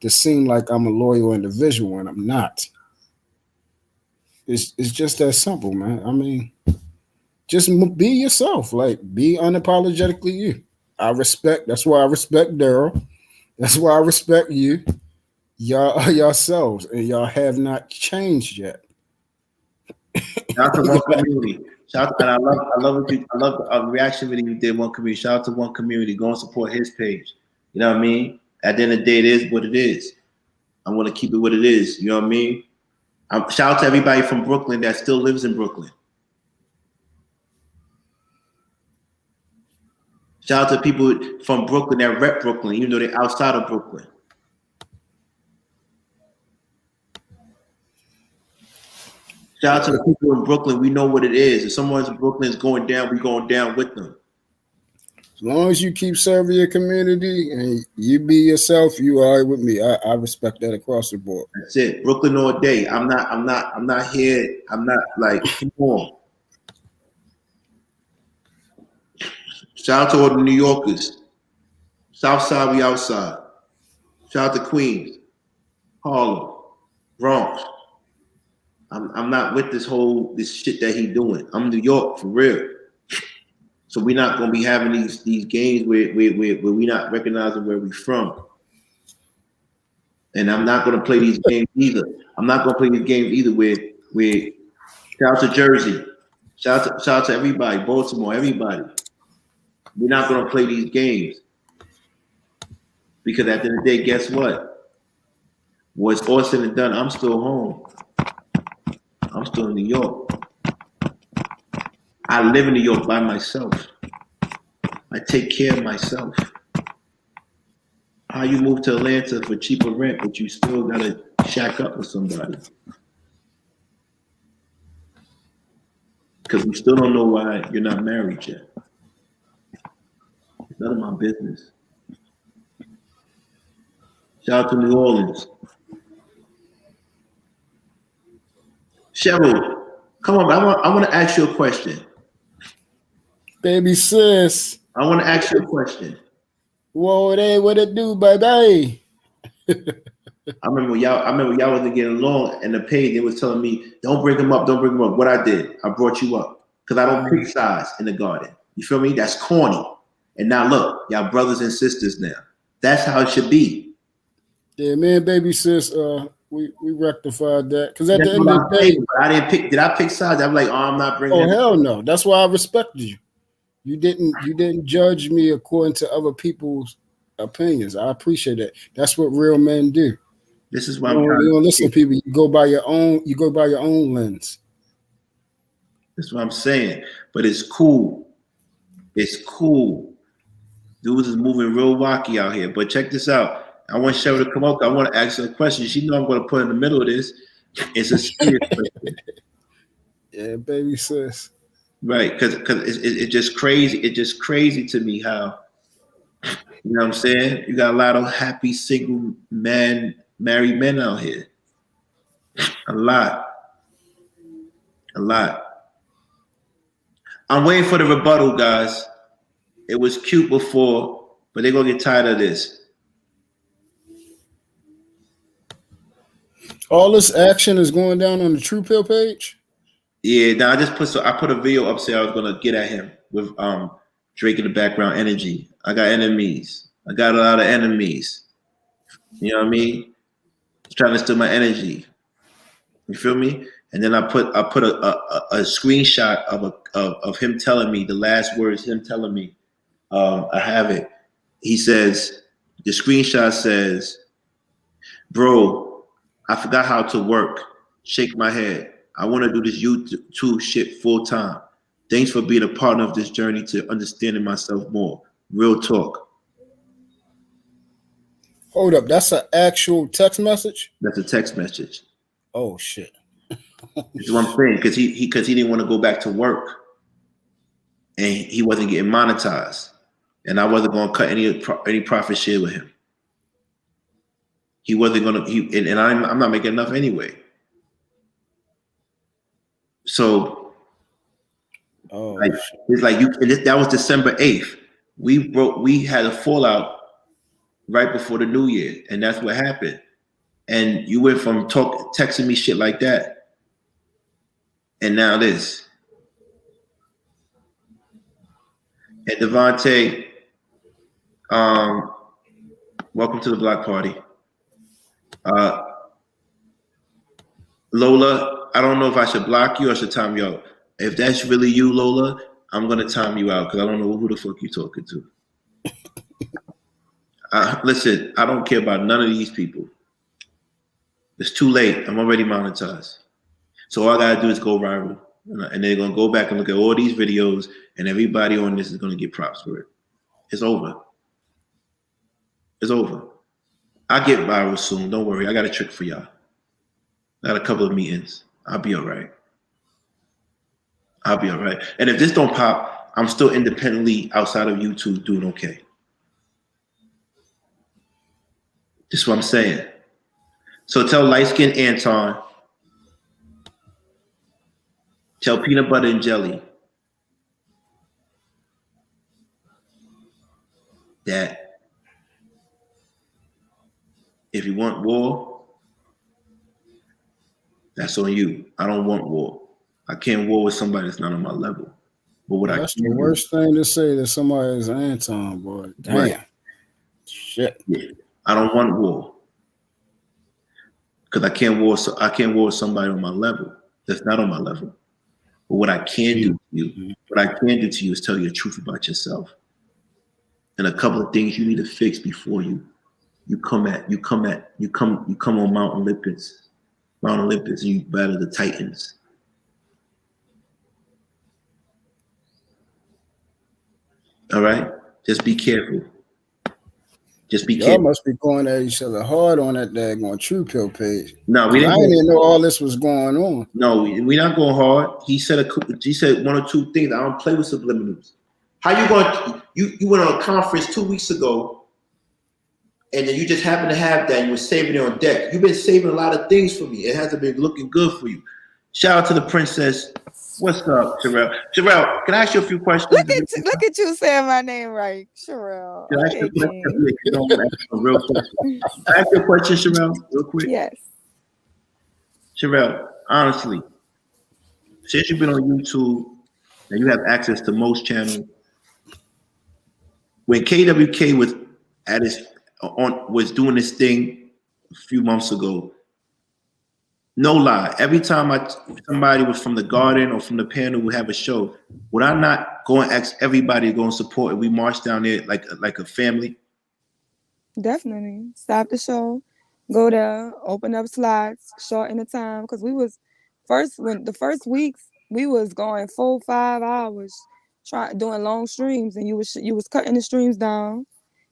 to seem like I'm a loyal individual when I'm not. It's just that simple, man. I mean, just be yourself. Like, be unapologetically you. That's why I respect Daryl. That's why I respect you. Y'all are yourselves, and y'all have not changed yet. Shout out to One Community. And I love the reaction video you did, One Community. Shout out to One Community. Go and support his page. You know what I mean? At the end of the day, it is what it is. I want to keep it what it is. You know what I mean? Shout out to everybody from Brooklyn that still lives in Brooklyn. Shout out to people from Brooklyn that rep Brooklyn, even though they're outside of Brooklyn. Shout out to the people in Brooklyn. We know what it is. If someone's in Brooklyn is going down, we're going down with them. As long as you keep serving your community and you be yourself, you are with me. I respect that across the board. That's it. Brooklyn all day. I'm not here. I'm not like, come on. Shout out to all the New Yorkers. South side, we outside. Shout out to Queens, Harlem, Bronx. I'm not with this shit that he doing. I'm New York for real. So we're not gonna be having these games where we're not recognizing where we're from. And I'm not gonna play these games either. I'm not gonna play these games either with shout out to Jersey. Shout out to everybody, Baltimore, everybody. We're not gonna play these games. Because at the end of the day, guess what? What's all said and done, I'm still home. I'm still in New York. I live in New York by myself. I take care of myself. How you move to Atlanta for cheaper rent, but you still gotta shack up with somebody? Because we still don't know why you're not married yet. It's none of my business. Shout out to New Orleans. Cheryl, come on, I want to ask you a question. Baby sis. I want to ask you a question. Whoa, they what it do, baby? I remember y'all wasn't getting along, and the page they was telling me, don't bring him up. What I did, I brought you up. Because I don't pick sides in the garden. You feel me? That's corny. And now look, y'all brothers and sisters now. That's how it should be. Yeah, man, baby sis, we rectified that. Because at the end of the day, I didn't pick. Did I pick sides? I'm like, oh, I'm not bringing. Oh hell no! That's why I respected you. You didn't judge me according to other people's opinions. I appreciate that. That's what real men do. This is why you don't listen to people. You go by your own lens. That's what I'm saying. But it's cool. It's cool. Dudes is moving real wacky out here. But check this out. I want Cheryl to come up. I want to ask her a question. She know I'm going to put in the middle of this. It's a serious question. Yeah, baby sis. Right, because it's just crazy. It's just crazy to me how, you know what I'm saying? You got a lot of happy single men, married men out here. A lot. I'm waiting for the rebuttal, guys. It was cute before, but they're going to get tired of this. All this action is going down on the True Pill page? Yeah, now I put a video up saying I was gonna get at him with Drake in the background energy. I got enemies. I got a lot of enemies. You know what I mean? Trying to steal my energy. You feel me? And then I put a screenshot of him telling me the last words. Him telling me, I have it. He says, the screenshot says, Bro, I forgot how to work. Shake my head. I want to do this YouTube shit full time. Thanks for being a partner of this journey to understanding myself more. Real talk. Hold up, that's an actual text message? That's a text message. Oh shit. That's what I'm saying, because he didn't want to go back to work, and he wasn't getting monetized, and I wasn't going to cut any profit share with him. He wasn't going to. And I'm not making enough anyway. So, it's like that was December 8th. We had a fallout right before the new year, and that's what happened. And you went from texting me shit like that, and now this. And Devontae, welcome to the block party. Lola, I don't know if I should block you or should time you out. If that's really you, Lola, I'm gonna time you out because I don't know who the fuck you talking to. Listen, I don't care about none of these people. It's too late. I'm already monetized. So all I gotta do is go viral. And they're gonna go back and look at all these videos, and everybody on this is gonna get props for it. It's over. It's over. I'll get viral soon. Don't worry. I got a trick for y'all. I got a couple of meetings. I'll be all right. I'll be all right. And if this don't pop, I'm still independently outside of YouTube doing okay. This is what I'm saying. So tell light-skinned Anton, tell peanut butter and jelly that if you want war, that's on you. I don't want war. I can't war with somebody that's not on my level. But that's the worst thing to say to somebody is Anton, boy. Damn. Right. Shit. Yeah. I don't want war. Because I can't war with somebody on my level that's not on my level. But what I can do to you is tell you the truth about yourself. And a couple of things you need to fix before you come on Mount Olympus and you battle the Titans. All right? Just be careful. Just be careful. Y'all must be going at each other hard on that daggone True Pill page. No, we didn't. I didn't even know all this was going on. No, we're not going hard. He said one or two things. I don't play with subliminals. How you going? You went on a conference 2 weeks ago, and then you just happened to have that. And you were saving it on deck. You've been saving a lot of things for me. It hasn't been looking good for you. Shout out to the princess. What's up, Sherelle? Sherelle, can I ask you a few questions? Look at you saying my name right, Sherelle. Can I ask you a question? Real quick. Can I ask you a question, Sherelle, real quick? Yes. Sherelle, honestly, since you've been on YouTube and you have access to most channels, when KWK was doing this thing a few months ago, no lie, every time somebody was from the garden or from the panel would have a show, would I not go and ask everybody to go and support and we march down there like a family? Definitely. Stop the show, go there, open up slots, shorten the time. Because the first weeks, we was going 4-5 hours doing long streams, and you was cutting the streams down.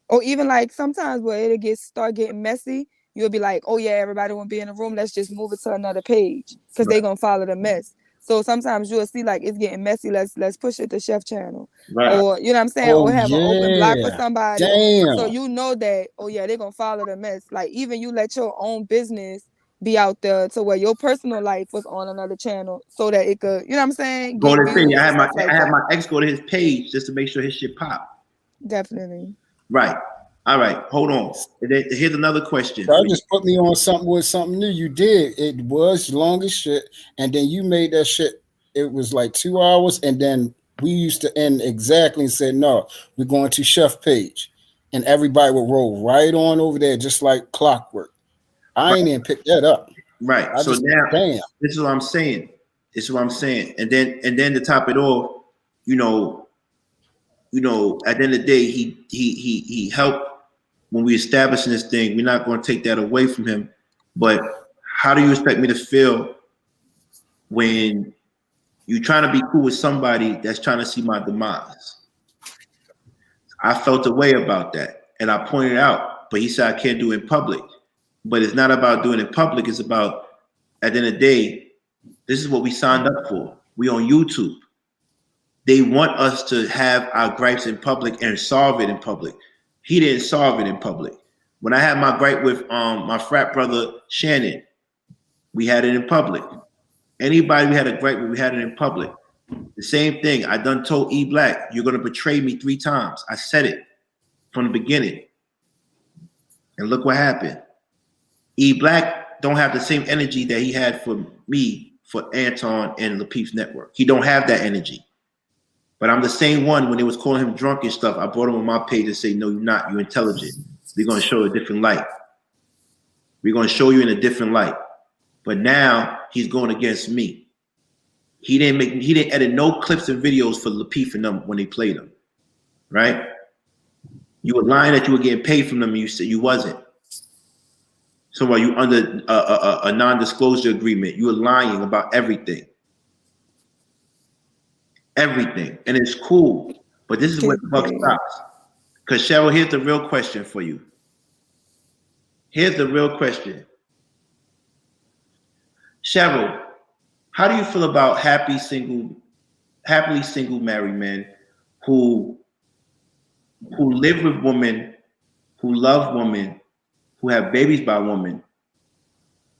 Or even like sometimes where it'll start getting messy, you'll be like, oh yeah, everybody won't be in the room. Let's just move it to another page because they're gonna follow the mess. So sometimes you'll see like it's getting messy. Let's push it to Chef Channel, right? Or you know what I'm saying, or have an open block for somebody. Damn. So you know that they're gonna follow the mess. Like even you let your own business be out there to where your personal life was on another channel so that it could, you know what I'm saying? Go to thing. I had my ex go to his page just to make sure his shit pop. Definitely. Right. All right, hold on. Here's another question. So I just put me on something new. You did. It was long as shit, and then you made that shit. It was like 2 hours, and then we used to end exactly and said, no, we're going to Chef page, and everybody would roll right on over there, just like clockwork. I ain't even picked that up. Right. So now, this is what I'm saying. And then to top it off, at the end of the day, he helped when we establishing this thing, we're not going to take that away from him. But how do you expect me to feel when you're trying to be cool with somebody that's trying to see my demise? I felt a way about that, and I pointed out, but he said I can't do it in public. But it's not about doing it in public. It's about, at the end of the day, this is what we signed up for. We on YouTube. They want us to have our gripes in public and solve it in public. He didn't solve it in public. When I had my gripe with my frat brother Shannon, we had it in public. Anybody we had a gripe with, we had it in public. The same thing. I done told E Black, you're gonna betray me 3 times. I said it from the beginning. And look what happened. E Black don't have the same energy that he had for me, for Anton and Lapeef's network. He don't have that energy. But I'm the same one. When they was calling him drunk and stuff, I brought him on my page and say, no, you're not. You're intelligent. We're going to show a different light. We're going to show you in a different light. But now he's going against me. He didn't edit no clips and videos for Lapeef and them when they played them, right? You were lying that you were getting paid from them, and you said you wasn't. So while you under a non-disclosure agreement, you were lying about everything. Everything. And it's cool. But this is where the buck stops. Because Cheryl, here's the real question for you. Here's the real question. Cheryl, how do you feel about happily single married men who live with women, who love women, who have babies by women,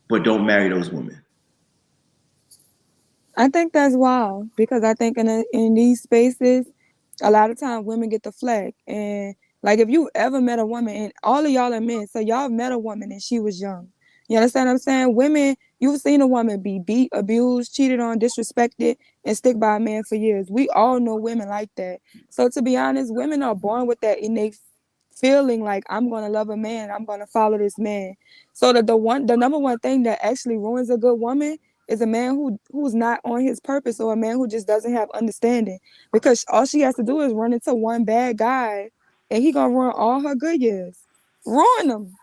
but don't marry those women? I think that's wild, because I think in these spaces, a lot of times women get the flag. And like, if you ever met a woman, and all of y'all are men, so y'all met a woman and she was young. You understand what I'm saying? Women, you've seen a woman be beat, abused, cheated on, disrespected, and stick by a man for years. We all know women like that. So to be honest, women are born with that innate feeling like, I'm going to love a man, I'm going to follow this man. So the number one thing that actually ruins a good woman is a man who's not on his purpose, or a man who just doesn't have understanding, because all she has to do is run into one bad guy and he gonna ruin all her good years, ruin them.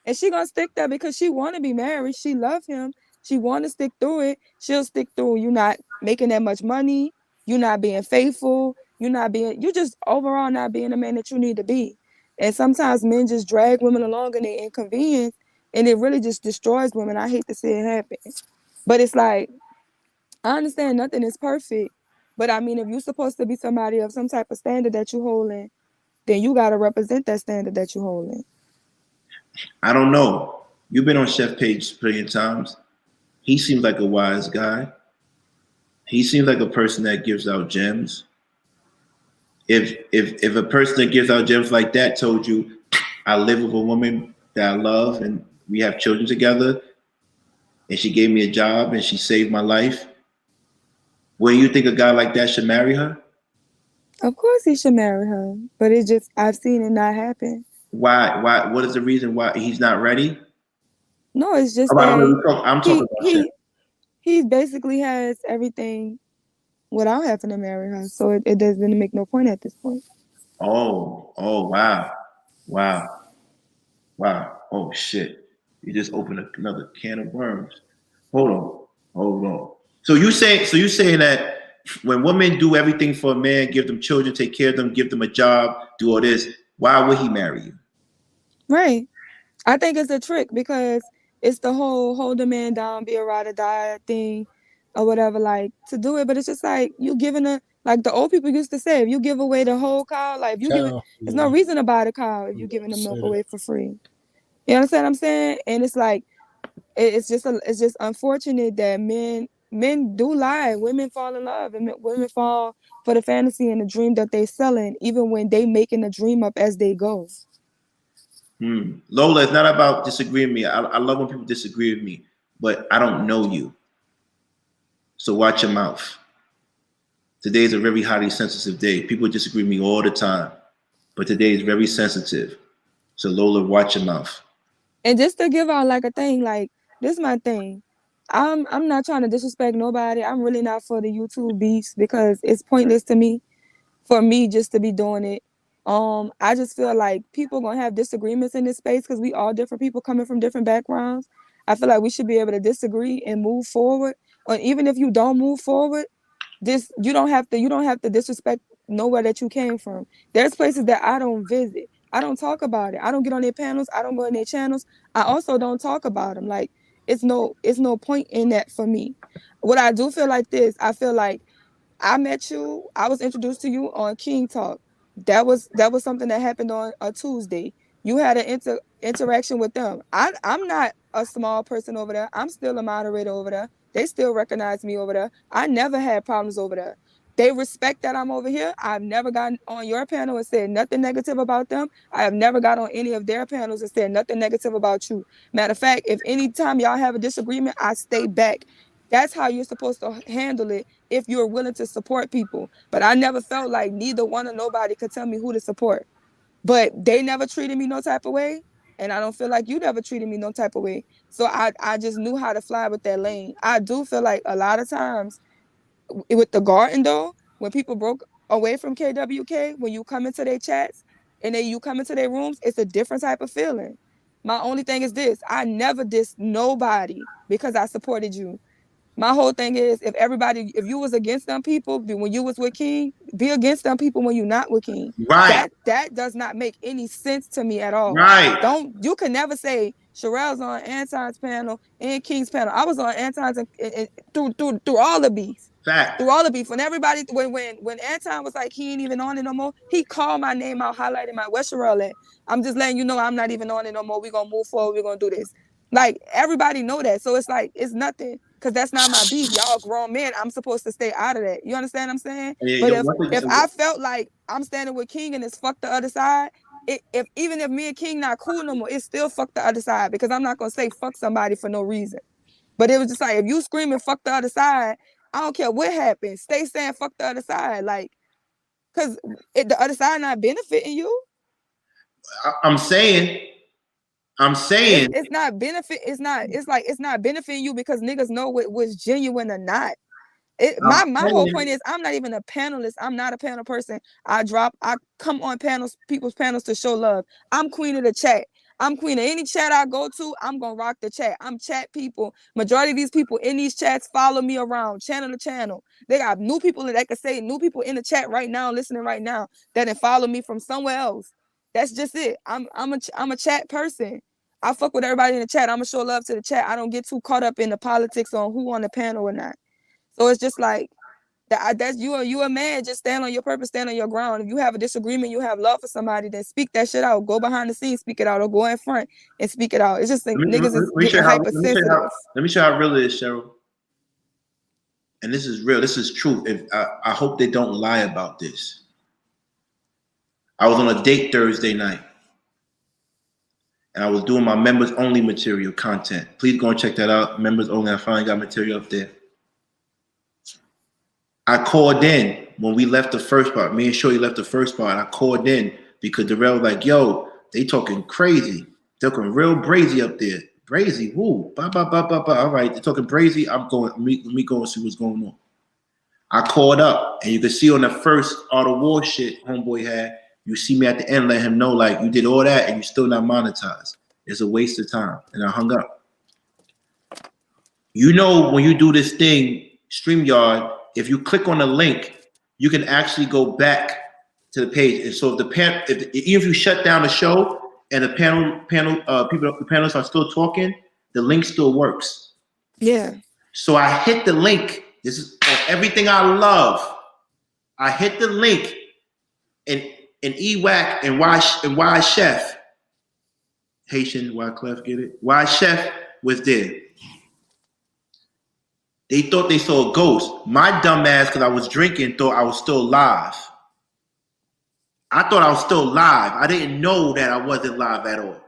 And she gonna stick there because she want to be married, she love him, she want to stick through it. She'll stick through you not making that much money, you not being faithful, you just overall not being the man that you need to be. And sometimes men just drag women along in their inconvenience, and it really just destroys women. I hate to see it happen. But it's like, I understand nothing is perfect, but I mean, if you're supposed to be somebody of some type of standard that you holding, then you got to represent that standard that you holding. I don't know. You've been on Chef Page plenty of times. He seems like a wise guy. He seems like a person that gives out gems. If a person that gives out gems like that told you, I live with a woman that I love and we have children together, and she gave me a job and she saved my life, well, you think a guy like that should marry her? Of course he should marry her, but it's just, I've seen it not happen. Why? What is the reason why he's not ready? No, it's just I'm talking about Chef. He basically has everything without having to marry her, so it doesn't make no point at this point. Oh, wow. Oh shit. You just opened another can of worms. Hold on. So you saying that when women do everything for a man, give them children, take care of them, give them a job, do all this, why would he marry you? Right. I think it's a trick, because it's the whole hold a man down, be a ride or die thing or whatever, like, to do it. But it's just like, you giving like the old people used to say, if you give away the whole cow, like, if you there's no reason to buy the cow if you're giving the milk away for free. You understand what I'm saying? And it's like, it's just unfortunate that men do lie. Women fall in love, and women fall for the fantasy and the dream that they selling, even when they making the dream up as they go. Lola, it's not about disagreeing with me. I love when people disagree with me, but I don't know you. So watch your mouth. Today is a very highly sensitive day. People disagree with me all the time, but today is very sensitive. So Lola, watch your mouth. And just to give out like a thing, like, this is my thing. I'm not trying to disrespect nobody. I'm really not for the YouTube beefs, because it's pointless to me, for me just to be doing it I just feel like people gonna have disagreements in this space because we all different people coming from different backgrounds. I feel like we should be able to disagree and move forward. Or even if you don't move forward, you don't have to disrespect nowhere that you came from. There's places that I don't visit. I don't talk about it. I don't get on their panels. I don't go in their channels. I also don't talk about them. Like it's no point in that for me. What I do feel like this, I feel like I met you. I was introduced to you on King Talk. That was something that happened on a Tuesday. You had an interaction with them. I'm not a small person over there. I'm still a moderator over there. They still recognize me over there. I never had problems over there. They respect that I'm over here. I've never gotten on your panel and said nothing negative about them. I have never got on any of their panels and said nothing negative about you. Matter of fact, if any time y'all have a disagreement, I stay back. That's how you're supposed to handle it if you're willing to support people. But I never felt like neither one or nobody could tell me who to support. But they never treated me no type of way. And I don't feel like you never treated me no type of way. So I just knew how to fly with that lane. I do feel like a lot of times with the garden though, when people broke away from KWK, when you come into their chats and then you come into their rooms, it's a different type of feeling. My only thing is this, I never dissed nobody because I supported you. My whole thing is if you was against them people when you was with King, be against them people when you're not with King. Right. That does not make any sense to me at all. Right. You can never say Sherelle's on Anton's panel and King's panel. I was on Anton's and through all the beefs. Fact. Through all the beef. When everybody when Anton was like he ain't even on it no more, he called my name out, highlighting my where Sherelle at. I'm just letting you know I'm not even on it no more. We're gonna move forward, we're gonna do this. Like everybody know that. So it's like it's nothing. Because that's not my beef. Y'all grown men. I'm supposed to stay out of that. You understand what I'm saying? Yeah, but if I felt like I'm standing with King and it's fuck the other side, even if me and King not cool no more, it's still fuck the other side. Because I'm not going to say fuck somebody for no reason. But it was just like, if you screaming fuck the other side, I don't care what happens. Stay saying fuck the other side. Like, because the other side not benefiting you. I'm saying it's not benefit. It's not benefiting you because niggas know what was genuine or not. My whole point is I'm not even a panelist. I'm not a panel person. I come on people's panels to show love. I'm queen of the chat. I'm queen of any chat I go to. I'm gonna rock the chat. I'm chat people. Majority of these people in these chats follow me around channel to channel. They got new people that can say new people in the chat right now, listening right now that can follow me from somewhere else. That's just it. I'm a chat person. I fuck with everybody in the chat. I'm gonna show love to the chat. I don't get too caught up in the politics on who on the panel or not. So it's just like that's you a man, just stand on your purpose, stand on your ground. If you have a disagreement, you have love for somebody, then speak that shit out. Go behind the scenes, speak it out, or go in front and speak it out. It's just like niggas is getting hypersensitive. Let me show you how real it is, Cheryl. And this is real. This is true. I hope they don't lie about this. I was on a date Thursday night. And I was doing my members only material content. Please go and check that out. Members only. I finally got material up there. I called in when we left the first part. Me and Shorty left the first part. I called in because Darrell was like, yo, they talking crazy. Talking real brazy up there. Brazy, woo. Bah, bah, bah, bah, bah. All right, they're talking brazy. I'm going, let me go and see what's going on. I called up, and you can see on the first Art of War shit homeboy had, you see me at the end, let him know, like, you did all that and you still not monetized. It's a waste of time. And I hung up. You know, when you do this thing, StreamYard, if you click on the link, you can actually go back to the page. And so even if you shut down the show and the panelists are still talking, the link still works. Yeah. So I hit the link. This is everything I love. I hit the link and EWAC and Y Chef, Haitian Wyclef, get it? Y Chef was there. They thought they saw a ghost. My dumb ass, because I was drinking, thought I was still live. I thought I was still live. I didn't know that I wasn't live at all.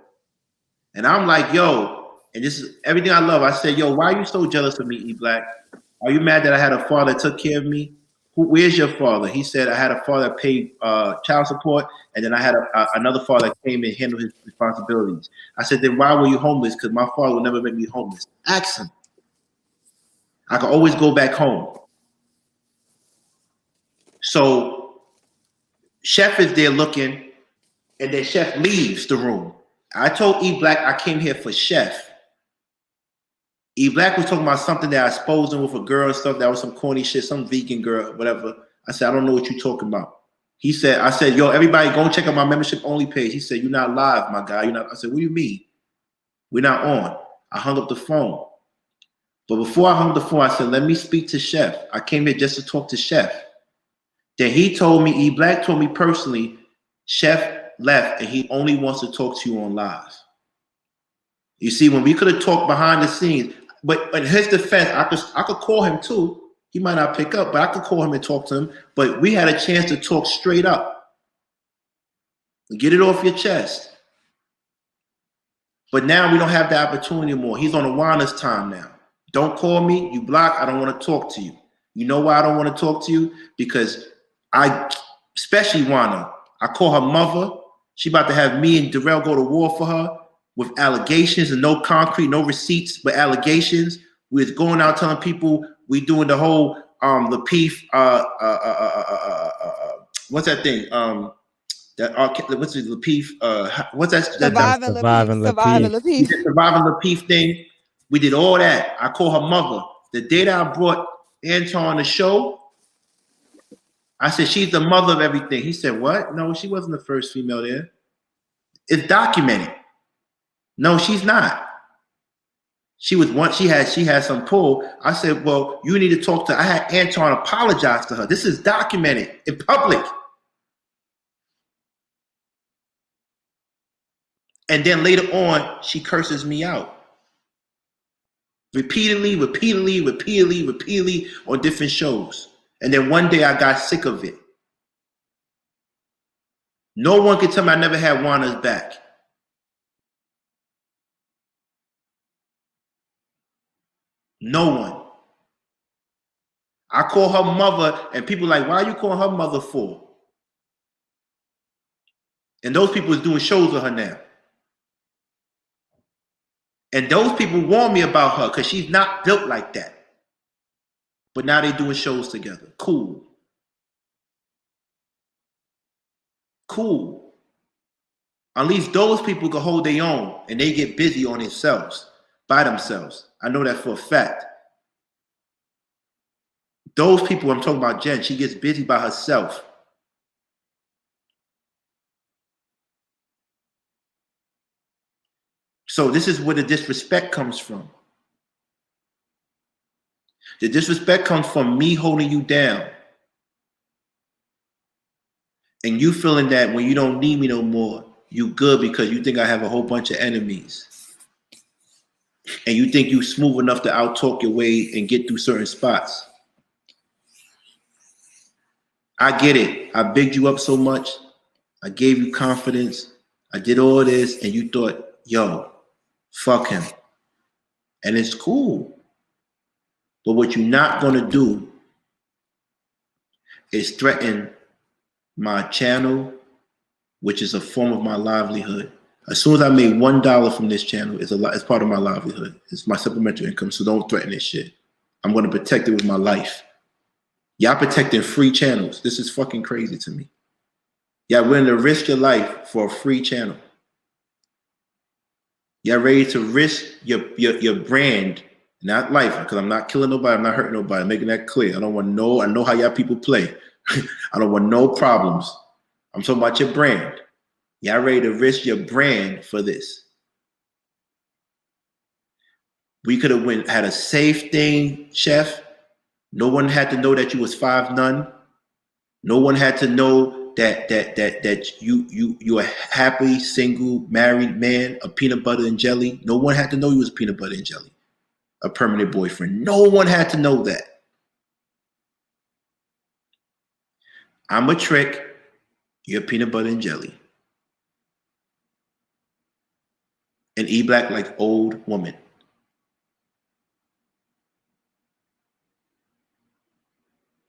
And I'm like, yo, and this is everything I love. I said, yo, why are you so jealous of me, E Black? Are you mad that I had a father that took care of me? Where's your father? He said, I had a father that paid child support, and then I had another father that came and handled his responsibilities. I said, then why were you homeless? Because my father would never make me homeless. Ask him. I can always go back home. So Chef is there looking, and then Chef leaves the room. I told E Black I came here for Chef. E Black was talking about something that I exposed him with a girl and stuff. That was some corny shit, some vegan girl, whatever. I said, I don't know what you're talking about. He said, I said, yo, everybody go and check out my membership only page. He said, you're not live, my guy. You're not. I said, what do you mean? We're not on. I hung up the phone. But before I hung up the phone, I said, let me speak to Chef. I came here just to talk to Chef. Then he told me, E Black told me personally, Chef left and he only wants to talk to you on live. You see, when we could have talked behind the scenes, but in his defense, I could call him too. He might not pick up, but I could call him and talk to him. But we had a chance to talk straight up. Get it off your chest. But now we don't have the opportunity anymore. He's on Awana's time now. Don't call me. You block. I don't want to talk to you. You know why I don't want to talk to you? Because especially Wana, I call her mother. She about to have me and Darrell go to war for her with allegations and no concrete, no receipts, but allegations. We're going out telling people we doing the whole Lapeef, what's that thing? What's the Lapeef? What's that? Surviving Lapeef. Surviving Lapeef thing. We did all that. I call her mother. The day that I brought Anton on the show, I said, she's the mother of everything. He said, what? No, she wasn't the first female there. It's documented. No, she's not. She was one, she had some pull. I said, well, you need to talk to, I had Anton apologize to her. This is documented in public. And then later on, she curses me out. Repeatedly on different shows. And then one day I got sick of it. No one can tell me I never had Wana's back. No one. I call her mother, and people like, why are you calling her mother for? And those people is doing shows with her now. And those people warn me about her because she's not built like that. But now they doing shows together. Cool. Cool. At least those people can hold their own and they get busy on themselves, by themselves. I know that for a fact. Those people, I'm talking about Jen, she gets busy by herself. So this is where the disrespect comes from. The disrespect comes from me holding you down. And you feeling that when you don't need me no more, you good because you think I have a whole bunch of enemies. And you think you smooth enough to outtalk your way and get through certain spots. I get it. I bigged you up so much. I gave you confidence. I did all this and you thought, yo, fuck him. And it's cool. But what you're not going to do is threaten my channel, which is a form of my livelihood. As soon as I made $1 from this channel, it's part of my livelihood. It's my supplemental income, so don't threaten this shit. I'm going to protect it with my life. Y'all protecting free channels. This is fucking crazy to me. Y'all willing to risk your life for a free channel. Y'all ready to risk your brand, not life, because I'm not killing nobody, I'm not hurting nobody, making that clear. I know how y'all people play. I don't want no problems. I'm talking about your brand. Y'all ready to risk your brand for this? We could have had a safe thing, Chef. No one had to know that you was 5'9". No one had to know that you're a happy, single, married man, a peanut butter and jelly. No one had to know you was peanut butter and jelly, a permanent boyfriend. No one had to know that. I'm a trick. You're peanut butter and jelly. And E-Black like old woman.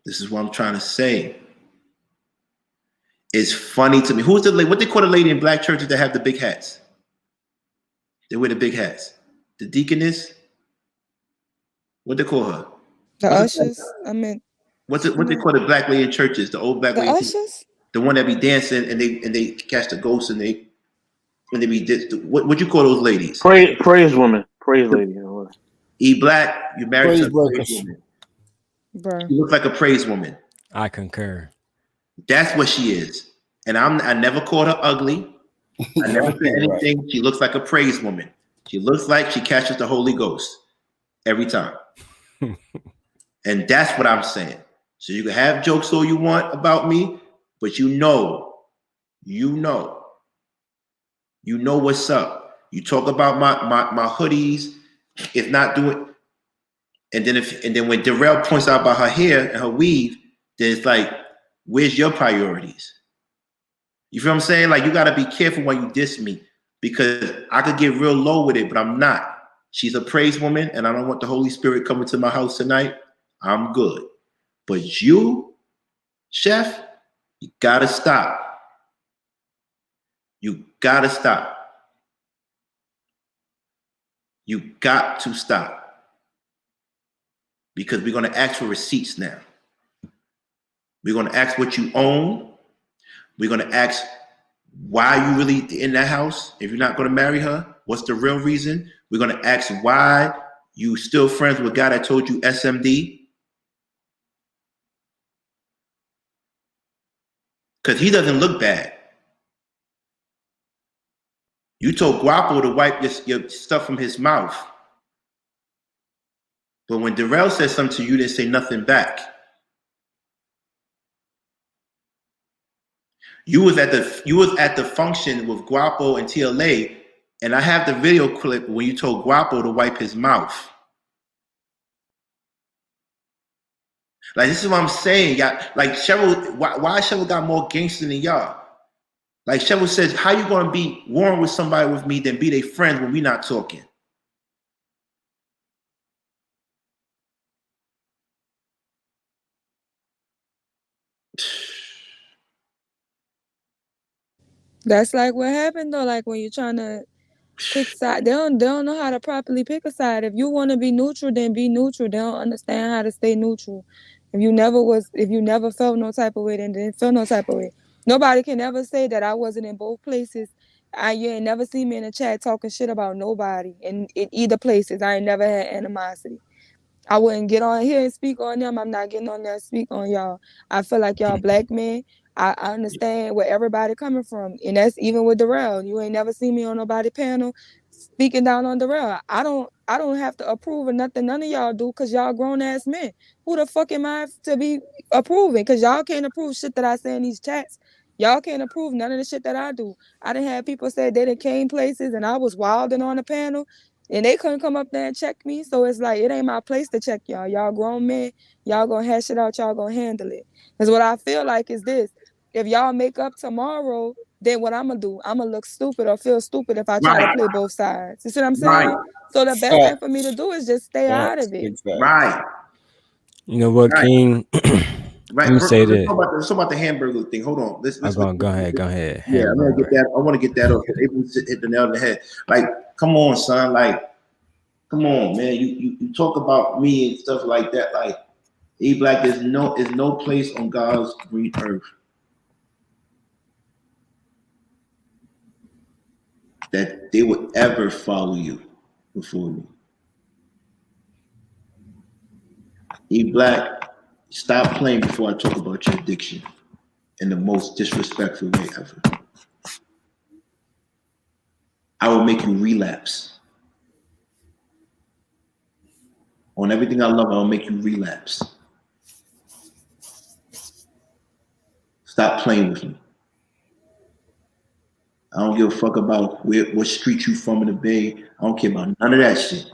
This is what I'm trying to say. It's funny to me. Who's the lady? What they call the lady in black churches that have the big hats? They wear the big hats. The deaconess? What they call her? The ushers. What they call the black lady in churches? The old black lady. The ushers? The one that be dancing and they catch the ghosts and they be what you call those ladies? Praise woman. Praise lady. E Black, you married to a praise Breakers. woman. Bruh. She looks like a praise woman. I concur. That's what she is. And I never called her ugly. I never said anything. Right. She looks like a praise woman. She looks like she catches the Holy Ghost every time. And that's what I'm saying. So you can have jokes all you want about me, but you know what's up. You talk about my hoodies, if not doing, and then when Darrell points out about her hair and her weave, then it's like, where's your priorities? You feel what I'm saying? Like, you gotta be careful when you diss me, because I could get real low with it, but I'm not. She's a praise woman, and I don't want the Holy Spirit coming to my house tonight. I'm good. But you, Chef, you gotta stop. You gotta stop. You got to stop. Because we're gonna ask for receipts now. We're gonna ask what you own. We're gonna ask why you really in that house. If you're not gonna marry her, what's the real reason? We're gonna ask why you still friends with a guy that told you SMD. Because he doesn't look bad. You told Guapo to wipe your stuff from his mouth. But when Darrell said something to you, you didn't say nothing back. You was at the function with Guapo and TLA, and I have the video clip when you told Guapo to wipe his mouth. Like, this is what I'm saying, y'all. Like, Cheryl, why Cheryl got more gangster than y'all? Like, Cheryl says, how you gonna be warm with somebody with me than be their friends when we not talking? That's like what happened though. Like when you're trying to pick side, they don't know how to properly pick a side. If you want to be neutral, then be neutral. They don't understand how to stay neutral. If you never felt no type of way, then didn't feel no type of way. Nobody can ever say that I wasn't in both places. You ain't never seen me in the chat talking shit about nobody in either places. I ain't never had animosity. I wouldn't get on here and speak on them. I'm not getting on there and speak on y'all. I feel like y'all black men. I understand where everybody coming from. And that's even with Darrell. You ain't never seen me on nobody panel speaking down on Darrell. I don't have to approve of nothing none of y'all do, because y'all grown ass men. Who the fuck am I to be approving? Because y'all can't approve shit that I say in these chats. Y'all can't approve none of the shit that I do. I done had people say they done came places and I was wilding on the panel, and they couldn't come up there and check me. So it's like, it ain't my place to check y'all. Y'all grown men. Y'all gonna hash it out. Y'all gonna handle it. Because what I feel like is this. If y'all make up tomorrow, then what I'm gonna do? I'm gonna look stupid or feel stupid if I try to play both sides. You see what I'm saying? Right. So the best thing for me to do is just stay out of it. Right. You know what, Right. King? Right. Let me say this. Let's talk about the hamburger thing. Hold on. Let's Go ahead. Yeah, I want to get that up. April hit the nail on the head. Like, come on, son. Like, come on, man. You talk about me and stuff like that. Like, E Black is no place on God's green earth that they would ever follow you before me. E Black, stop playing before I talk about your addiction in the most disrespectful way ever. I will make you relapse. On everything I love, I will make you relapse. Stop playing with me. I don't give a fuck about what street you from in the Bay. I don't care about none of that shit.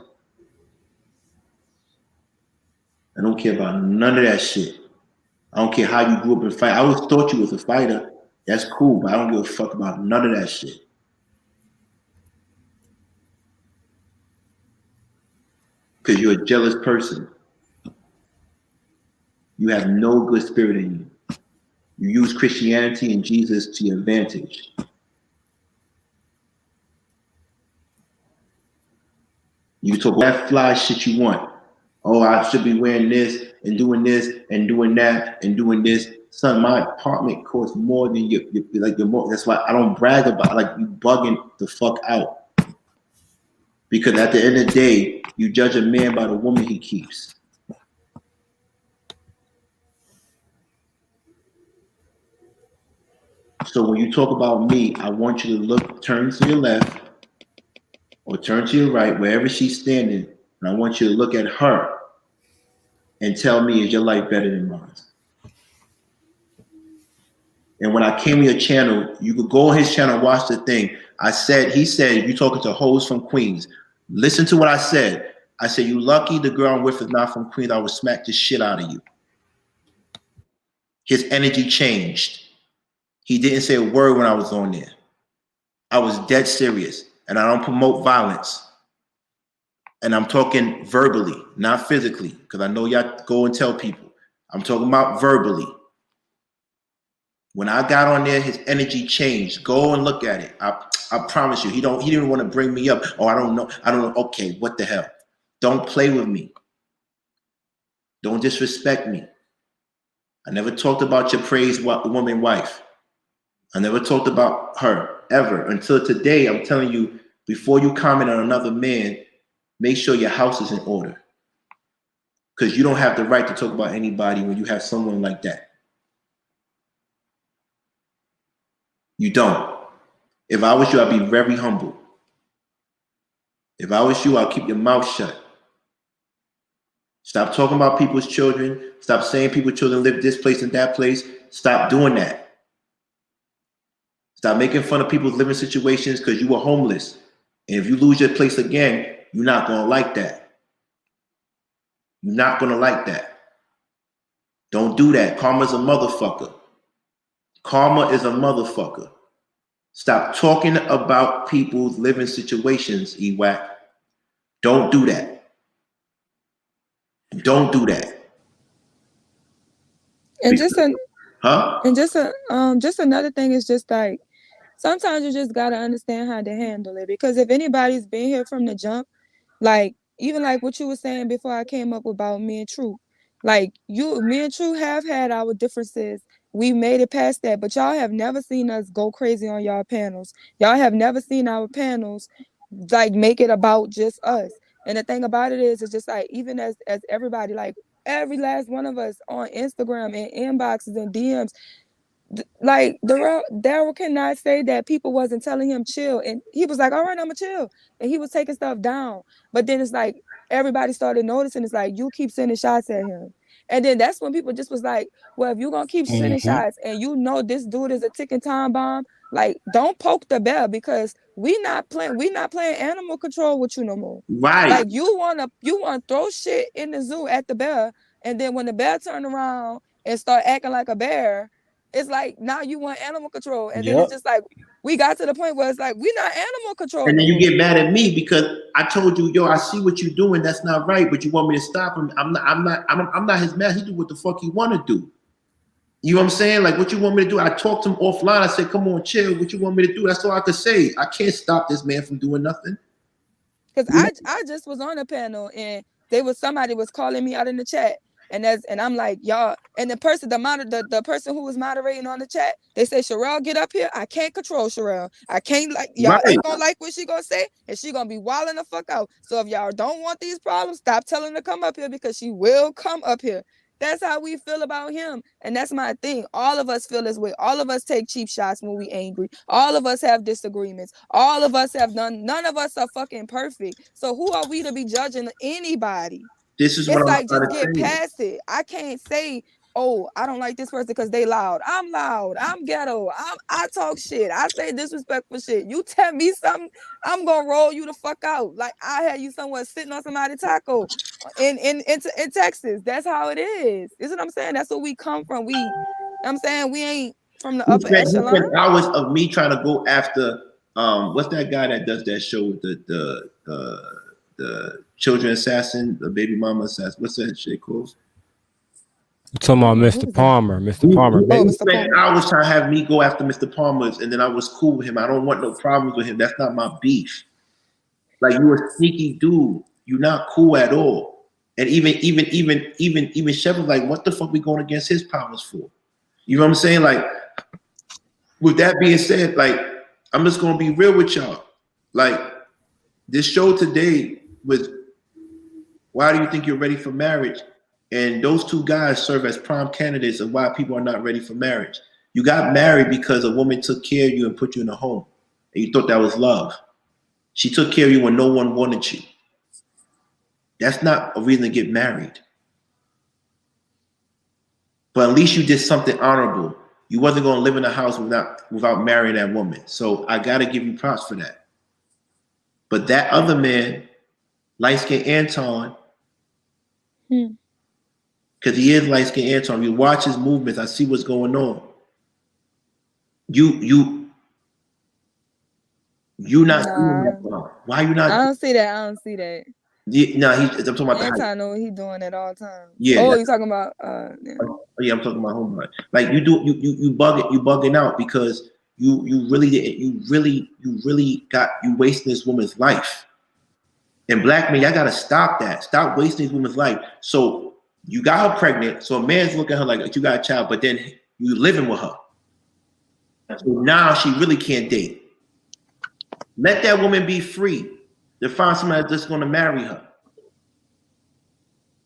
I don't care about none of that shit. I don't care how you grew up in fight. I always thought you was a fighter. That's cool, but I don't give a fuck about none of that shit. Because you're a jealous person. You have no good spirit in you. You use Christianity and Jesus to your advantage. You talk all that fly shit you want. Oh, I should be wearing this and doing that and doing this. son, my apartment costs more than your more. That's why I don't brag about it. Like, you bugging the fuck out. Because at the end of the day, you judge a man by the woman he keeps. So when you talk about me, I want you to turn to your left or turn to your right, wherever she's standing, and I want you to look at her and tell me, is your life better than mine? And when I came to your channel, you could go on his channel and watch the thing. He said, you're talking to hoes from Queens. Listen to what I said. I said, you lucky the girl I'm with is not from Queens. I would smack the shit out of you. His energy changed. He didn't say a word when I was on there. I was dead serious. And I don't promote violence. And I'm talking verbally, not physically, because I know y'all go and tell people. I'm talking about verbally. When I got on there, his energy changed. Go and look at it. I promise you, he didn't want to bring me up. Oh, I don't know. Okay, what the hell? Don't play with me. Don't disrespect me. I never talked about your praised woman wife. I never talked about her ever until today. I'm telling you, before you comment on another man, make sure your house is in order. Because you don't have the right to talk about anybody when you have someone like that. You don't. If I was you, I'd be very humble. If I was you, I'd keep your mouth shut. Stop talking about people's children. Stop saying people's children live this place and that place. Stop doing that. Stop making fun of people's living situations because you were homeless. And if you lose your place again, you're not going to like that. You're not going to like that. Don't do that. Karma's a motherfucker. Karma is a motherfucker. Stop talking about people's living situations, Ewak. Don't do that. Don't do that. And just another thing is just like, sometimes you just gotta understand how to handle it. Because if anybody's been here from the jump, like even like what you were saying before I came up about me and True, like me and True have had our differences. We made it past that, but y'all have never seen us go crazy on y'all panels. Y'all have never seen our panels like make it about just us. And the thing about it is, it's just like, even as everybody, like every last one of us on Instagram and inboxes and DMs, like Daryl cannot say that people wasn't telling him chill, and he was like, all right, I'ma chill, and he was taking stuff down. But then it's like everybody started noticing, it's like, you keep sending shots at him. And then that's when people just was like, well, if you're gonna keep sending shots and you know this dude is a ticking time bomb, like, don't poke the bear, because we not playing animal control with you no more. Right. Like, you wanna throw shit in the zoo at the bear, and then when the bear turn around and start acting like a bear, it's like, now you want animal control. And then it's just like, we got to the point where it's like, we not animal control. And then you get mad at me because I told you, yo, I see what you're doing. That's not right. But you want me to stop him. I'm not his man. He do what the fuck he want to do. You know what I'm saying? Like, what you want me to do? I talked to him offline. I said, come on, chill. What you want me to do? That's all I could say. I can't stop this man from doing nothing. Because I just was on a panel and somebody was calling me out in the chat. And I'm like, y'all, and the person who was moderating on the chat, they say, Sherelle, get up here. I can't control Sherelle. I can't, like, y'all ain't gonna like what she gonna say, and she gonna be wilding the fuck out. So if y'all don't want these problems, stop telling her to come up here, because she will come up here. That's how we feel about him. And that's my thing. All of us feel this way. All of us take cheap shots when we angry. All of us have disagreements. All of us have none of us are fucking perfect. So who are we to be judging anybody? This is what like, just get past it. I can't say, oh, I don't like this person because they loud. I'm loud. I'm ghetto. I talk shit. I say disrespectful shit. You tell me something, I'm gonna roll you the fuck out. Like, I had you somewhere sitting on somebody's taco in Texas. That's how it is. Is what I'm saying? That's where we come from. I'm saying we ain't from the upper echelon. He spent hours of me trying to go after what's that guy that does that show with the children assassin, the baby mama assassin. What's that shit called? You're talking about Mr. Palmer. Mr. Palmer. He spent hours trying to have me go after Mr. Palmer's, and then I was cool with him. I don't want no problems with him. That's not my beef. Like, you a sneaky dude. You're not cool at all. And even Chef was like, what the fuck we going against his powers for? You know what I'm saying? Like, with that being said, like, I'm just gonna be real with y'all. Like, this show today was, why do you think you're ready for marriage? And those two guys serve as prime candidates of why people are not ready for marriage. You got married because a woman took care of you and put you in a home, and you thought that was love. She took care of you when no one wanted you. That's not a reason to get married. But at least you did something honorable. You wasn't going to live in a house without marrying that woman. So I got to give you props for that. But that other man, light-skinned Anton, because he is light-skinned Anton, you watch his movements, I see what's going on. You not doing that, bro. Why you not? I don't see that. I don't see that. No, I'm talking about the height. Anton know what he doing at all times. Yeah. Oh, you talking about? Yeah, I'm talking about homeboy. Like you bugging out because you wasting this woman's life. And black men, y'all gotta stop that. Stop wasting this woman's life. So you got her pregnant. So a man's looking at her like you got a child, but then you living with her. So now she really can't date. Let that woman be free to find somebody that's just gonna marry her.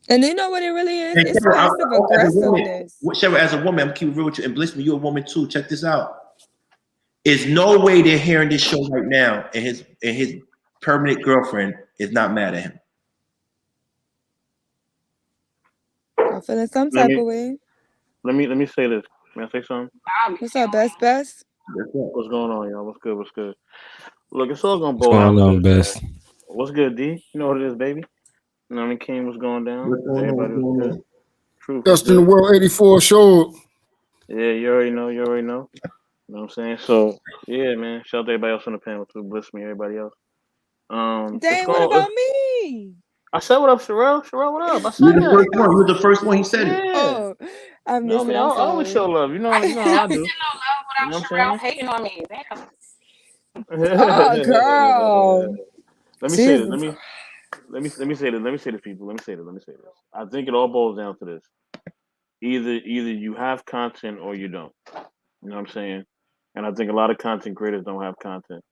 And you know what it really is? It's passive aggressiveness. Cheryl, as a woman, I'm keeping real with you, and Bliss me, you're a woman too. Check this out. There's no way they're hearing this show right now, and his permanent girlfriend is not mad at him. I'm feeling some type of way. Let me say this. May I say something? What's up, best? What's going on, y'all? What's good? Look, it's all gonna What's boil going down. on, best? What's good, D? You know what it is, baby. You know what I mean? King was going down. Everybody was good. Truth. Best in the World 84 show. Yeah, you already know. You know what I'm saying? So yeah, man. Shout out to everybody else on the panel too. Bless me, everybody else. Dang, what about me? I said what up, Sherelle? Sherelle, what up? I said You're the first one. You're the first one. He said it. Oh, I missed it. I always show love. You know how I do. You know what Sherelle hating on me. Damn. Oh, girl. Let me say this. Let me say this, people. Let me say this. I think it all boils down to this. Either you have content or you don't. You know what I'm saying? And I think a lot of content creators don't have content.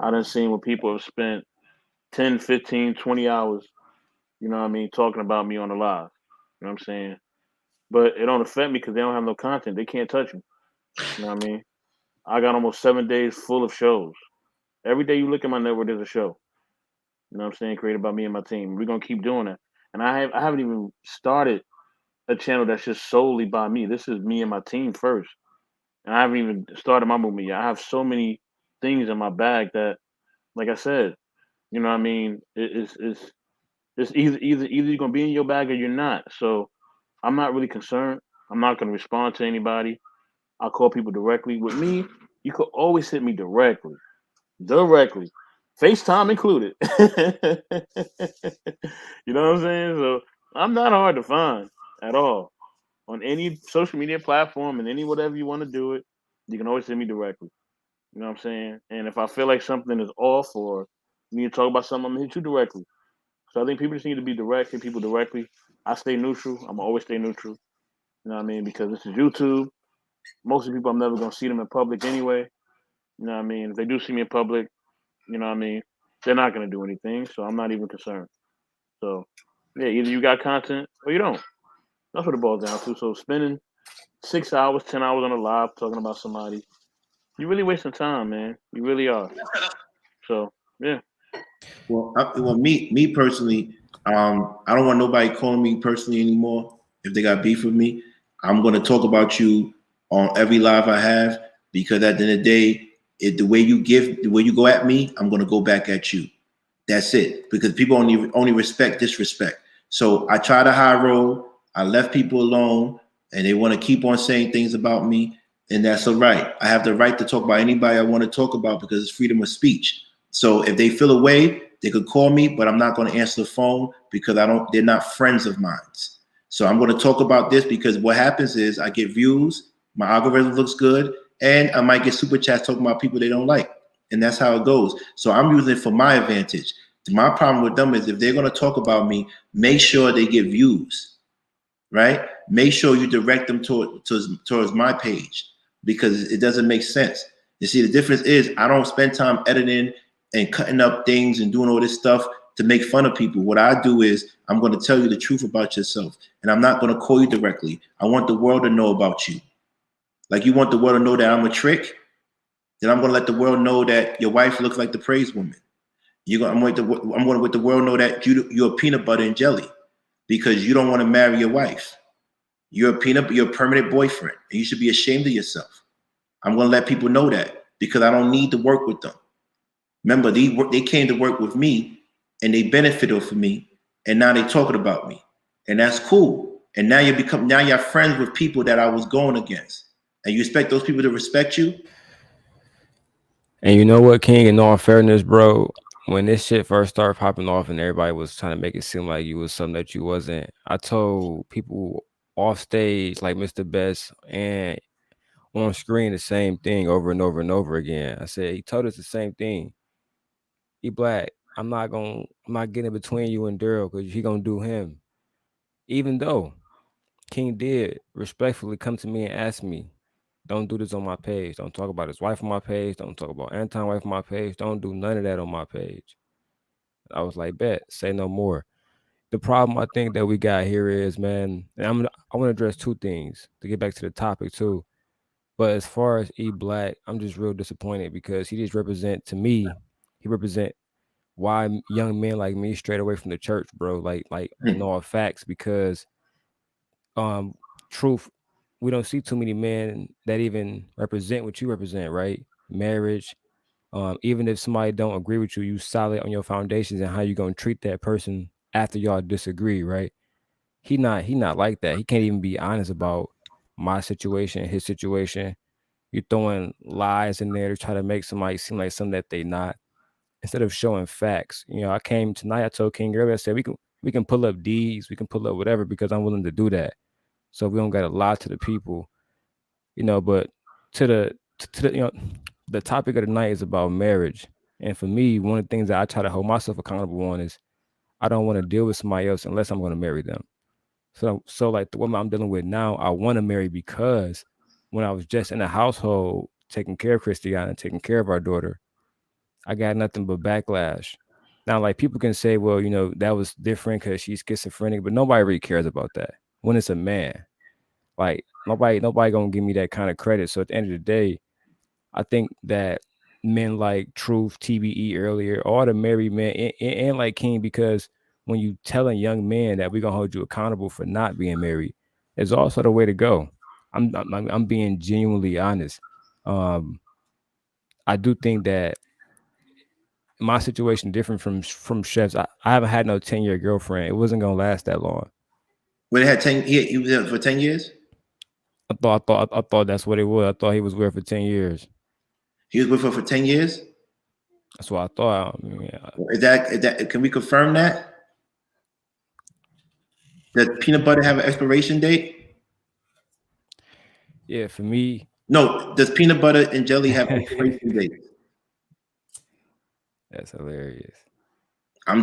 I done seen where people have spent 10, 15, 20 hours, you know what I mean, talking about me on the live. You know what I'm saying? But it don't affect me because they don't have no content. They can't touch me. You know what I mean? I got almost 7 days full of shows. Every day you look at my network, there's a show. You know what I'm saying? Created by me and my team. We're gonna keep doing that. And I haven't even started a channel that's just solely by me. This is me and my team first. And I haven't even started my movement yet. I have so many things in my bag that, like I said, you know what I mean? It's either you're gonna be in your bag or you're not. So I'm not really concerned. I'm not gonna respond to anybody. I'll call people directly. With me, you could always hit me directly. FaceTime included. You know what I'm saying? So I'm not hard to find at all. On any social media platform and any whatever you want to do it, you can always hit me directly. You know what I'm saying? And if I feel like something is off or you need to talk about something, I'm gonna hit you directly. So I think people just need to be direct, hit people directly. I stay neutral. I'm gonna always stay neutral. You know what I mean? Because this is YouTube. Most of the people, I'm never gonna see them in public anyway. You know what I mean? If they do see me in public, you know what I mean, they're not gonna do anything. So I'm not even concerned. So yeah, either you got content or you don't. That's what it boils down to. So spending 6 hours, 10 hours on a live talking about somebody, you really wasting time, man. You really are. So yeah. Well, me personally, I don't want nobody calling me personally anymore. If they got beef with me, I'm gonna talk about you on every live I have, because at the end of the day, the way you go at me, I'm gonna go back at you. That's it. Because people only respect disrespect. So I try to high roll. I left people alone, and they want to keep on saying things about me, and that's all right. I have the right to talk about anybody I want to talk about because it's freedom of speech. So if they feel a way, they could call me, but I'm not going to answer the phone because they're not friends of mine. So I'm going to talk about this because what happens is I get views, my algorithm looks good, and I might get super chats talking about people they don't like. And that's how it goes. So I'm using it for my advantage. My problem with them is if they're going to talk about me, make sure they get views. right? Make sure you direct them towards my page, because it doesn't make sense. You see, the difference is I don't spend time editing and cutting up things and doing all this stuff to make fun of people. What I do is I'm going to tell you the truth about yourself, and I'm not going to call you directly. I want the world to know about you. Like you want the world to know that I'm a trick, then I'm going to let the world know that your wife looks like the praise woman. I'm going to let the world know that you're peanut butter and jelly because you don't want to marry your wife. You're a permanent boyfriend, and you should be ashamed of yourself. I'm going to let people know that because I don't need to work with them. Remember, they came to work with me, and they benefited from me, and now they're talking about me, and that's cool. And now you're friends with people that I was going against, and you expect those people to respect you. And you know what, King? In all fairness, bro, when this shit first started popping off and everybody was trying to make it seem like you was something that you wasn't, I told people off stage, like Mr. Best, and on screen the same thing over and over and over again. I said, he told us the same thing. He black. I'm not getting between you and Daryl because he gonna do him. Even though King did respectfully come to me and ask me, don't do this on my page. Don't talk about his wife on my page. Don't talk about Anton's wife on my page. Don't do none of that on my page. I was like, bet, say no more. The problem I think that we got here is, man, and I want to address two things to get back to the topic too. But as far as E Black, I'm just real disappointed because he represent why young men like me strayed away from the church, bro. Like in all facts, because truth, we don't see too many men that even represent what you represent, right? Marriage. Even if somebody don't agree with you, you solid on your foundations and how you gonna treat that person after y'all disagree, right? He not like that. He can't even be honest about my situation, his situation. You're throwing lies in there to try to make somebody seem like something that they not, instead of showing facts. You know, I came tonight, I told King earlier, I said we can pull up deeds, we can pull up whatever, because I'm willing to do that. So we don't gotta lie to the people, you know. But to the you know, the topic of the night is about marriage. And for me, one of the things that I try to hold myself accountable on is I don't want to deal with somebody else unless I'm going to marry them. So like the woman I'm dealing with now, I want to marry because when I was just in the household taking care of Christiana, taking care of our daughter, I got nothing but backlash. Now, like people can say, well, you know, that was different because she's schizophrenic, but nobody really cares about that when it's a man. Like nobody gonna give me that kind of credit. So at the end of the day, I think that men like Truth, TBE earlier, all the married men, and like King, because when you telling young men that we're gonna hold you accountable for not being married, is also the way to go. I'm being genuinely honest. I do think that my situation different from Chef's. I haven't had no 10-year girlfriend. It wasn't gonna last that long. Well, it had 10. He was there for 10 years. I thought that's what it was. I thought he was with her for 10 years. He was with her for 10 years. That's what I thought. Is that? Can we confirm that? Does peanut butter have an expiration date? Yeah, for me. No. Does peanut butter and jelly have expiration dates? That's hilarious.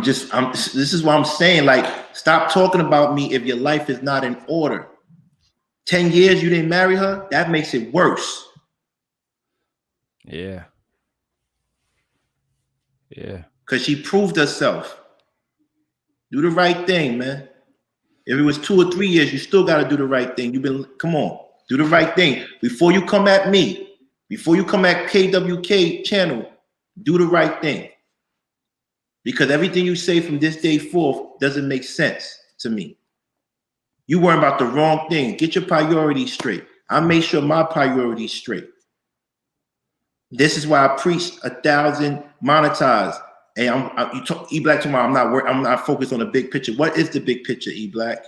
This is what I'm saying. Like, stop talking about me if your life is not in order. 10 years you didn't marry her, that makes it worse. Yeah. Yeah. Because she proved herself. Do the right thing, man. If it was 2 or 3 years, you still got to do the right thing. Come on, do the right thing. Before you come at me, before you come at KWK channel, do the right thing. Because everything you say from this day forth doesn't make sense to me. You worrying about the wrong thing. Get your priorities straight. I made sure my priorities straight. This is why I preach 1,000 monetized. And you talk E Black tomorrow. I'm not focused on the big picture. What is the big picture, E Black?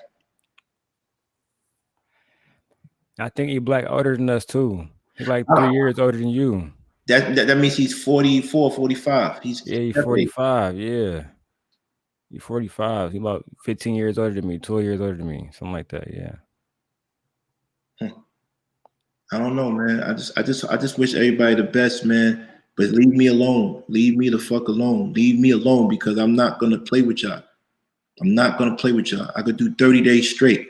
I think E Black older than us too. He's like 3 years older than you. That means he's 44, 45. He's 45. Yeah. You're 45. He's about 15 years older than me, 12 years older than me, something like that. Yeah. I don't know, man. I just wish everybody the best, man. But leave me alone. Leave me the fuck alone. Leave me alone because I'm not gonna play with y'all. I'm not gonna play with y'all. I could do 30 days straight.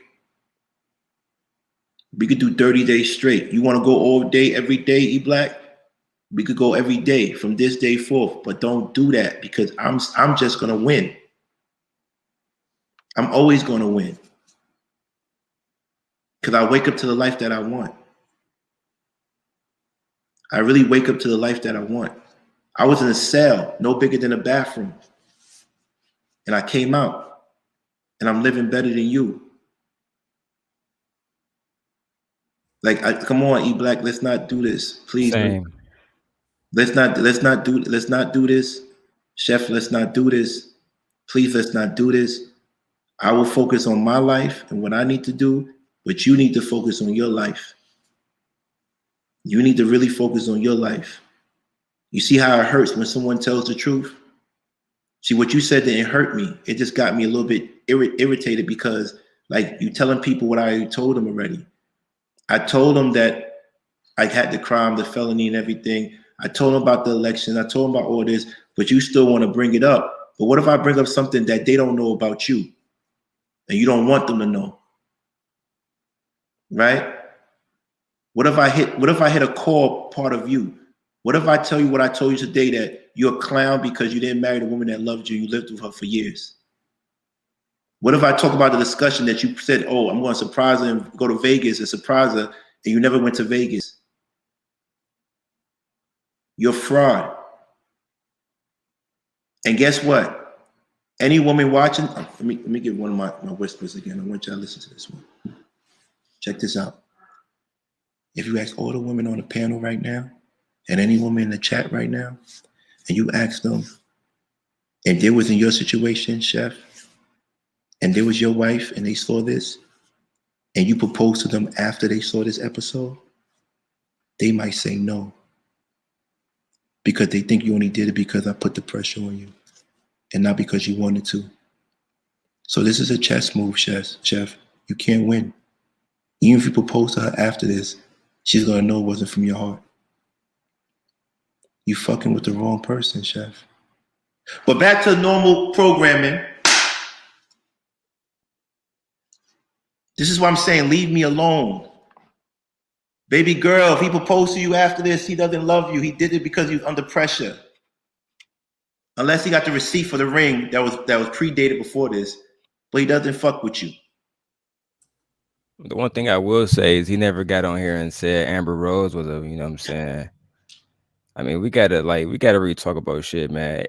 We could do 30 days straight. You want to go all day, every day, E Black? We could go every day from this day forth, but don't do that because I'm just gonna win. I'm always gonna win. Because I wake up to the life that I want. I really wake up to the life that I want. I was in a cell, no bigger than a bathroom. And I came out and I'm living better than you. Like, come on, E Black, let's not do this. Please. Same. Let's not do this. Chef, let's not do this. Please, let's not do this. I will focus on my life and what I need to do, but you need to focus on your life. You need to really focus on your life. You see how it hurts when someone tells the truth? See, what you said didn't hurt me. It just got me a little bit irritated because, like, you telling people what I told them already. I told them that I had the crime, the felony and everything. I told them about the election. I told them about all this, but you still want to bring it up. But what if I bring up something that they don't know about you and you don't want them to know? Right? What if I hit a core part of you? What if I tell you what I told you today, that you're a clown because you didn't marry the woman that loved you, you lived with her for years? What if I talk about the discussion that you said, oh, I'm going to surprise her and go to Vegas and surprise her, and you never went to Vegas? You're a fraud. And guess what? Any woman watching, let me give one of my whispers again. I want y'all to listen to this one. Check this out. If you ask all the women on the panel right now, and any woman in the chat right now, and you ask them, and they was in your situation, Chef, and there was your wife, and they saw this, and you proposed to them after they saw this episode, they might say no. Because they think you only did it because I put the pressure on you and not because you wanted to. So this is a chess move, Chef. You can't win. Even if you propose to her after this, she's gonna know it wasn't from your heart. You fucking with the wrong person, Chef. But back to normal programming. This is what I'm saying, leave me alone. Baby girl, if he proposed to you after this, he doesn't love you. He did it because he was under pressure. Unless he got the receipt for the ring that was predated before this, but he doesn't fuck with you. The one thing I will say is he never got on here and said Amber Rose was a, you know what I'm saying? I mean, we gotta really talk about shit, man.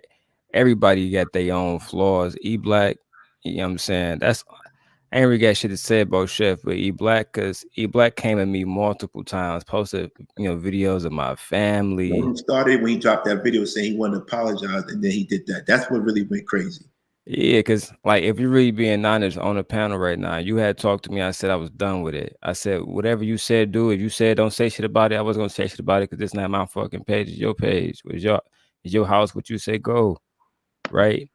Everybody got their own flaws. E Black, you know what I'm saying? I ain't really got shit to say about Chef, but E Black, because E Black came at me multiple times, posted, videos of my family. When he started, when he dropped that video saying he wanted to apologize, and then he did that. That's what really went crazy. Yeah, because, like, if you're really being honest on the panel right now, you had talked to me, I said I was done with it. I said, whatever you said, do it. You said don't say shit about it, I wasn't going to say shit about it because it's not my fucking page. It's your page. It's your house. What you say, go. Right?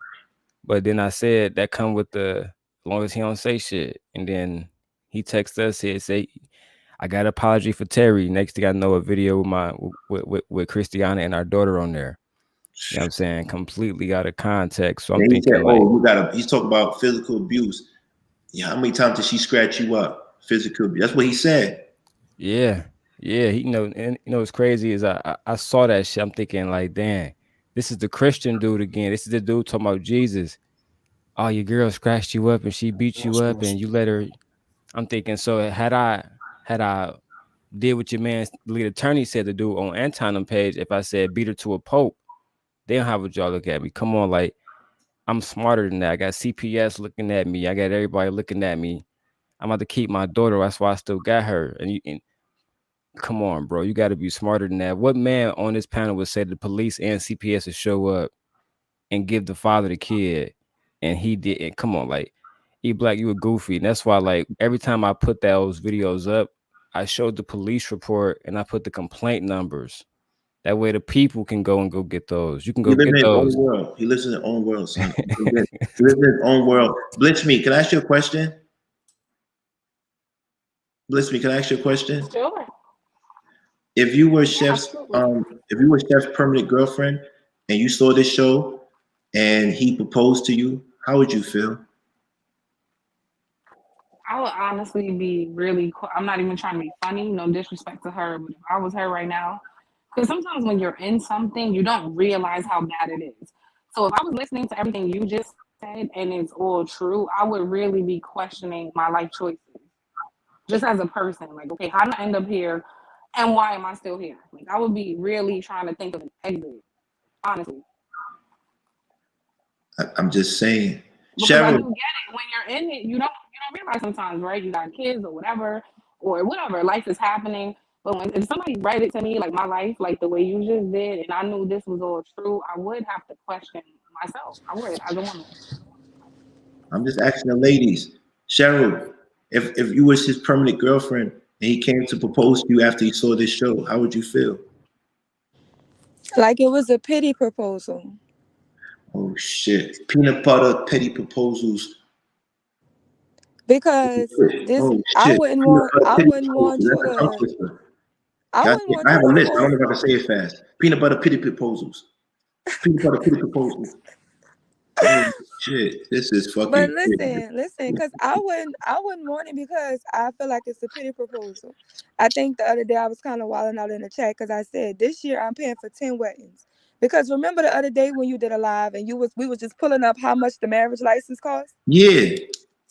But then I said that come with as long as he don't say shit. And then he texted us, he say, I got an apology for Terry. Next thing I know, a video with Christiana and our daughter on there. You know what I'm saying? Completely out of context. So I'm thinking, said, he's talking about physical abuse. Yeah, how many times did she scratch you up? Physical abuse. That's what he said. Yeah. He, and what's crazy is I saw that shit. I'm thinking, like, damn, this is the Christian dude again. This is the dude talking about Jesus. Oh, your girl scratched you up and she beat you up and you let her. I'm thinking, so had I did what your man's lead attorney said to do on Anton's page, if I said beat her to a pope, they don't have what y'all look at me. Come on, like, I'm smarter than that. I got CPS looking at me. I got everybody looking at me. I'm about to keep my daughter. That's why I still got her. And come on, bro. You got to be smarter than that. What man on this panel would say the police and CPS would show up and give the father the kid? And he didn't. Come on, like, E Black, you a goofy. And that's why, like, every time I put those videos up, I showed the police report and I put the complaint numbers. That way the people can go get those. You can go get those. He lives in his own world. Son. He lives in his own world. Blitz me, can I ask you a question? Blitz me, can I ask you a question? Sure. If you were Chef's permanent girlfriend and you saw this show and he proposed to you, how would you feel? I would honestly be really. I'm not even trying to be funny. No disrespect to her, but if I was her right now, because sometimes when you're in something, you don't realize how bad it is. So if I was listening to everything you just said and it's all true, I would really be questioning my life choices, just as a person. Like, okay, how did I end up here, and why am I still here? Like, I would be really trying to think of an exit, honestly. I'm just saying. Because I do Cheryl, get it. When you're in it, you don't realize sometimes, right? You got kids or whatever, life is happening. But if somebody read it to me, like my life, like the way you just did, and I knew this was all true, I would have to question myself. I would, as a woman. I'm just asking the ladies. Cheryl, if you was his permanent girlfriend and he came to propose to you after he saw this show, how would you feel? Like it was a pity proposal. Oh shit. Peanut butter petty proposals. Because this, Oh shit. Peanut butter I petty wouldn't proposals. want you That's a tongue to, twister. I wouldn't want I you have a to list. I don't force. know if I can say it fast. Peanut butter petty proposals. Peanut butter petty proposals. Oh shit. This is But fucking crazy. listen, because I wouldn't want it because I feel like it's a pity proposal. I think the other day I was kind of wilding out in the chat because I said this year I'm paying for 10 weddings. Because remember the other day when you did a live and we was just pulling up how much the marriage license cost? Yeah.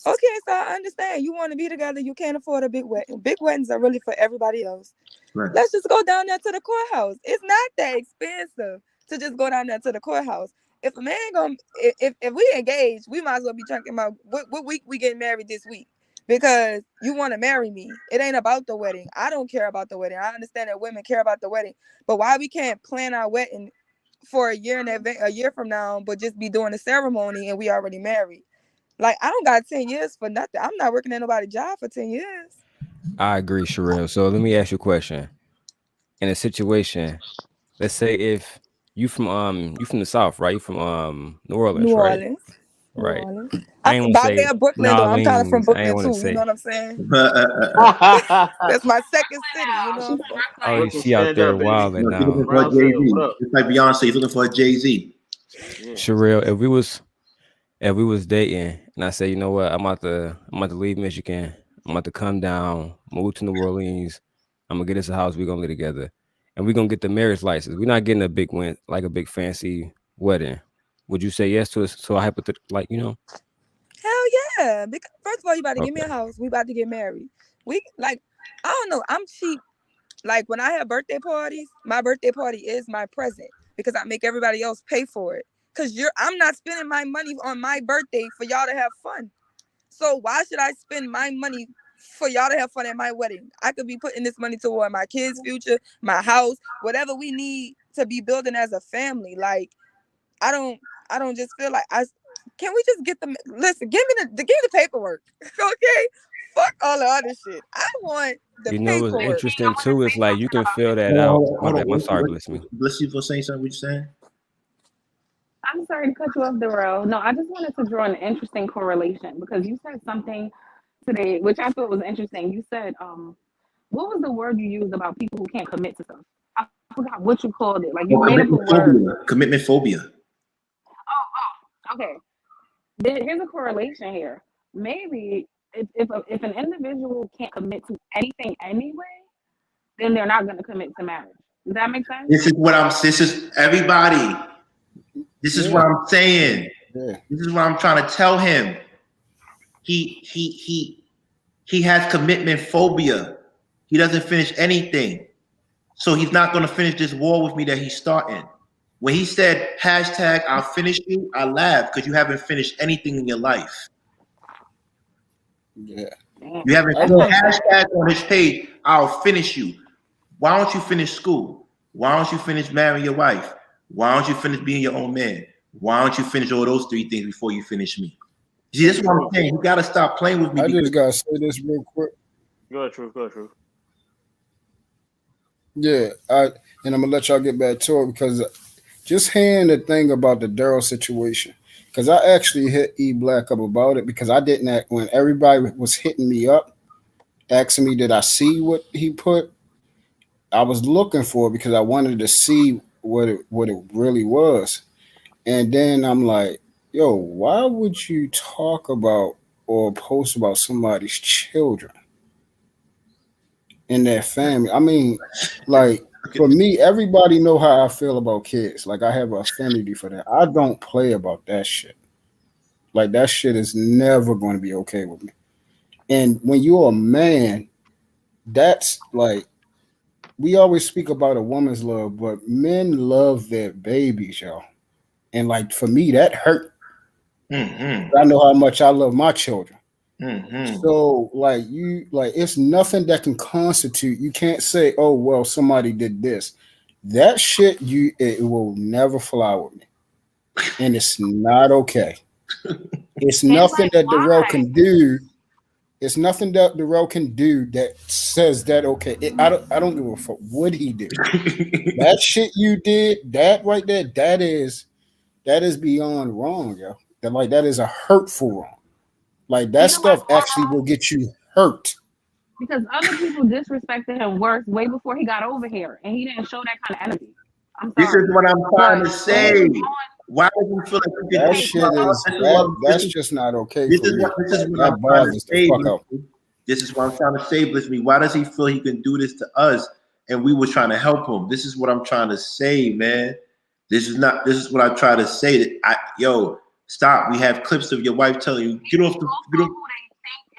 Okay, so I understand you want to be together, you can't afford a big wedding. Big weddings are really for everybody else. Right. Let's just go down there to the courthouse. It's not that expensive to just go down there to the courthouse. If a man if we engage, we might as well be talking about what week we getting married this week. Because you want to marry me. It ain't about the wedding. I don't care about the wedding. I understand that women care about the wedding. But why we can't plan our wedding for a year a year from now, but just be doing the ceremony and we already married? Like, I don't got 10 years for nothing. I'm not working at nobody's job for 10 years. I agree, Sherelle. So let me ask you a question. In a situation, let's say if you from the South, right? You from New Orleans, New right? Orleans. Right. New Orleans. I I'm ain't from want to by say way of Brooklyn, though. I'm kind of from Nolens. I ain't Brooklyn, want to too. You know say. what I'm saying? Brooklyn That's my second city. You Now, know she's what I'm saying? Oh, from she out stand there up, baby. wilding He's looking now. for a Jay Brownsville, what Z. up? Just like Beyonce, he's looking for a Jay Z. Yeah. Sherelle, if we was dating and I say, you know what, I'm about to leave Michigan. I'm about to come down, move to New Orleans. I'm gonna get us a house. We're gonna live together. And we're gonna get the marriage license. We're not getting a big win, like a big fancy wedding. Would you say yes to us? So I hypothetical, like, Hell yeah. Because, first of all, you about to give me Okay. a house. We about to get married. I don't know. I'm cheap. Like, when I have birthday parties, my birthday party is my present because I make everybody else pay for it. Because I'm not spending my money on my birthday for y'all to have fun. So why should I spend my money for y'all to have fun at my wedding? I could be putting this money toward my kids' future, my house, whatever we need to be building as a family. Like, I don't just feel like can we just get the listen, give me the paperwork. Okay? Fuck all the other shit. I want the What's paperwork. interesting too is like you can fill that Hold on, out. hold on, My hold bad. on. I'm sorry, bless me. Bless you for saying something. What you saying? I'm sorry to cut you off, Darrell. No, I just wanted to draw an interesting correlation because you said something today, which I thought was interesting. You said, what was the word you used about people who can't commit to stuff? I forgot what you called it. Like you Oh, made up a commitment word. phobia. Commitment phobia. Okay. Here's a correlation here. Maybe if an individual can't commit to anything anyway, then they're not going to commit to marriage. Does that make sense? This is everybody. This is Yeah. what I'm saying. Yeah. This is what I'm trying to tell him. He has commitment phobia. He doesn't finish anything. So he's not going to finish this war with me that he's starting. When he said hashtag I'll finish you, I laughed because you haven't finished anything in your life. Yeah. You haven't I put got hashtag on his page, I'll finish you. Why don't you finish school? Why don't you finish marrying your wife? Why don't you finish being your own man? Why don't you finish all those three things before you finish me? See, this is what I'm saying. You got to stop playing with me. I just gotta say this real quick. Go ahead, Truth. Go ahead, Truth. Yeah, and I'm gonna let y'all get back to it because just hearing the thing about the Daryl situation, because I actually hit E Black up about it because I didn't act when everybody was hitting me up, asking me did I see what he put. I was looking for it because I wanted to see what it really was, and then I'm like, yo, why would you talk about or post about somebody's children in their family. I mean, like for me, everybody know how I feel about kids. Like I have an affinity for that. I don't play about that shit. Like that shit is never going to be okay with me. And when you're a man, that's like we always speak about a woman's love, but men love their babies, y'all. And like for me, that hurt. Mm-hmm. I know how much I love my children. Mm-hmm. So like it's nothing that can constitute. You can't say, oh well, somebody did this. That shit it will never fly with me. And it's not okay. It's nothing that Darrell can do. It's nothing that Darrell can do that says that okay. I don't give a fuck what he did. That shit you did, that right there, that is beyond wrong, yo. That is a hurtful wrong. Like that stuff actually will get you hurt. Because other people disrespected him worse way before he got over here, and he didn't show that kind of energy. I'm sorry. This is what I'm trying to say. Why do you feel like you that shit that's just not okay this for is me. what That I'm trying to say. This is what I'm trying to say, Bliss me. Why does he feel he can do this to us? And we were trying to help him. This is what I'm trying to say, man. This is what I try to say. That stop. We have clips of your wife telling you, get off the. Who they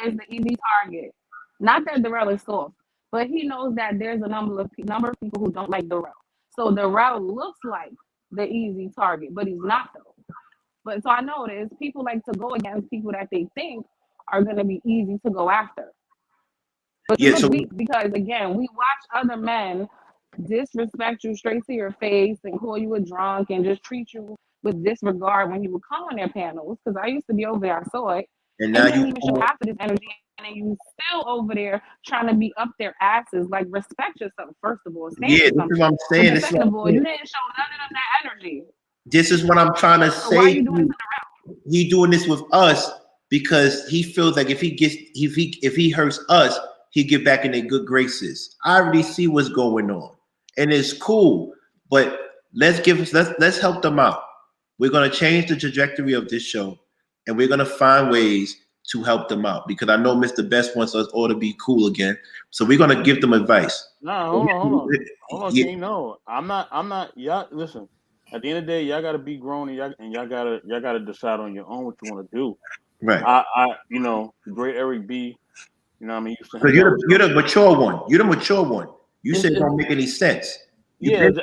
think is the easy target. Not that Darrell is soft, but he knows that there's a number of people who don't like Darrell. So Darrell looks like the easy target, but he's not though. But so I notice people like to go against people that they think are going to be easy to go after. But you look weak because again, we watch other men disrespect you straight to your face and call you a drunk and just treat you with disregard when you would come on their panels. Because I used to be over there, I saw it, and now you even show half of this energy, and then you still over there trying to be up their asses. Like respect yourself first of all. This is what I'm saying. Second of all, you didn't show none of that energy. This is what I'm trying to say. Why are you doing this around? He doing this with us because he feels like if he hurts us, he get back in their good graces. I already see what's going on, and it's cool. But let's help them out. We're gonna change the trajectory of this show, and we're gonna find ways to help them out because I know Mr. Best wants us all to be cool again. So we're gonna give them advice. No, hold on, King. No, I'm not. Y'all listen. At the end of the day, y'all gotta be grown and y'all gotta decide on your own what you want to do. Right. The great Eric B. You know what I mean? So you're the mature one. You're the mature one. You said it don't make any sense. As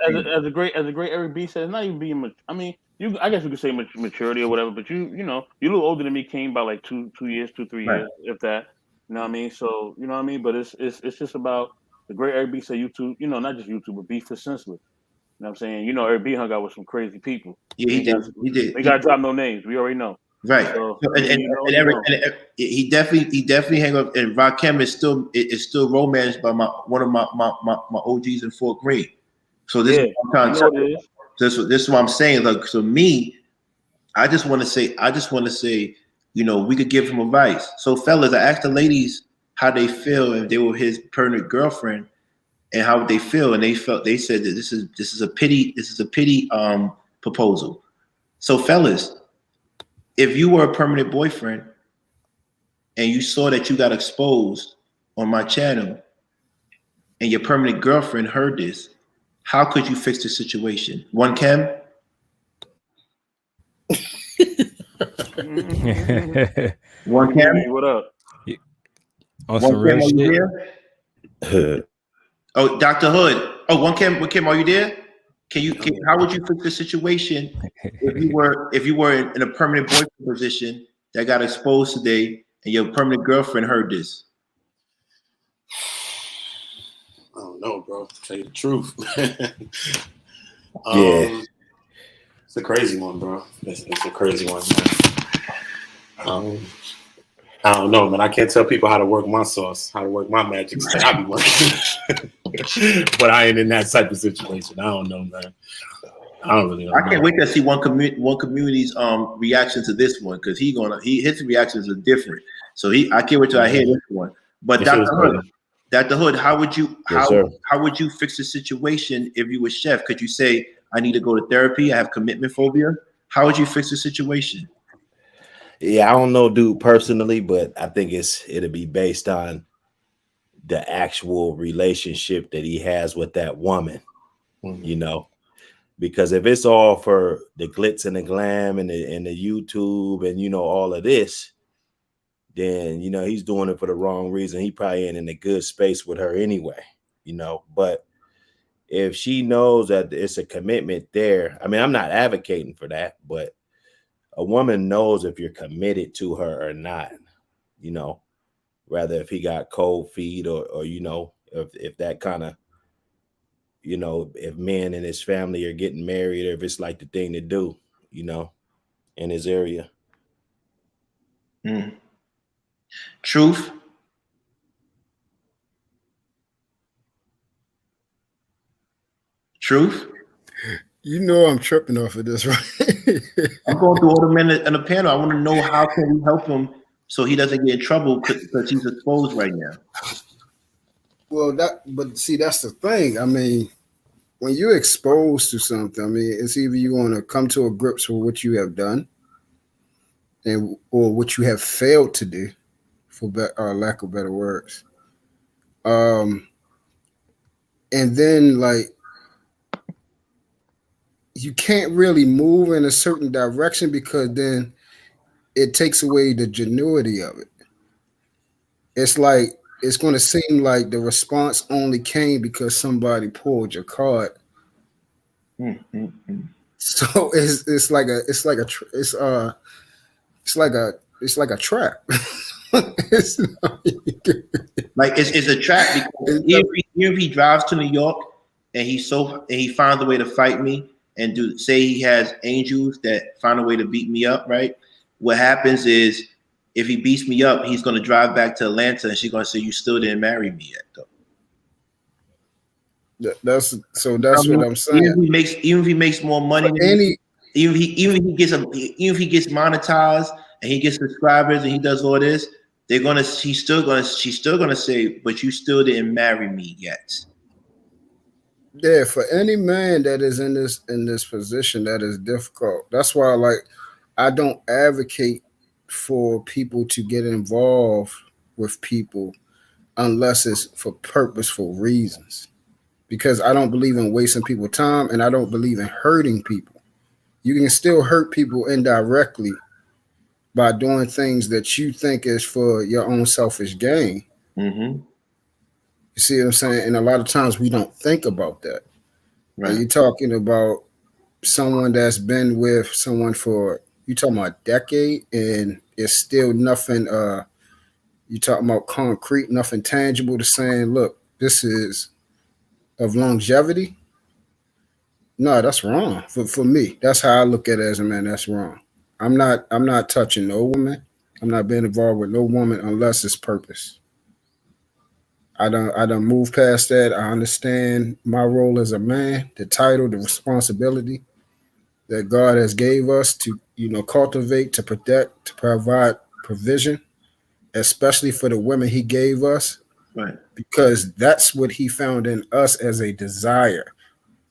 a great Eric B said, it's not even being. I mean, I guess you could say maturity or whatever. But you're a little older than me, King, by like 2 years, 3 years, if that. You know what I mean? So you know what I mean. But it's just about the great Eric B said YouTube. Not just YouTube, but be for senseless. You know what I'm saying? Eric B hung out with some crazy people. Yeah, he did. We gotta drop no names. We already know. Right. So, and Eric, he definitely hang up. And Rakim is still romanced by one of my OGs in Fort Greene. So this is what I'm trying to this is what I'm saying. Like, so me, I just want to say, we could give him advice. So fellas, I asked the ladies how they feel if they were his permanent girlfriend and how they feel, and they said that this is a pity proposal. So fellas, if you were a permanent boyfriend and you saw that you got exposed on my channel and your permanent girlfriend heard this, how could you fix the situation? One Cam? One Cam? What up? On some real shit. Oh, Dr. Hood. Oh, One Cam, are you there? How would you fix the situation if you were in a permanent boyfriend position that got exposed today and your permanent girlfriend heard this? I don't know, bro. To tell you the truth. It's a crazy one, bro. It's a crazy one, man. I don't know, man. I can't tell people how to work my sauce, how to work my magic. I be working. But I ain't in that type of situation. I don't know, man. I don't really know. I can't wait to see one community's reaction to this one because his reactions are different. So I can't wait till I hear this one. But Dr. Hood, how would you fix the situation if you were chef? Could you say, I need to go to therapy, I have commitment phobia? How would you fix the situation? Yeah, I don't know, dude, personally, but I think it'll be based on the actual relationship that he has with that woman, you know. Because if it's all for the glitz and the glam and the YouTube and all of this, then he's doing it for the wrong reason. He probably ain't in a good space with her anyway, But if she knows that it's a commitment there, I mean, I'm not advocating for that, but a woman knows if you're committed to her or not, rather if he got cold feet or if that kind of, if men and his family are getting married or if it's like the thing to do, in his area. Truth. Truth. You know I'm tripping off of this, right? I'm going through all the men in the panel. I want to know how can we help him so he doesn't get in trouble because he's exposed right now. Well, but see, that's the thing. I mean, when you're exposed to something, I mean, it's either you want to come to a grips with what you have done, or what you have failed to do, for lack of better words. And then like you can't really move in a certain direction because then it takes away the genuity of it. It's like it's going to seem like the response only came because somebody pulled your card. So it's like a trap. It's a trap because even if he drives to New York and he finds a way to fight me and say he has angels that find a way to beat me up, right? What happens is if he beats me up, he's going to drive back to Atlanta and she's going to say, "You still didn't marry me yet, though." That's what I'm saying. Even if he makes more money, even if he gets monetized and he gets subscribers and he does all this, she's still gonna say, "But you still didn't marry me yet." Yeah, for any man that is in this position, that is difficult. That's why, I don't advocate for people to get involved with people unless it's for purposeful reasons. Because I don't believe in wasting people's time and I don't believe in hurting people. You can still hurt people indirectly by doing things that you think is for your own selfish gain. Mm-hmm. You see what I'm saying? And a lot of times we don't think about that. Right. And you're talking about someone that's been with someone for, you talking about a decade and it's still nothing, you talking about concrete, nothing tangible to saying, look, this is of longevity. No, that's wrong. For me, that's how I look at it as a man. That's wrong. I'm not touching no woman. I'm not being involved with no woman unless it's purpose. I don't move past that. I understand my role as a man, the title, the responsibility that God has gave us to, cultivate, to protect, to provide provision, especially for the women he gave us. Right. Because that's what he found in us as a desire.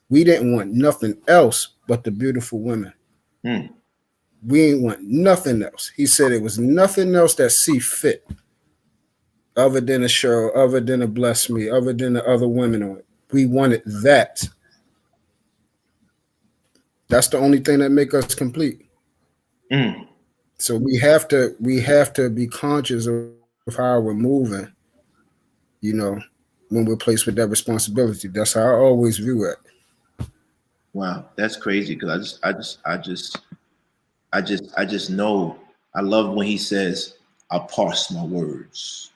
We didn't want nothing else but the beautiful women. We ain't want nothing else. He said it was nothing else that see fit other than a show, other than a bless me, other than the other women on it. We wanted that. That's the only thing that make us complete. So we have to be conscious of how we're moving, when we're placed with that responsibility. That's how I always view it. Wow, that's crazy because I just know. I love when he says, "I parse my words."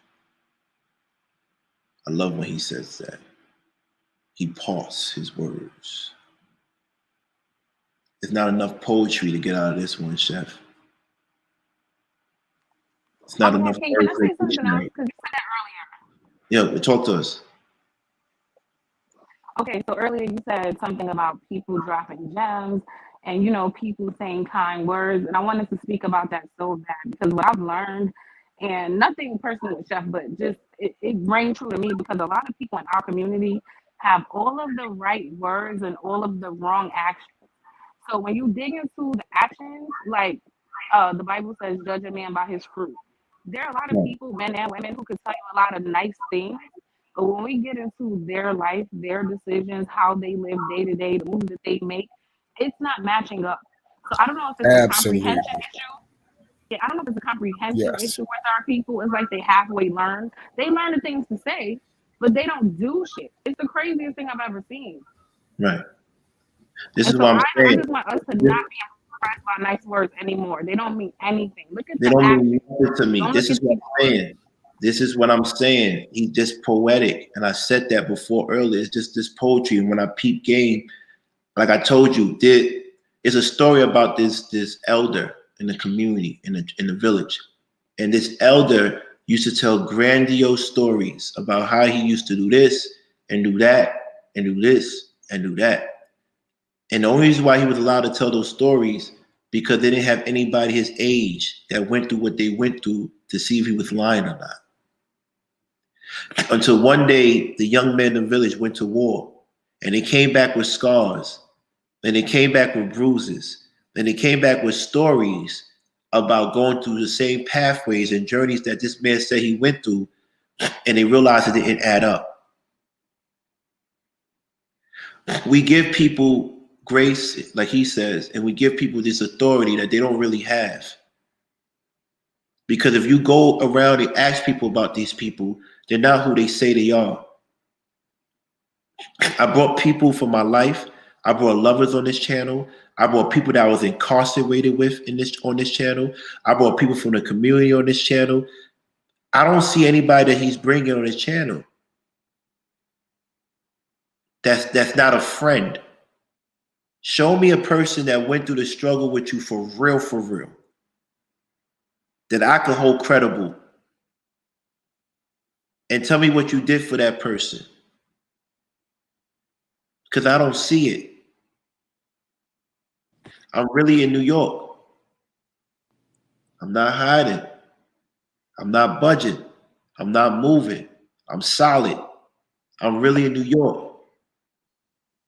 I love when he says that. He parses his words. There's not enough poetry to get out of this one, Chef. It's not enough Can I say something else? Because you said that earlier. Yeah, talk to us. Okay, so earlier you said something about people dropping gems and, people saying kind words. And I wanted to speak about that so bad because what I've learned, and nothing personal with Chef, but just it rang true to me because a lot of people in our community have all of the right words and all of the wrong actions. So when you dig into the actions, like The Bible says, "Judge a man by his fruit." There are a lot of people, men and women, who can tell you a lot of nice things, but when we get into their life, their decisions, how they live day to day, the moves that they make, it's not matching up. So I don't know if it's a Absolutely. comprehension issue. Yeah, I don't know if it's a comprehension Yes. issue with our people. It's like they halfway learn. They learn the things to say, but they don't do shit. It's the craziest thing I've ever seen. Right. This And is so what I'm I saying. just want us to not be impressed by nice words anymore. They don't mean anything. Look at They the don't action. mean nothing to me. Don't This look is at what people's I'm words. saying. This is what I'm saying. He's just poetic. And I said that before earlier. It's just this poetry. And when I peep game, like I told you, it's a story about this elder in the community, in the village. And this elder used to tell grandiose stories about how he used to do this and do that and do this and do that. And the only reason why he was allowed to tell those stories because they didn't have anybody his age that went through what they went through to see if he was lying or not. Until one day, the young men in the village went to war, and they came back with scars, and they came back with bruises, and they came back with stories about going through the same pathways and journeys that this man said he went through, and they realized it didn't add up. We give people grace, like he says, and we give people this authority that they don't really have. Because if you go around and ask people about these people, they're not who they say they are. I brought people from my life. I brought lovers on this channel. I brought people that I was incarcerated with on this channel. I brought people from the community on this channel. I don't see anybody that he's bringing on his channel that's not a friend. Show me a person that went through the struggle with you for real, that I could hold credible. And tell me what you did for that person. Because I don't see it. I'm really in New York. I'm not hiding. I'm not budging. I'm not moving. I'm solid. I'm really in New York.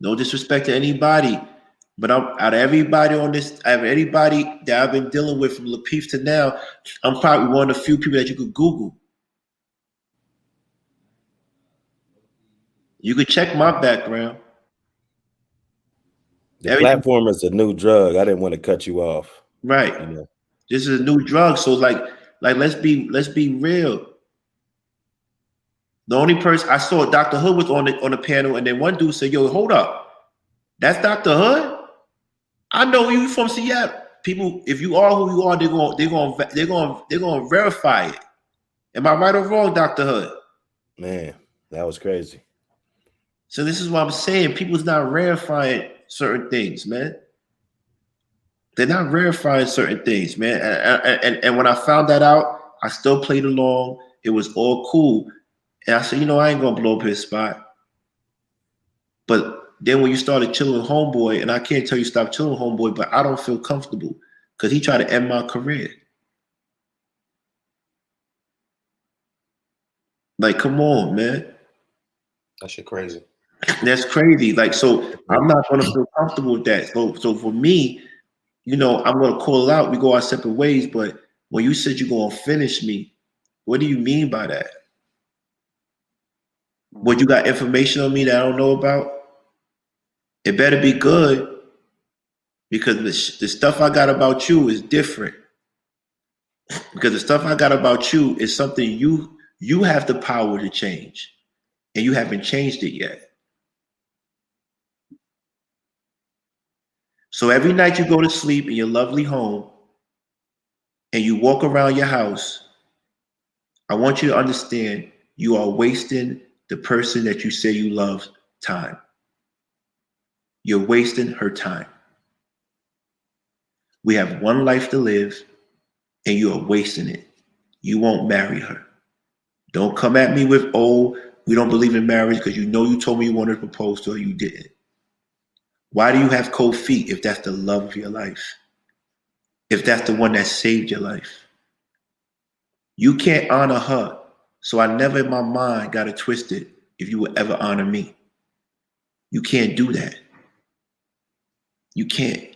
No disrespect to anybody, but I'm out of everybody on this, out of anybody that I've been dealing with from Lapeef to now, I'm probably one of the few people that you could Google. You could check my background. The platform is a new drug. I didn't want to cut you off. Right. You know? This is a new drug. So like let's be real. The only person I saw, Dr. Hood was on the panel, and then one dude said, "Yo, hold up, that's Dr. Hood? I know you from Seattle." People, if you are who you are, they're gonna verify it. Am I right or wrong, Dr. Hood? Man, that was crazy. So this is what I'm saying. People's not verifying certain things, man. They're not verifying certain things, man. And when I found that out, I still played along. It was all cool. And I said, I ain't gonna blow up his spot. But then when you started chilling with Homeboy, and I can't tell you stop chilling with Homeboy, but I don't feel comfortable because he tried to end my career. Like, come on, man. That shit crazy. That's crazy. Like, so I'm not gonna feel comfortable with that. So for me, I'm gonna call it out. We go our separate ways. But when you said you're gonna finish me, what do you mean by that? What, you got information on me that I don't know about? It better be good, because the stuff I got about you is different. Because the stuff I got about you is something you have the power to change, and you haven't changed it yet. So every night you go to sleep in your lovely home and you walk around your house, I want you to understand you are wasting the person that you say you love time. You're wasting her time. We have one life to live, and you are wasting it. You won't marry her. Don't come at me with, we don't believe in marriage, because you told me you wanted to propose to her, you didn't. Why do you have cold feet if that's the love of your life? If that's the one that saved your life? You can't honor her, so I never in my mind got it twisted if you would ever honor me. You can't do that. You can't.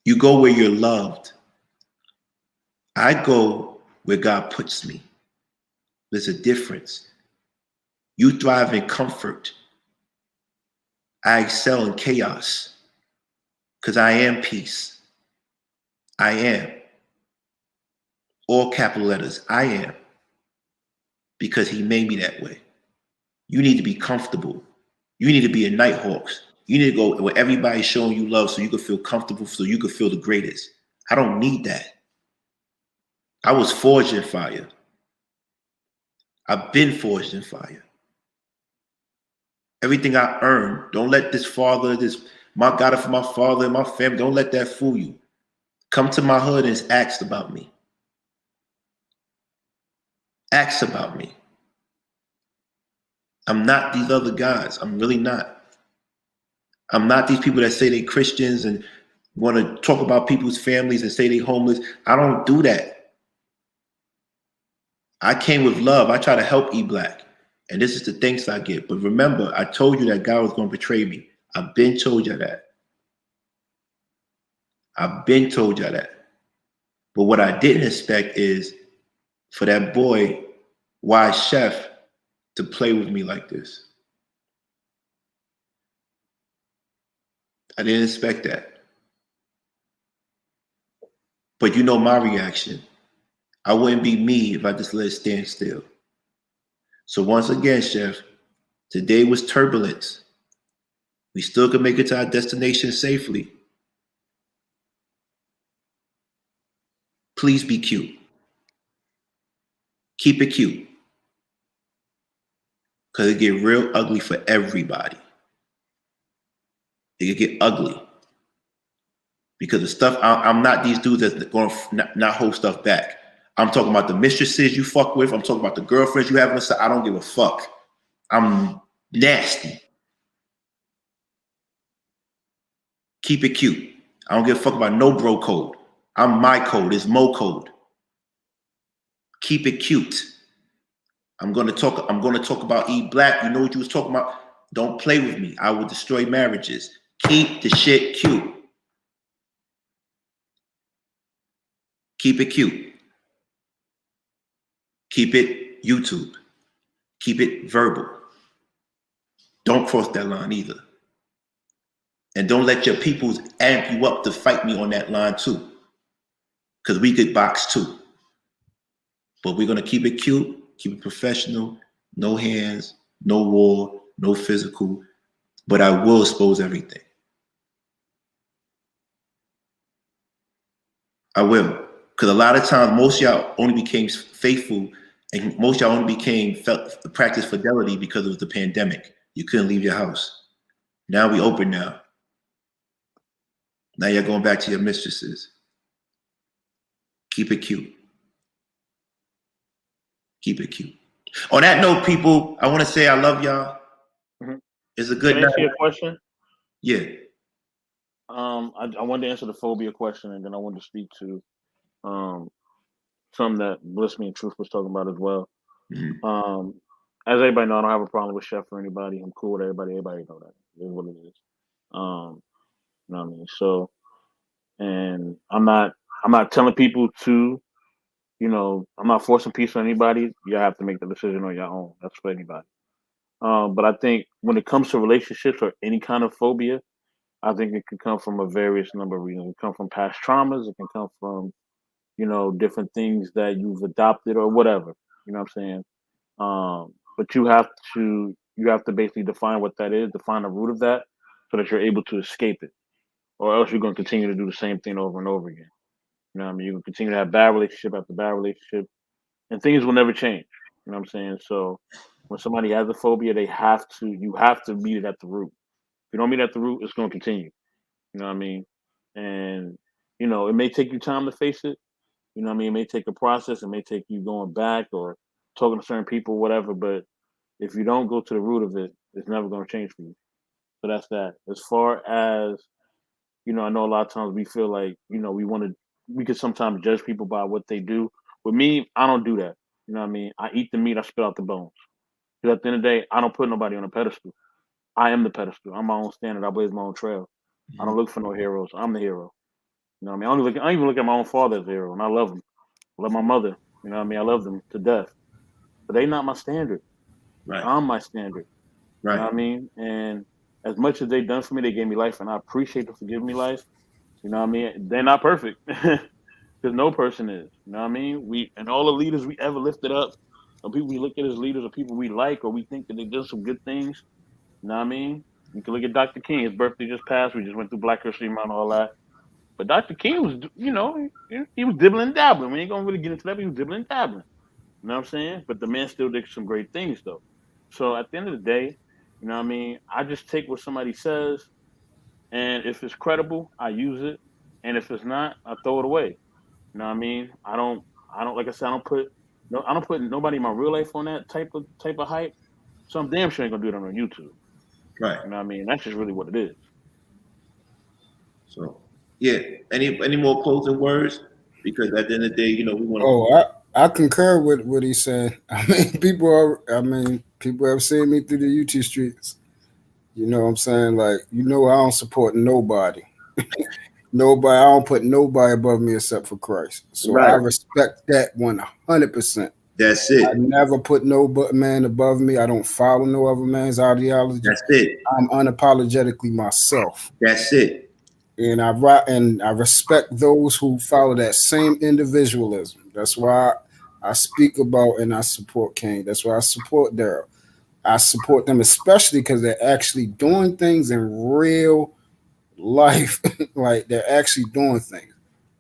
You go where you're loved. I go where God puts me. There's a difference. You thrive in comfort. I excel in chaos because I am peace. I am. All capital letters. I am. Because he made me that way. You need to be comfortable. You need to be a Nighthawks. You need to go where everybody's showing you love so you can feel comfortable, so you can feel the greatest. I don't need that. I was forged in fire. I've been forged in fire. Everything I earned, don't let this father, my God for my father and my family, don't let that fool you. Come to my hood and ask about me. Ask about me. I'm not these other guys. I'm really not. I'm not these people that say they Christians and want to talk about people's families and say they homeless. I don't do that. I came with love. I try to help E-Black. And this is the thanks I get. But remember, I told you that God was going to betray me. I've been told you that. I've been told you that. But what I didn't expect is for that boy, wise chef, to play with me like this. I didn't expect that. But you know my reaction. I wouldn't be me if I just let it stand still. So once again, Chef, today was turbulence. We still can make it to our destination safely. Please be cute. Keep it cute. Because it get real ugly for everybody. It could get ugly. Because the stuff, I'm not these dudes that's going to not hold stuff back. I'm talking about the mistresses you fuck with. I'm talking about the girlfriends you have. I don't give a fuck. I'm nasty. Keep it cute. I don't give a fuck about no bro code. I'm my code. It's Mo code. Keep it cute. I'm gonna talk about E-Black. You know what you was talking about? Don't play with me. I will destroy marriages. Keep the shit cute. Keep it cute. Keep it YouTube. Keep it verbal. Don't cross that line either. And don't let your peoples amp you up to fight me on that line too. Because we could box too. But we're gonna keep it cute, keep it professional, no hands, no war, no physical. But I will expose everything. I will. Because a lot of times, most of y'all only became faithful and most of y'all only practice fidelity because of the pandemic. You couldn't leave your house. Now we open now. Now you're going back to your mistresses. Keep it cute. Keep it cute. On that note, people, I want to say I love y'all. Mm-hmm. It's a good night. Can I ask you a question? Yeah. I wanted to answer the phobia question, and then I wanted to speak to something that Bliss Me and Truth was talking about as well. Mm-hmm. As everybody know, I don't have a problem with Chef or anybody. I'm cool with everybody. Everybody know that. It is what it is. You know what I mean? So, and I'm not telling people to, I'm not forcing peace on anybody. You have to make the decision on your own. That's for anybody. But I think when it comes to relationships or any kind of phobia, I think it can come from a various number of reasons. It can come from past traumas. It can come from, different things that you've adopted or whatever. You know what I'm saying? But you have to basically define what that is, define the root of that, so that you're able to escape it, or else you're going to continue to do the same thing over and over again. You know what I mean? You can continue to have bad relationship after bad relationship, and things will never change. You know what I'm saying? So when somebody has a phobia, you have to meet it at the root. If you don't meet it at the root, it's going to continue. You know what I mean? And it may take you time to face it. You know what I mean? It may take a process. It may take you going back or talking to certain people, whatever. But if you don't go to the root of it, it's never going to change for you. So that's that. As far as, I know a lot of times we feel like, we could sometimes judge people by what they do. With me, I don't do that. You know what I mean? I eat the meat, I spit out the bones. Because at the end of the day, I don't put nobody on a pedestal. I am the pedestal. I'm my own standard. I blaze my own trail. I don't look for no heroes. I'm the hero. You know what I mean? I even look at my own father as a hero, and I love him. I love my mother. You know what I mean? I love them to death. But they not my standard. Right. I'm my standard. You know what I mean? And as much as they done for me, they gave me life, and I appreciate them for giving me life. You know what I mean? They're not perfect. Because no person is. You know what I mean? And all the leaders we ever lifted up, or people we look at as leaders, or people we like, or we think that they did some good things. You know what I mean? You can look at Dr. King. His birthday just passed. We just went through Black History Month and all that. But Dr. King was, you know, he was dibbling and dabbling. We ain't gonna really get into that. But he was dibbling and dabbling. You know what I'm saying? But the man still did some great things, though. So at the end of the day, you know what I mean? I just take what somebody says, and if it's credible, I use it, and if it's not, I throw it away. You know what I mean? I don't. Like I said, I don't put nobody in my real life on that type of hype. So I'm damn sure ain't gonna do it on YouTube. Right. You know what I mean? That's just really what it is. So, yeah. Any more closing words? Because at the end of the day, you know, we want to. Oh, I concur with what he said. I mean, people have seen me through the YouTube streets. You know what I'm saying? Like, you know, I don't support nobody. Nobody. I don't put nobody above me except for Christ. So I respect that 100%. That's it. I never put no man above me. I don't follow no other man's ideology. That's it. I'm unapologetically myself. That's it. And I respect those who follow that same individualism. That's why I speak about and I support King. That's why I support Daryl. I support them especially because they're actually doing things in real life. Like, they're actually doing things.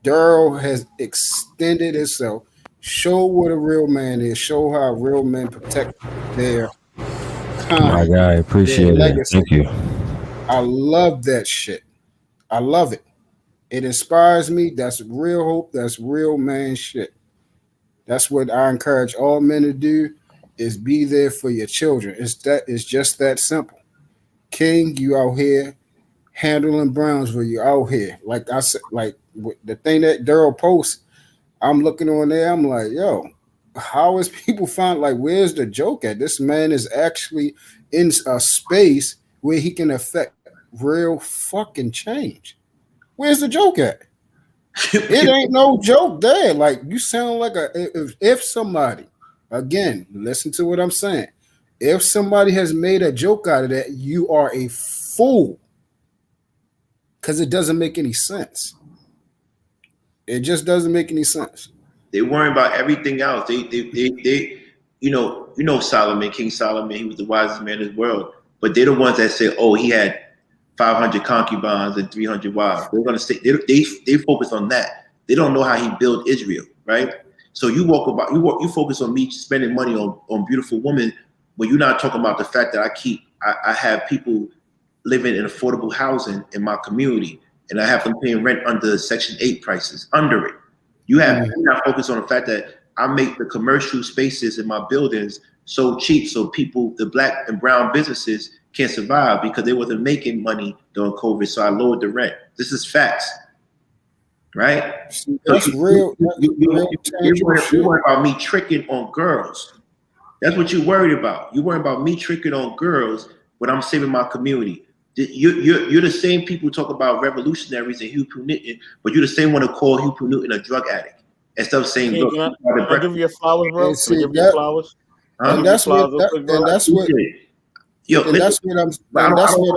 Daryl has extended himself. Show what a real man is. Show how real men protect their kind. My guy, appreciate it. Thank you. I love that shit. I love it. It inspires me. That's real hope. That's real man shit. That's what I encourage all men to do, is be there for your children. It's just that simple. King, you out here handling Brownsville. You out here. Like I said, like the thing that Daryl posts, I'm looking on there. I'm like, yo, how is people find, like, where's the joke at? This man is actually in a space where he can affect real fucking change. Where's the joke at? It ain't no joke there. Like, you sound like if somebody, again, listen to what I'm saying. If somebody has made a joke out of that, you are a fool. Because it doesn't make any sense. It just doesn't make any sense. They worry about everything else. They you know Solomon, King Solomon, he was the wisest man in the world. But they're the ones that say, oh, he had 500 concubines and 300 wives. They're gonna say they focus on that. They don't know how he built Israel, right? So you focus on me spending money on beautiful women, but you're not talking about the fact that I have people living in affordable housing in my community, and I have them paying rent under Section 8 prices, under it. You're not focused on the fact that I make the commercial spaces in my buildings so cheap so people, the black and brown businesses, can't survive because they wasn't making money during COVID, so I lowered the rent. This is facts, right? That's real. You're worried about me tricking on girls. That's what you're worried about. You're worried about me tricking on girls when I'm saving my community. You're the same people who talk about revolutionaries and Huey P. Newton, but you're the same one to call Huey P. Newton a drug addict instead of saying, hey, can I give you your flowers, bro? Can I give you your flowers? And that's what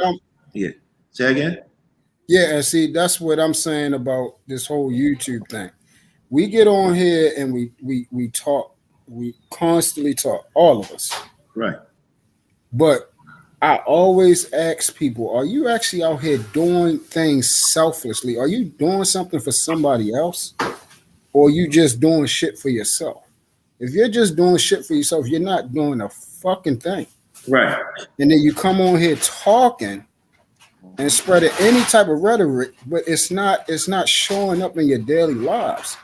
I'm. Yeah. Say again. Yeah, and see, that's what I'm saying about this whole YouTube thing. We get on here and we talk. We constantly talk, all of us. Right. But I always ask people, are you actually out here doing things selflessly? Are you doing something for somebody else? Or are you just doing shit for yourself? If you're just doing shit for yourself, you're not doing a fucking thing. Right. And then you come on here talking and spreading any type of rhetoric, but it's not showing up in your daily lives.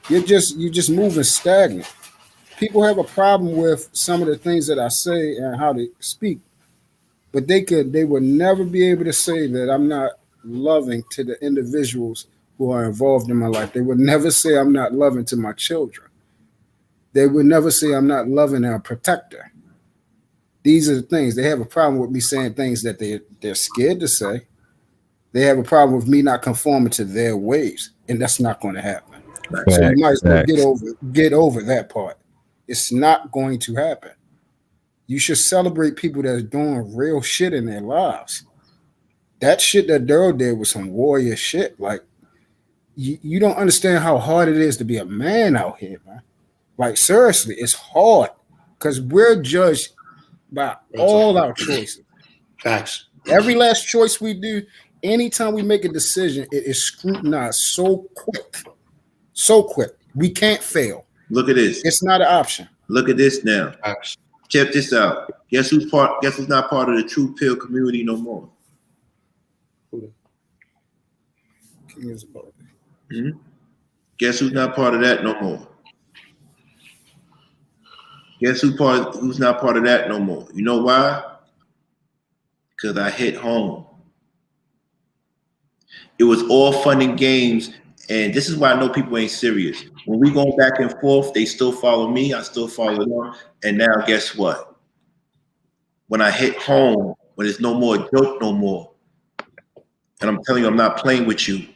You're just moving stagnant. People have a problem with some of the things that I say and how they speak, but they would never be able to say that I'm not loving to the individuals who are involved in my life. They would never say I'm not loving to my children. They would never say I'm not loving and a protector. These are the things. They have a problem with me saying things that they're scared to say. They have a problem with me not conforming to their ways. and that's not going to happen. So you might as well get over that part. It's not going to happen. You should celebrate people that's doing real shit in their lives. That shit that Daryl did was some warrior shit. Like, you don't understand how hard it is to be a man out here, man. Like, seriously, it's hard because we're judged by all our choices. Facts. Every last choice we do, anytime we make a decision, it is scrutinized so quick. So quick. We can't fail. Look at this. It's not an option. Look at this now. Facts. Check this out. Guess who's not part of the true pill community no more? Mm-hmm. Guess who's not part of that no more? Guess who's not part of that no more? You know why? Because I hit home. It was all fun and games, and this is why I know people ain't serious. When we go back and forth, they still follow me, I still follow them, and now guess what? When I hit home, when there's no more joke no more, and I'm telling you, I'm not playing with you.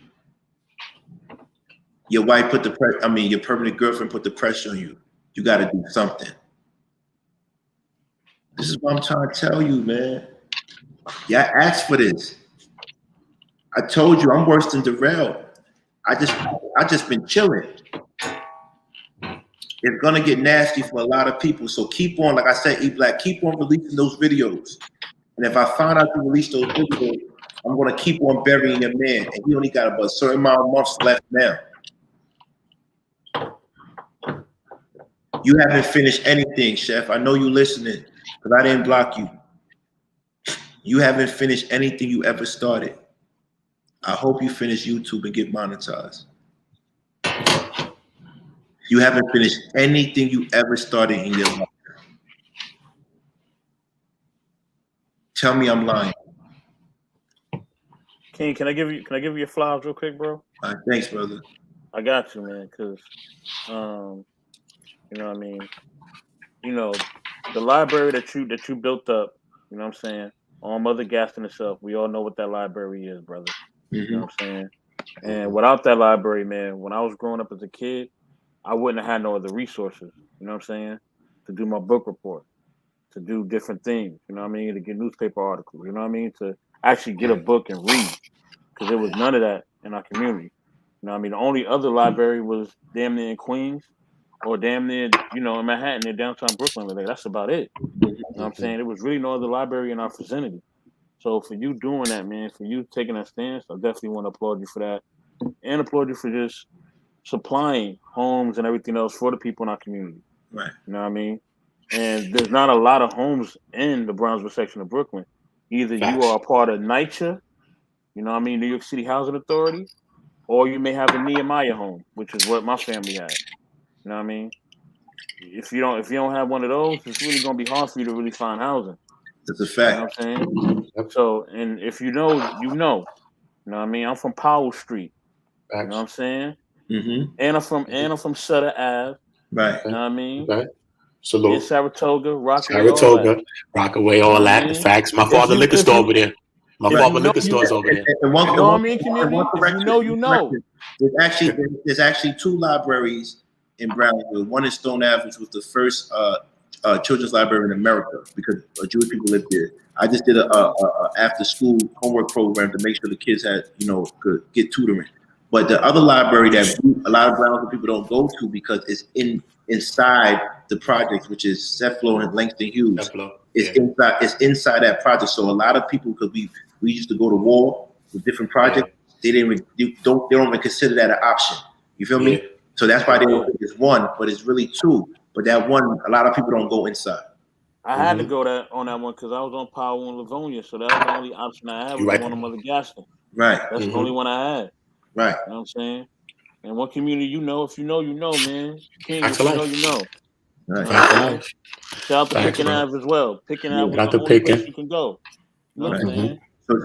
Your wife your permanent girlfriend put the pressure on you. You got to do something. This is what I'm trying to tell you, man. Yeah, I asked for this. I told you I'm worse than Darrell. I just been chilling. It's gonna get nasty for a lot of people. So keep on, like I said, E-Black, keep on releasing those videos. And if I find out you release those videos, I'm gonna keep on burying your man. And he only got about a certain amount of months left now. You haven't finished anything, Chef. I know you listening, because I didn't block you. You haven't finished anything you ever started. I hope you finish YouTube and get monetized. You haven't finished anything you ever started in your life. Tell me I'm lying. King, can I give you your flowers real quick, bro? Thanks, brother. I got you, man, because you know what I mean? You know, the library that you built up, you know what I'm saying, on Mother Gaston itself, we all know what that library is, brother. You know what I'm saying? And without that library, man, when I was growing up as a kid, I wouldn't have had no other resources, you know what I'm saying, to do my book report, to do different things, you know what I mean, to get newspaper articles, you know what I mean, to actually get a book and read, because there was none of that in our community. You know what I mean? The only other library was damn near in Queens or damn near, you know, in Manhattan, near downtown Brooklyn. Like, that's about it. You know what I'm saying? There was really no other library in our vicinity. So for you doing that, man, for you taking that stance, I definitely want to applaud you for that, and applaud you for just supplying homes and everything else for the people in our community. Right. You know what I mean? And there's not a lot of homes in the Brownsville section of Brooklyn. Either you are a part of NYCHA, you know what I mean, New York City Housing Authority, or you may have a Nehemiah home, which is what my family had. You know what I mean? If you don't have one of those, it's really gonna be hard for you to really find housing. That's a fact. You know what I'm saying? So, and if you know, you know. You know what I mean? I'm from Powell Street. You know what I'm saying? And I'm from Sutter Ave. Right. You know what I mean? Right. Salute. In Saratoga, Rockaway, Rockaway, all that. Facts. My father liquor store over there. My father liquor store's over there. You know what I mean, community? If you know. There's actually two libraries in Brownsville. One is Stone Ave, which was the first children's library in America because Jewish people lived there. I just did a after school homework program to make sure the kids had, could get tutoring. But the other library that a lot of Brownsville people don't go to because it's inside the project, which is Ceflo and Langston Hughes. It's inside that project. So a lot of people, because we used to go to war with different projects, they don't even consider that an option. You feel me? So that's why they don't think it's one, but it's really two. But that one, a lot of people don't go inside. I had to go on that one because I was on Powell and Livonia, so that was the only option I had. Was the one on Mother Gaston. Right. That's the only one I had. Right. You know what I'm saying? And one community, if you know, man. King, if you know. Right. Shout out to Picking Ave as well. Picking Ave was the only place you can go. You know what I'm saying?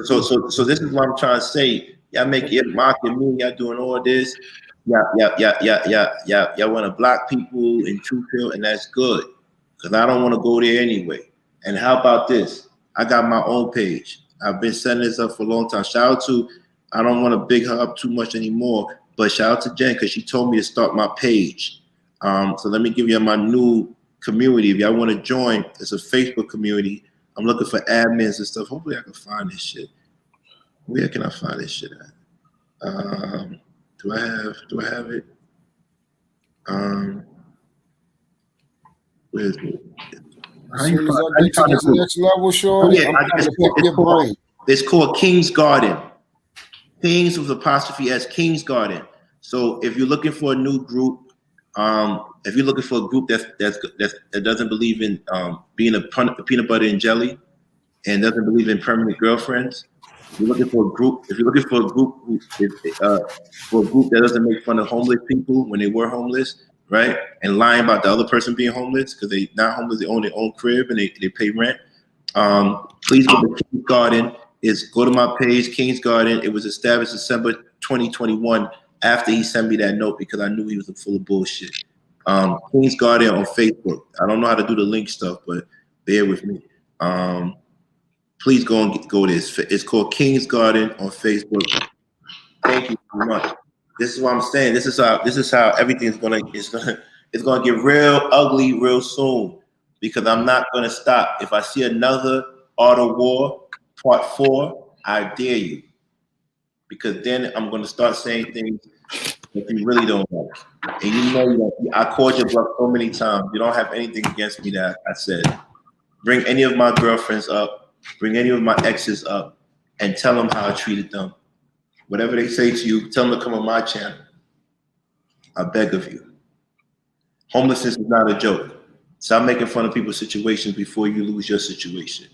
So this is what I'm trying to say. Y'all mocking me, y'all doing all this. Y'all want to block people in True Pill, and that's good. Because I don't want to go there anyway. And how about this? I got my own page. I've been setting this up for a long time. Shout out to, I don't want to big her up too much anymore, But shout out to Jen because she told me to start my page. So let me give you my new community. If y'all want to join, it's a Facebook community. I'm looking for admins and stuff. Hopefully I can find this shit. Where can I find this shit at? Do I have it? Where's it? As soon as I get to this next level, Shorty, I'm trying to pick your brain. It's called King's Garden. Kings with apostrophe S, King's Garden. So if you're looking for a new group, if you're looking for a group that doesn't believe in being a peanut butter and jelly and doesn't believe in permanent girlfriends, if you're looking for a group, that doesn't make fun of homeless people when they were homeless, right? And lying about the other person being homeless because they not homeless, they own their own crib and they pay rent. Please go to King's Garden. Go to my page, King's Garden. It was established December 2021 after he sent me that note because I knew he was full of bullshit. King's Garden on Facebook. I don't know how to do the link stuff, but bear with me. Please go there. It's called King's Garden on Facebook. Thank you so much. This is what I'm saying. This is how everything's gonna get real ugly real soon because I'm not gonna stop. If I see another Art of War Part 4, I dare you. Because then I'm gonna start saying things that you really don't like. And you know that I called your bluff so many times. You don't have anything against me that I said. Bring any of my girlfriends up, bring any of my exes up, and tell them how I treated them. Whatever they say to you, tell them to come on my channel. I beg of you. Homelessness is not a joke. Stop making fun of people's situations before you lose your situation.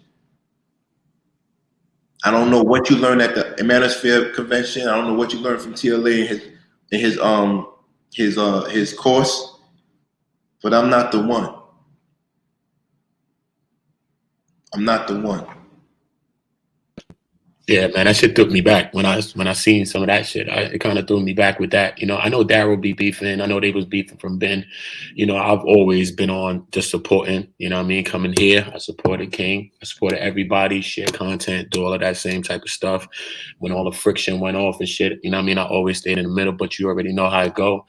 I don't know what you learned at the Manosphere Convention. I don't know what you learned from TLA in his course, but I'm not the one. I'm not the one. Yeah, man, that shit took me back when I seen some of that shit. It kind of threw me back with that. You know, I know Daryl be beefing. I know they was beefing from Ben. You know, I've always been on just supporting. You know what I mean? Coming here, I supported King. I supported everybody, share content, do all of that same type of stuff. When all the friction went off and shit, you know what I mean? I always stayed in the middle, but you already know how it go.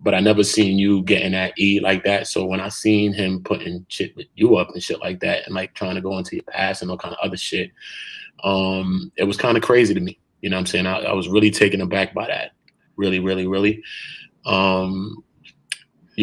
But I never seen you getting at E like that. So when I seen him putting shit with you up and shit like that and like trying to go into your past and all kind of other shit, it was kind of crazy to me. You know what I'm saying? I was really taken aback by that. Really, really, really. You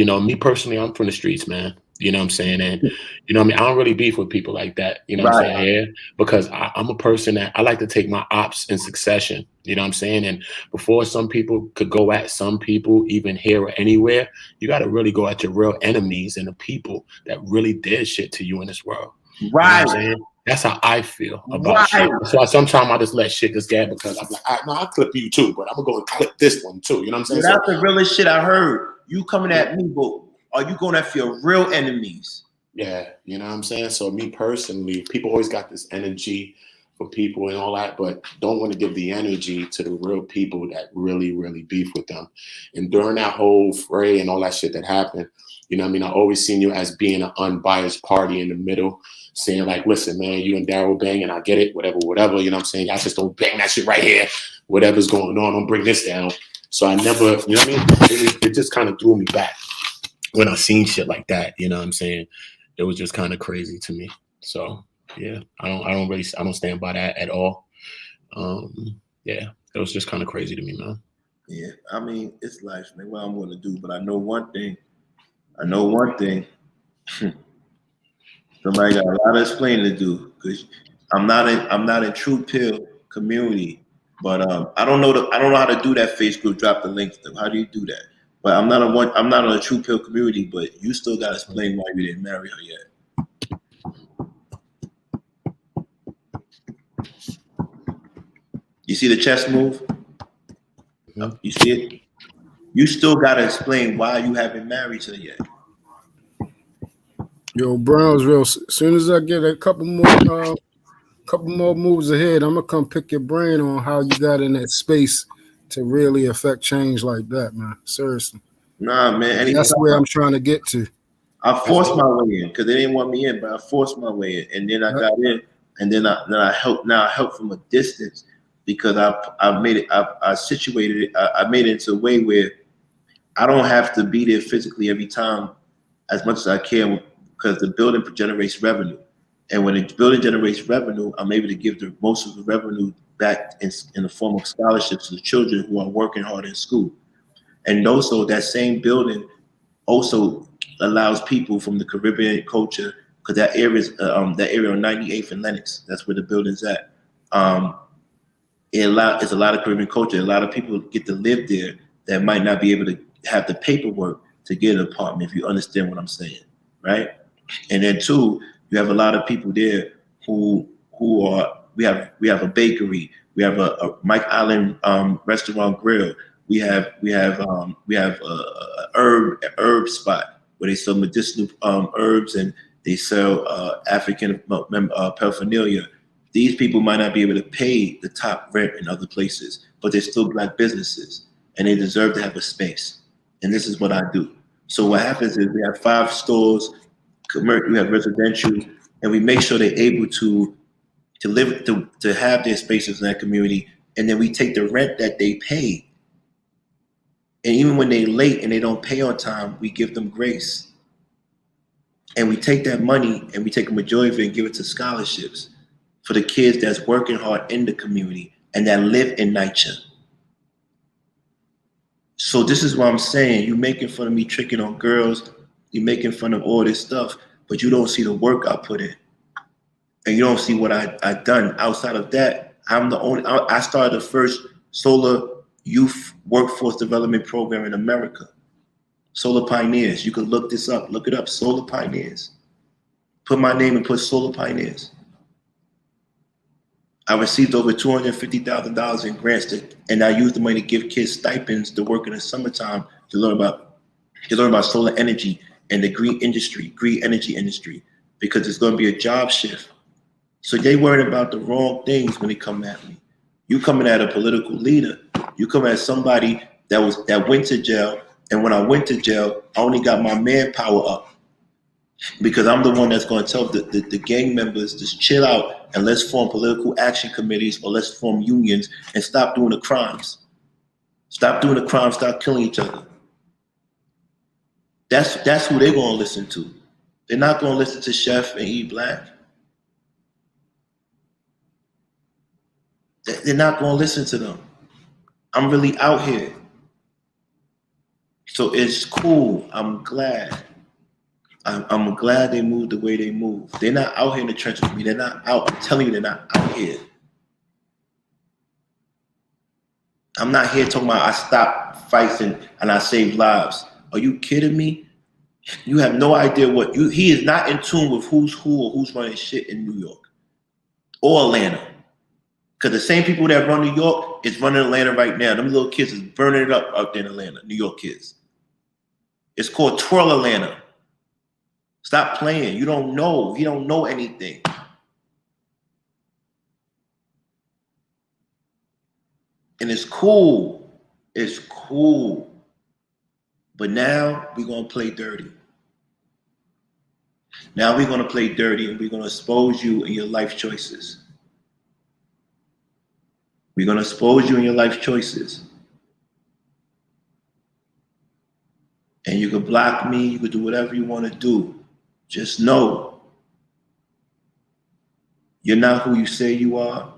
know, me personally, I'm from the streets, man. You know what I'm saying? And, you know what I mean? I don't really beef with people like that. You know what I'm saying? Yeah. Because I'm a person that I like to take my ops in succession. You know what I'm saying? And before some people could go at some people, even here or anywhere, you got to really go at your real enemies and the people that really did shit to you in this world. Right. You know what I'm saying? That's how I feel about shit. So sometimes I just let shit just get because I'm like, I'll clip you too, but I'm gonna go and clip this one too. You know what I'm saying? Yeah, that's the realest shit I heard. You coming at me, but are you going after your real enemies? Yeah, you know what I'm saying? So me personally, people always got this energy for people and all that, but don't want to give the energy to the real people that really, really beef with them. And during that whole fray and all that shit that happened, you know what I mean? I always seen you as being an unbiased party in the middle, saying like, listen, man, you and Daryl bang and I get it, whatever, you know what I'm saying? Y'all just don't bang that shit right here. Whatever's going on, don't bring this down. So I never, you know what I mean? It just kind of threw me back when I seen shit like that, you know what I'm saying? It was just kind of crazy to me. So yeah, I don't stand by that at all. Yeah, it was just kind of crazy to me, man. Yeah, I mean, it's life, man. What I'm going to do, but I know one thing. Somebody got a lot of explaining to do because I'm not in True Pill community, but I don't know how to do that Facebook. Drop the link. How do you do that? But I'm not on a True Pill community. But you still got to explain why you didn't marry her yet. You see the chess move? You see it? You still got to explain why you haven't married her yet. Yo, Brownsville, as soon as I get a couple more moves ahead, I'm gonna come pick your brain on how you got in that space to really affect change like that, man. Seriously. Nah, man. That's where I'm trying to get to. I forced my way in because they didn't want me in, but I forced my way in, and then I got in, and then I helped. Now I help from a distance, because I made it. I situated it. I made it into a way where I don't have to be there physically every time as much as I can, because the building generates revenue. And when the building generates revenue, I'm able to give the most of the revenue back in the form of scholarships to the children who are working hard in school. And also that same building also allows people from the Caribbean culture, because that area is on 98th and Lenox. That's where the building's at. It's a lot of Caribbean culture. A lot of people get to live there that might not be able to have the paperwork to get an apartment, if you understand what I'm saying, right? And then two, you have a lot of people there who are, we have a bakery, we have a Mike Island restaurant grill, we have a herb spot where they sell medicinal herbs, and they sell African paraphernalia. These people might not be able to pay the top rent in other places, but they're still Black businesses, and they deserve to have a space. And this is what I do. So what happens is we have 5 stores, we have residential, and we make sure they're able to live, to have their spaces in that community. And then we take the rent that they pay, and even when they're late and they don't pay on time, we give them grace. And we take that money and we take a majority of it and give it to scholarships for the kids that's working hard in the community and that live in NYCHA. So this is what I'm saying. You're making fun of me tricking on girls. You're making fun of all this stuff, but you don't see the work I put in. And you don't see what I done. Outside of that, I started the first solar youth workforce development program in America. Solar Pioneers. You can look this up. Look it up. Solar Pioneers. Put my name and put Solar Pioneers. I received over $250,000 in grants, and I used the money to give kids stipends to work in the summertime to learn about solar energy and the green energy industry, because it's going to be a job shift. So they worried about the wrong things when they come at me. You coming at a political leader. You come at somebody that went to jail, and when I went to jail, I only got my manpower up, because I'm the one that's going to tell the gang members to chill out and let's form political action committees, or let's form unions and stop doing the crimes. Stop doing the crimes, stop killing each other. That's who they're going to listen to. They're not going to listen to Chef and E Black. They're not going to listen to them. I'm really out here. So it's cool. I'm glad. I'm glad they moved the way they moved. They're not out here in the trenches with me. They're not out. I'm telling you, they're not out here. I'm not here talking about I stopped fights and I saved lives. Are you kidding me? You have no idea he is not in tune with who's who or who's running shit in New York or Atlanta. Because the same people that run New York is running Atlanta right now. Them little kids is burning it up out there in Atlanta, New York kids. It's called Twirl Atlanta. Stop playing. You don't know. You don't know anything. And it's cool. It's cool. But now we're going to play dirty. Now we're going to play dirty, and we're going to expose you in your life choices. We're going to expose you in your life choices. And you can block me. You can do whatever you want to do. Just know you're not who you say you are,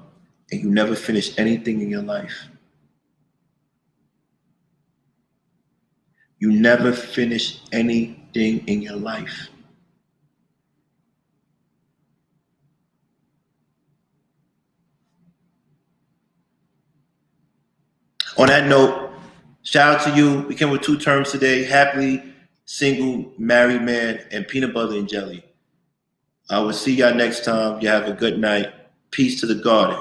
and you never finish anything in your life. You never finish anything in your life. On that note, shout out to you. We came with 2 terms today: happily single, married man, and peanut butter and jelly. I will see y'all next time. You have a good night. Peace to the garden.